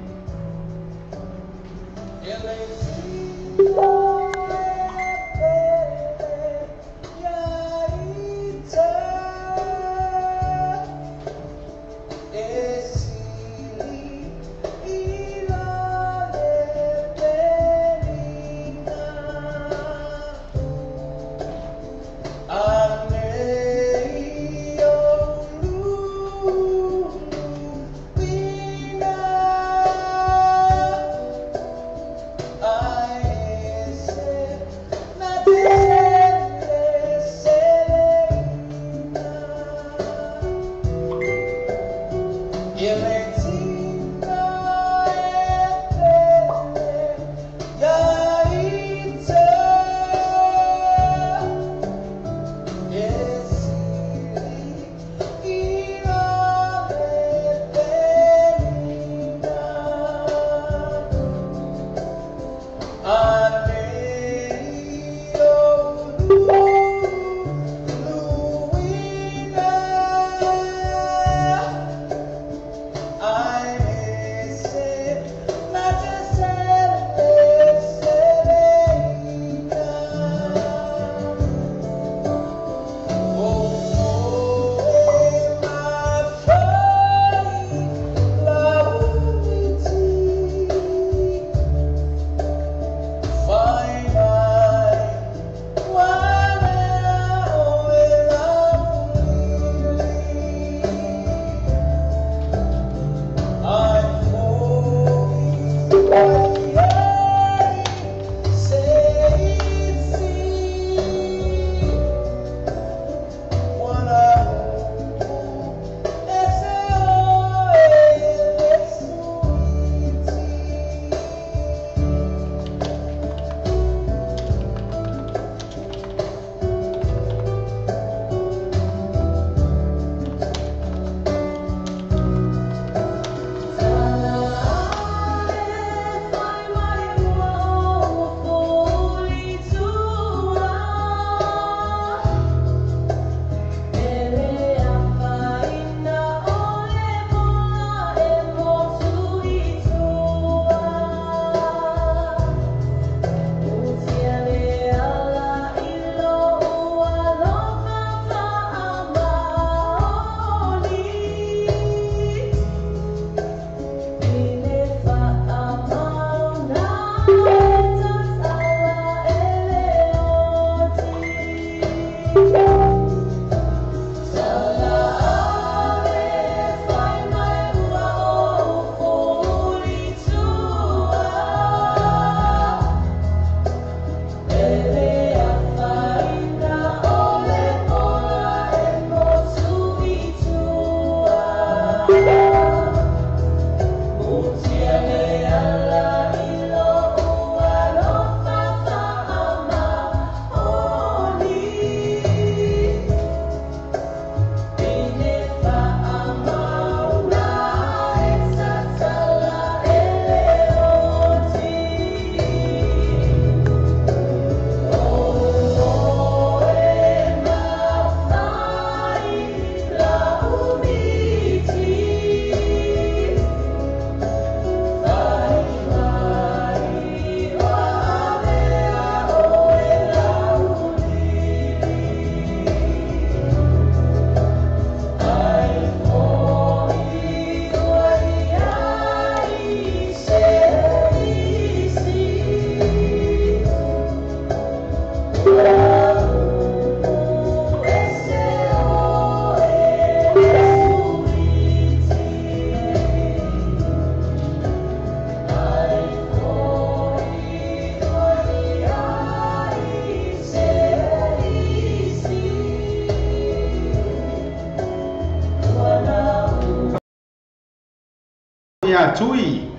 ia tui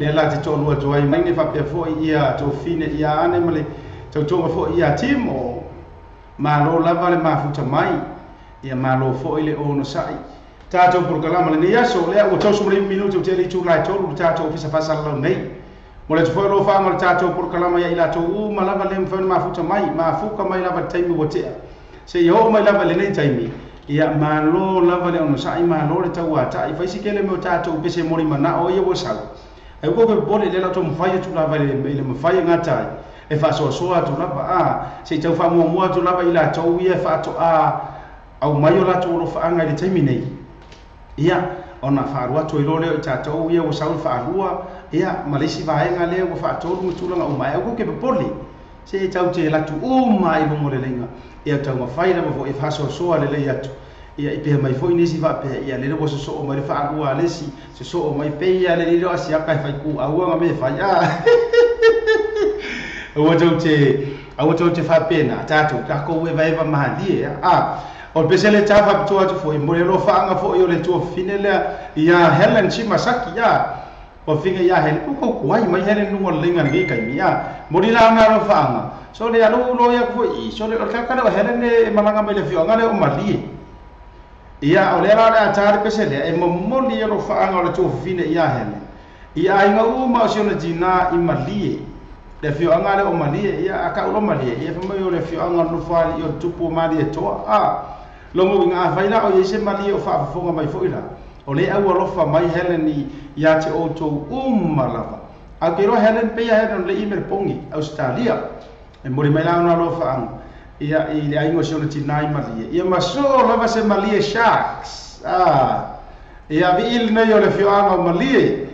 le la te tolu atu ai mai ne whapea fo ia tō fine ia ane male tautonga fo ia timo ma lo lava le mafuta mai ia ma lo fo ile ono sai tātou porokalama le nei aso lea ua tausu ma le minutu te li tūlai tolu tātou fisa pasala lau nei mo le tufoi lo whaama le tātou porokalama ia i lātou ma lava le mwhana mafuta mai ma fuka mai lava taimi watea se i ho mai lava le nei taimi ia ma lo lava le ono sai ma lo le tau atai faisi kele meo tātou pese mori mana o ia wasau ai ko pe bole le la to mfai tu lava le mfai ngatai e fa so tu lava se tau fa mo tu lava ila to ia fa to au mai o la to lo fa anga le taimi nei ia ona fa rua to ilo le to ia o sau fa rua ia malisi va enga le o fa to mu tu langa o mai ko ke pe bole se tau te la tu o mai mo le lenga ia tau mfai le mo e fa so le le ia tu ia ipe mai foi nisi va pe ia le so so mai fa rua le si se so mai pe ia le ro asia kai fai ku au nga me fa ia o to te fa pena tatu ka ko we vai va mahali o pese le tafa to atu foi mo le lo fa nga fo yo le to finele ia Helen Chimasaki ia o finga ia Helen ko wai mai Helen no lenga ngi kai mia mo ri la nga lo fa nga so le alo lo ya ko i so le ka ka Helen e malanga me le fio nga le o mali ia o le ra le atari pese le e mo li lo fa nga le to fine ia Helen ia inga uma o sona jina i mali le fio nga le o mali ia aka o mali ia fa mo le fio nga no fa yo tupu mali e to lo mo nga fa ina o yese mali o fa fonga mai fo ina o le au lo fa mai Helen ia te o to lava a ke ro Helen pe ia Helen le email pongi Australia e mo mai la na lo fa ia i le aingo sona jina i mali ia maso lava se mali sharks ia vi il no yo le fio nga mali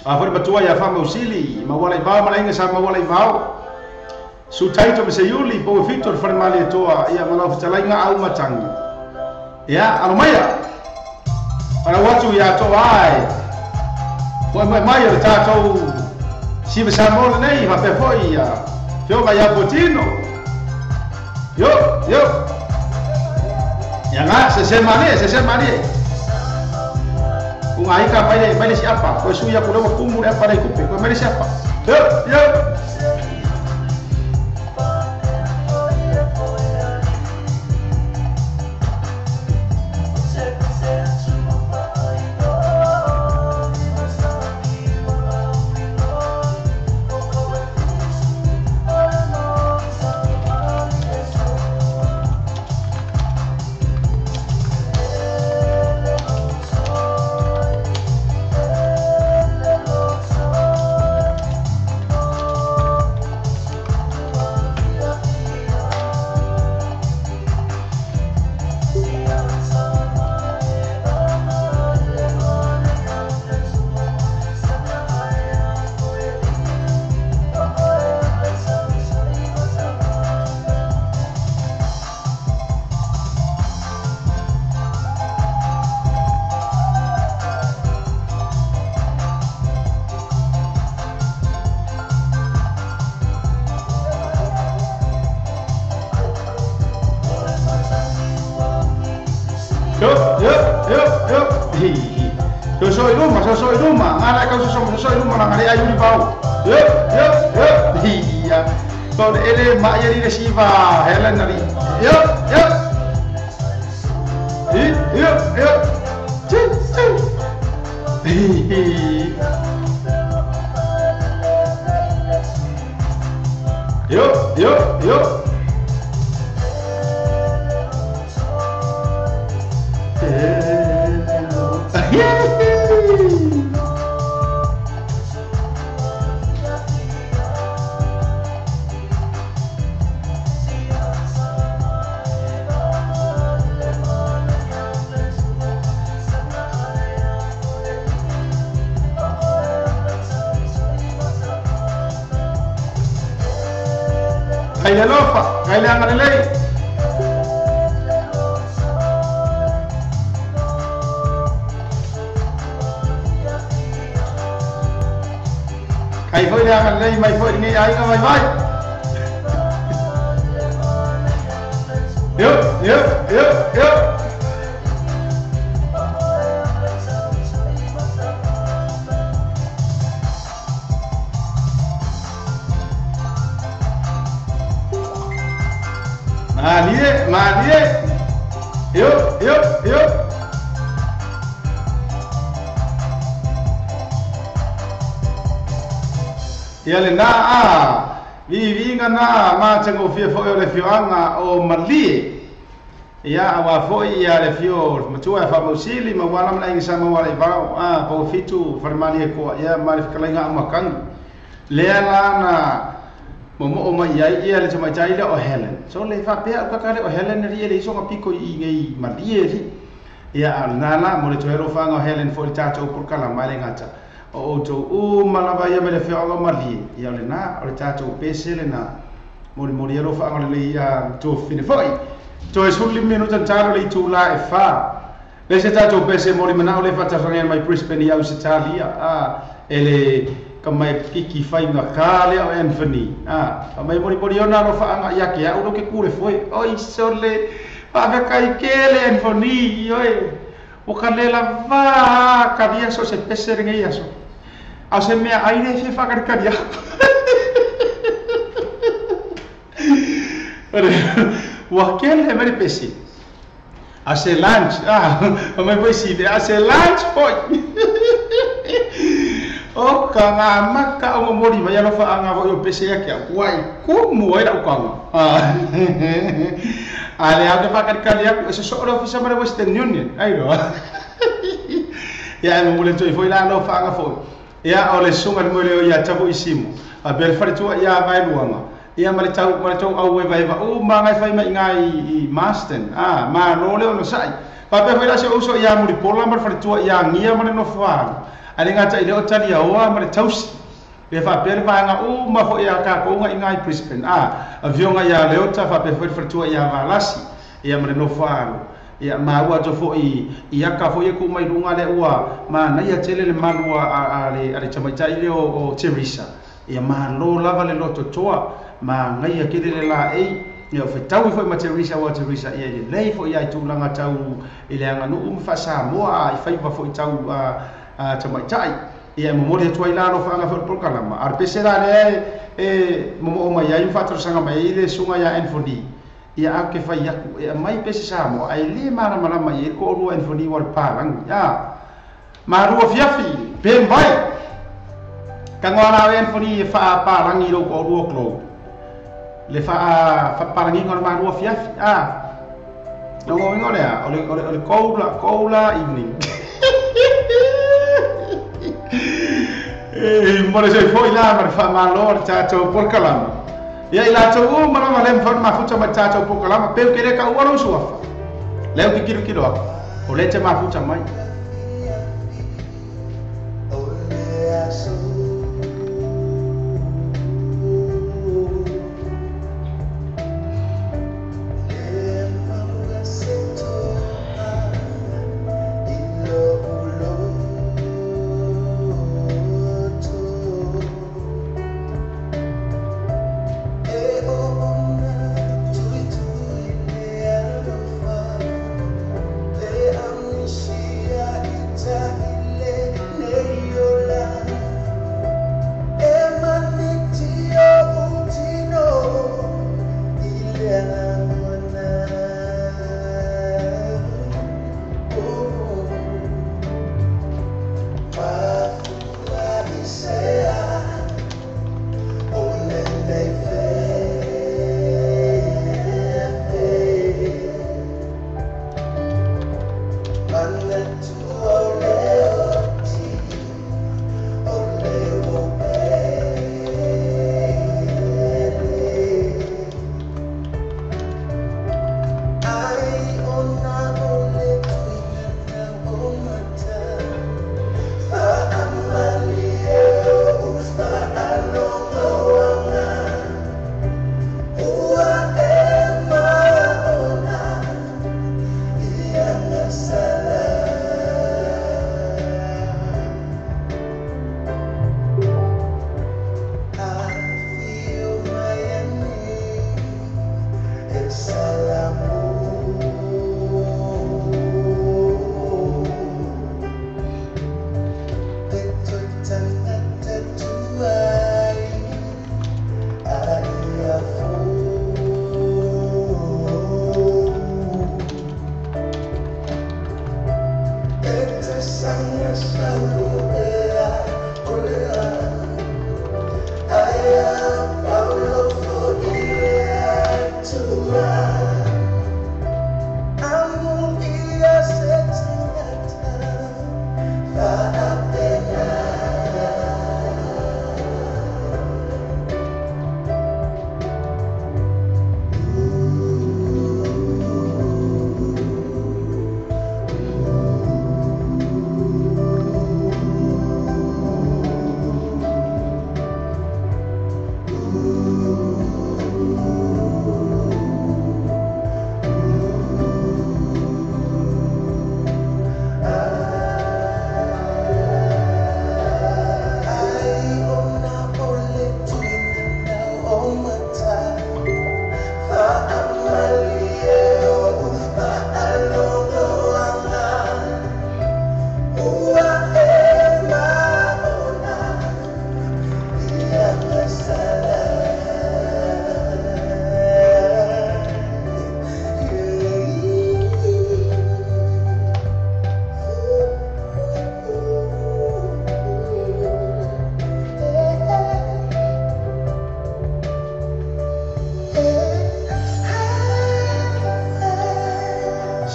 a for batua ia fa mausili ma wala ba ma inga sa ma wala ba su taito me se yuli po Victor for mali toa ia ma la fitala inga au matangi ia alomaya para watu ia to ai mai o tato si be sa mo nei va pe foi ia yo va ia potino yo ya nga se mali kung ai ka pwede siapa ko suya ko lo kumu le para ikupe ko mali siapa yo so rumah ngala kau so rumah nang ada ayu di bawah yo iya so ele mak jadi de siva Helen nari yo kailangan nila kai foi đang ở đây mày foi nghe ai nga mày vai yo Malie. Yo. Ia le na vivinga na matango fia fo le fioanga o Malie. Ia wa fo ia le fio matua fa mosili ma wala mna inga ma wala va po fitu farmali ko ia ma fikalenga makang. Le na mo mai ia le tama jai le o Helen. So le fa pe ka ka le o Helen ri le so ka piko I ngai Malie ri. Ia na mo le toero fa nga Helen fo le tato por kala mai ngata. O to malava ia me le fio o Malie. Ia le na o le tato pese le na mo ro fa nga le ia to fine foi. To es huli minuto taro le tu la e fa. Le se tato pese mo mana o le fa tafanga mai Brisbane ia se Italia ele kamai kiki fai na kale o Anthony mai mo ona ro fa nga ia ke au ke kule foi oi sole pa ve kai kele Anthony oi o kanela va ka dia so se pese ringa ia so a se me aire se fa ka dia wa kele me pese a se lunch mai poi si a se lunch poi o kanga maka o mori mai alo fa anga vo pese ya kia wai como era o kanga ale ave fa kan kalia so so officer mara Western Union ai ro ya mo le toi foi la no fa anga foi ya o le sunga mo le ya tabu isimu a bel faritu ya vai luanga ya male tau au vai va o manga fai mai ngai Marsden ma no le no sai pa pe foi la se uso ya mo pola mar faritu ya ngia mane no fa ale ngata ile o tali a oa ma le tausi le fa pele fa nga ma fo ia ka ko nga ingai Brisbane avionga ya le o ta fa pe fo tua ia valasi ia ma no fa ia ma wa to fo ia ka fo ia ku mai runga le ua ma na ia tele le manua ale chamaita ile o Teresa ia ma lo lava le loto toa ma ngai ia kile le la ia fe tau fo ma Teresa ia le fo ia tu langa tau ile anga no fa sa moa i fa fo tau chamaitai ia mo le tuai la no fa nga fo kalama ar pesera le mo mai ai fa tro sanga mai le sunga ya Anthony ia ake fa ia mai pese sa mo ai le mara mara mai ko ru Anthony war palang ya ma ru fiafi pe mai kangora Anthony fa palang i ro ko ru klo le fa palang ngor ma ru fiafi no ngore ole koula evening Mora se foi lá mar fa malor chacho por kalama ia ila to mara malem fa ma futa ma chacho por kalama pe kere ka waro suafa leo ki kiro o leche ma futa mai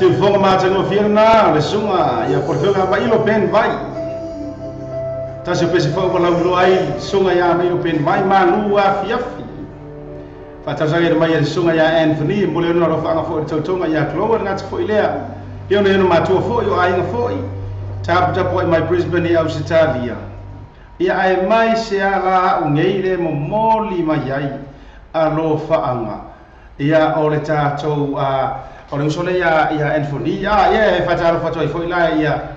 Se fonga matango firna le sunga ya porfenga ba ilo pen vai ta se pese fo la lo ai sunga ya ba ilo pen vai malu a fiafi fa ta sanga mai ya sunga ya Anthony mole no ro fanga fo tonga ya clover ngat fo ilea yo no matu fo yo ai fo tap tap my Brisbane ya Australia ya ai mai se ala ungeire mo moli mai ai a lo faanga ya ole ta to Orang sole ya Anthony ya fajar foi la ya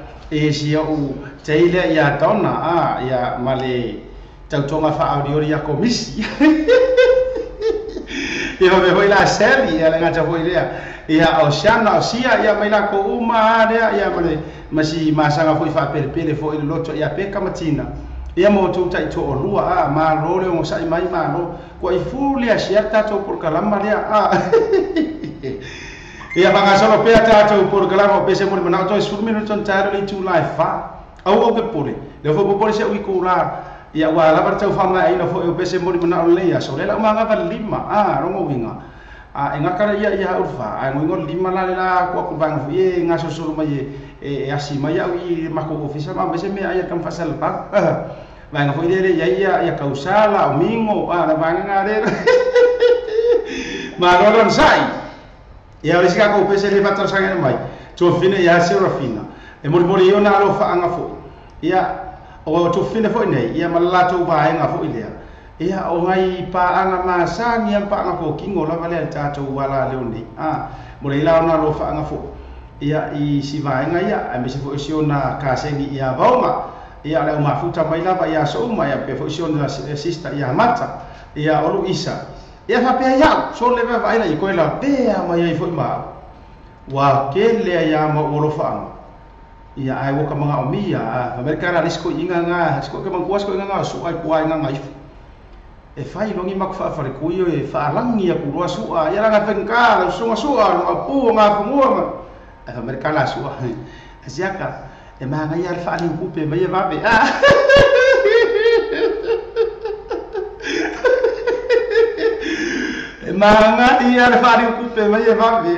sia u teile ya tona ya male tautonga fa audio ya komisi ya me foi la seri ya ngata foi ya Oceana sia ya mai la ko uma ya male masi masanga foi fa pele foi loto ya peka matina ya mo tu tai to lua ma role mo sai mai ma no ko I fuli a certa to por kalama ia bangasolo pe tatou por galamo pese mo mana to sur minu ton taro li tu life fa au ke pole le fo pole se wi kula ia wala bar tau fama ai no fo pese mo mana le ya so le la manga va lima rongo winga engakara ia urfa ngol lima la ko bang ye ngaso sur ma ye asima ya wi mako ofisa ma pese me ai kam fasal pa bang fo ile ia kausala o mingo la bang ngare ma rolon sai ya ora sika ko pese le pato sanga mai to fine ya serafina e mori yo na lo fa anga fo ya o to fine fo nei ya mala to ba anga fo ile ya o ngai pa anga ma sangi pa anga ko kingo la vale ta to wala le oni mori la na lo fa anga fo ya I si va anga ya a me se fo siona ka sengi ya bauma ya la ma futa mai la ya so ma ya pe fo siona sister ya mata ya olu isa ia fa pe ya so le va ina I ko la pe ma ia fo ma wa ke le ya ma oro fa ia ai wo ka manga o mia amerika ra risko inga nga sko ke mang kuas ko inga nga su ai kuai nga ngai e fai longi mak fa fa ko yo e fa langi ya ku ro su a ia nga fenka su nga su a no pu nga fu mo ma amerika la su a asiaka e ma nga ia fa ni ku pe ma ia va pe manga ia le fari kupe mai e vavi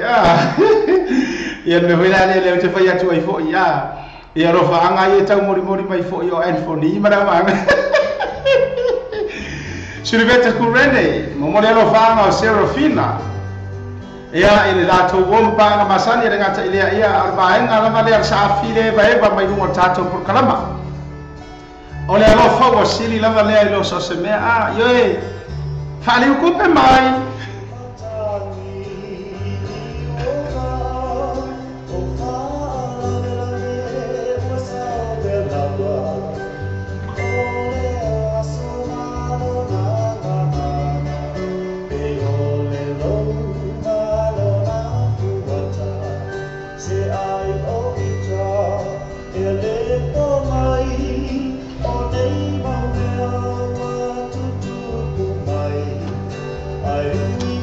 ia me hoina le te fai atu ai fo ia ro fa anga ia tau mori mai fo io Anthony mara manga Silveta Kurene mo mo lo fa anga Serafina ia ile la to bomba anga masani dengan ta ile ia arbaen ala vale sa file vai ba mai no tato por kalama ole lo fa go sili la vale lo so se me yo fali kupe mai I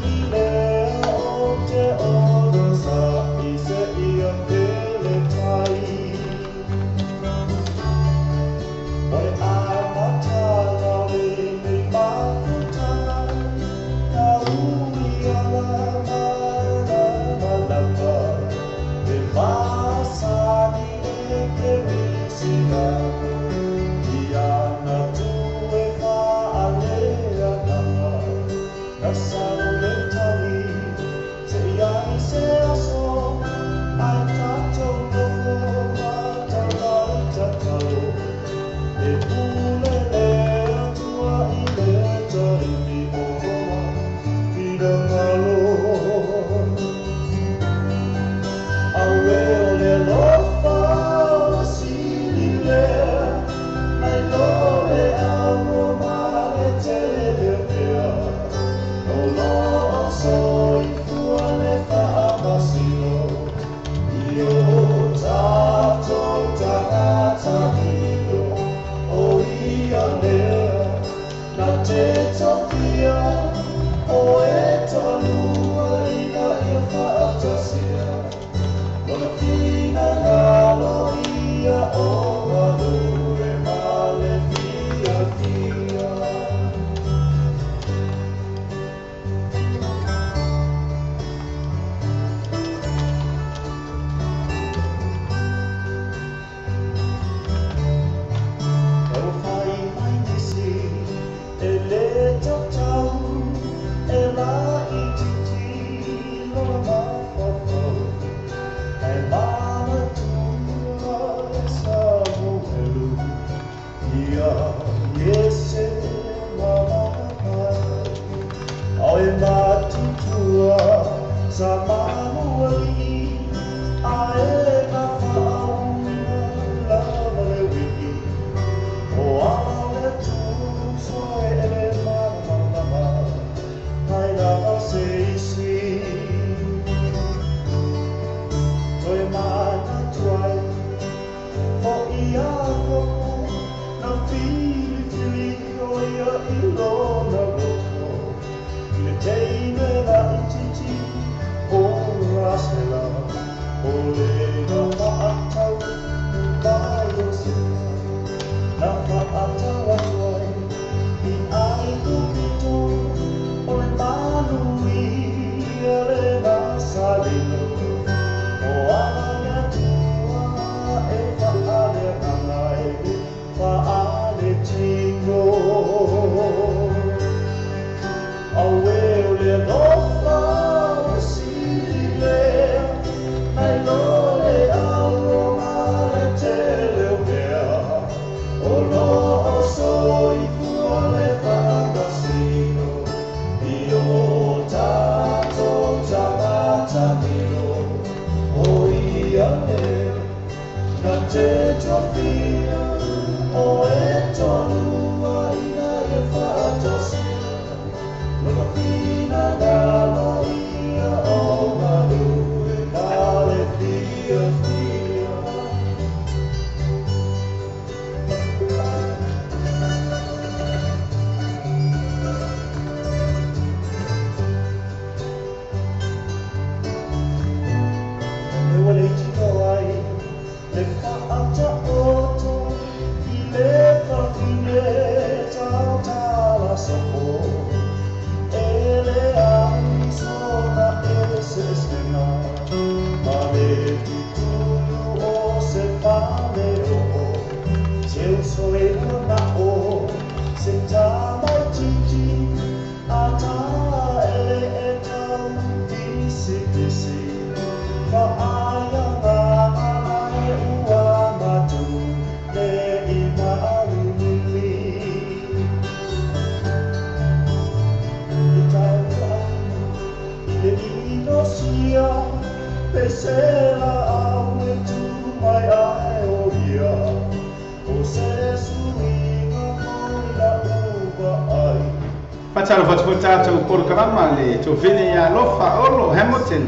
Patalo fatfuta tu programa le tu vini ya lofa olo Hamilton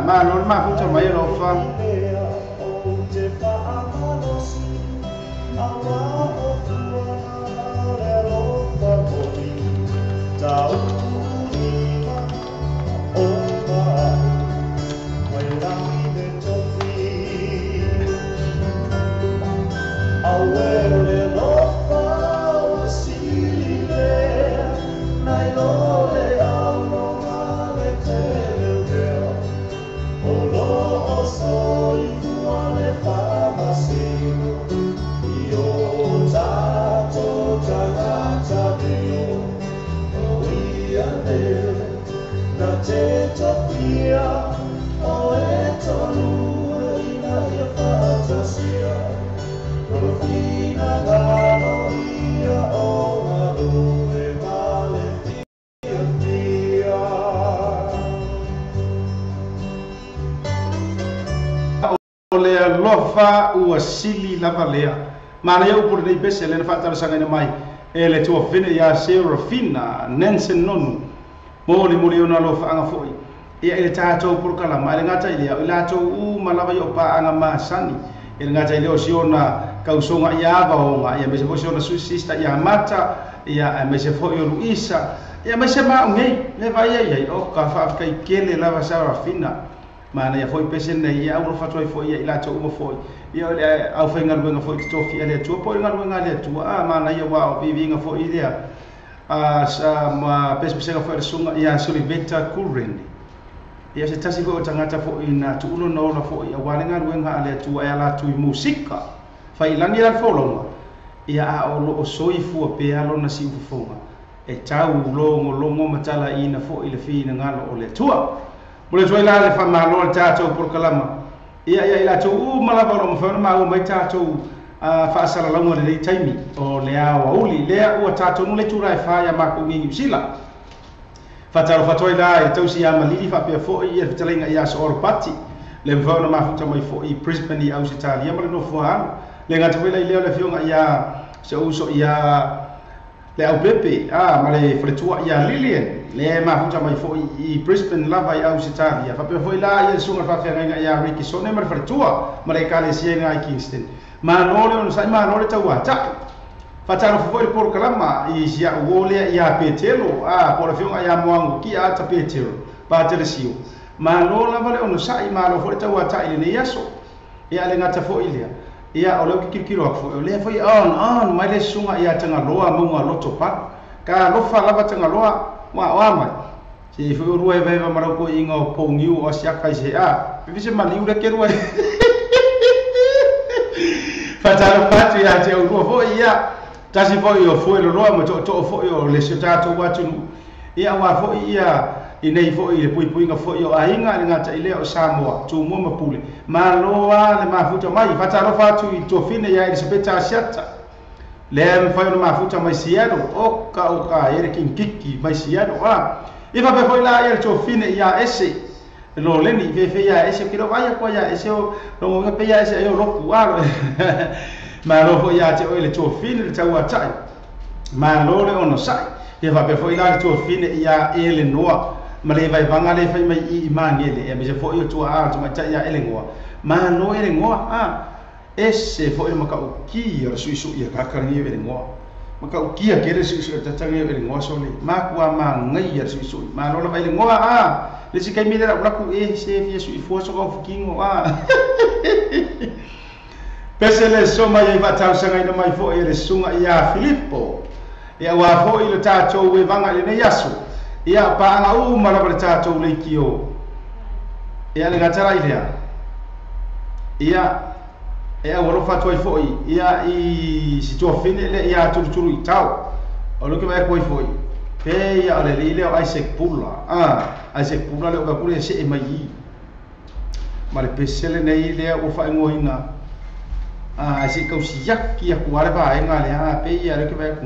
ma non ma futa mai lofa Soy tu ale famasi, io Lea lofa ua sili lava lea mana ia upur nei pese le fa tar sanga mai ele tua fina ia Serafina Nansen nonu moli ona lofa anga foi ia ele tato por kala mai ngata ile ila to u malava yo pa anga masani ele ngata ile osiona kausonga ia vaonga ia mese osiona susista ia mata ia mese foi o Luisa ia mese ma ngei le vai ia o ka fa kai kele lava Serafina mana ia foi pesen nei ia uro fatoi foi ia ila uma foi ia le au fenga luenga foi tofi ele tua po nga luenga le tua mana ia wa vivinga foi ia sa ma pesen foi sunga ia Soliveta Kurendi ia se tasi ko tangata foi na tu ulo no la foi ia walinga luenga le tua ia la tu musika fai langi la folonga ia a o soifu pe alo na si fonga e tau longo matala ina foi le fina ngalo o le tua Mule tuai la le fa malo le tatou por kalama. Ia ila tu malava lo mfano ma o mai tatou fa sala longa le taimi o le awa uli le o tatou no le tura fa ya ma ko ngi sila. Fa taro fa toi la e tausi ya malili fa pe fo ia fitalenga ia so or pati le mfano ma futa mai fo I Brisbane I Australia ma no fo ha le ngata wela I le fionga ia se uso ia le au pepe ma le fretua ia Lilian le ma futa mai fo I Brisbane lava I Australia fa pe foi la ia sunga fa fenga ia Ricky Sone ma fretua ma le kale sienga I Kingston ma no le on sai ma no le taua ta fa taro foi por kalama I sia wole ia petelo por fionga ia moango ki a ta petelo pa telesio ma no lava le on sai ma lo foi taua ta ile ne yaso ia le ngata fo ile ia o le kikiro fo le foi on mai le sunga ia tanga loa mo loto pa ka lo fa lava tanga loa wa mai si fo ruai vai va mara ko inga o pongiu o sia kai se pe se mali ura ke ruai fatalo patu ia te o fo ia tasi fo io fo lo loa mo to fo io le se tato watu ia wa fo ia inei fo I le pui nga fo io ainga le ngata ile o Samoa tu mo mapule ma loa le mafuta mai fatalo fatu I tofine ia I se peta siata le fai no mafuta mai siano o ka ere kiki mai siano ifa pe foi la ia tofine ia ese no leni fe ia ese kilo vai ko ia ese o no nga pe ia ese io lo puaro ma lo foi ia te o le tofine le taua tai ma lo le ono sai ifa pe foi la tofine ia ele noa ma le vai vanga le fai mai I mangele e me se foi tu tu mai tai ia ele ngoa ma no ele ngoa ese foi uma kauki o suisu ia kakari ele ngoa ma kauki a kere suisu tatangi ele ngoa sole ma kwa ma ngai ia suisu ma no la ele ngoa le si kai mira la ku se fie su ifo so ko fukingo pese le soma ia va tau sanga ina mai fo ele sunga ia Filippo ia wa fo ile tatou we vanga le ne yaso ia pa anga mala le tatou le kio ia le gatara ia e ora fa toi foi ia I si to fine le ia turu I tau o lo que vai coi foi pe ia le le Isaac Pula Isaac Pula le o pure se e mai ma le pesele nei le o fa ngoina si kau si yak ia kuare ba nga le pe ia le que vai ku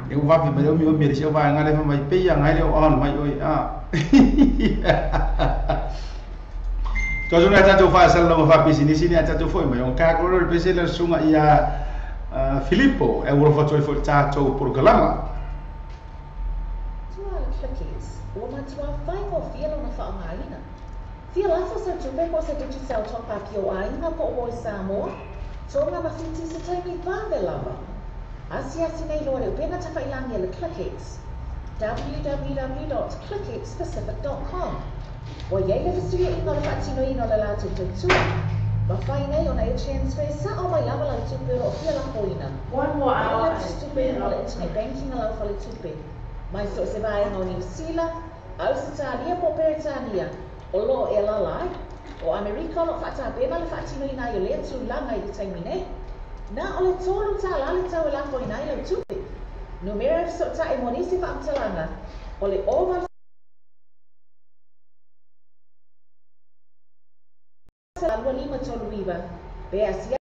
e o va pe me o me se va nga le mai pe ia nga le on mai oi Tozo na tatou fa sala no fa business ni tatou foi mai on ka ko le pese le sunga ia Filippo e uro fa toi foi tatou por galama Tua clickers o ma tua fai mo fielo na fa ngaina fiela fa sa tupe ko sa digital top up yo ainga ko o Samoa tonga ma fiti se tai pa de lava asia sinei lo le pena ta fa ilangi le clickers www.clickexpacific.com Wa yai le fisuia ino le whaatino ino le lātou tautua. Ma whai nei o na e transfer sa o mai lava lau tupe o fia la hoina. One more hour. Ai le tupe ino le internet banking a lau whale tupe. Mai so se vai o New Zealand, Australia po Peritania, o lo e la lai, o Amerika lo whaata bena le whaatino ina i le tu langa I le taimine. Na o le tolu ta la le tau e la hoina I lau tupe. Numera so ta e monisi whaamtalanga, o le ova Alwa lima tolu riba, Pe asia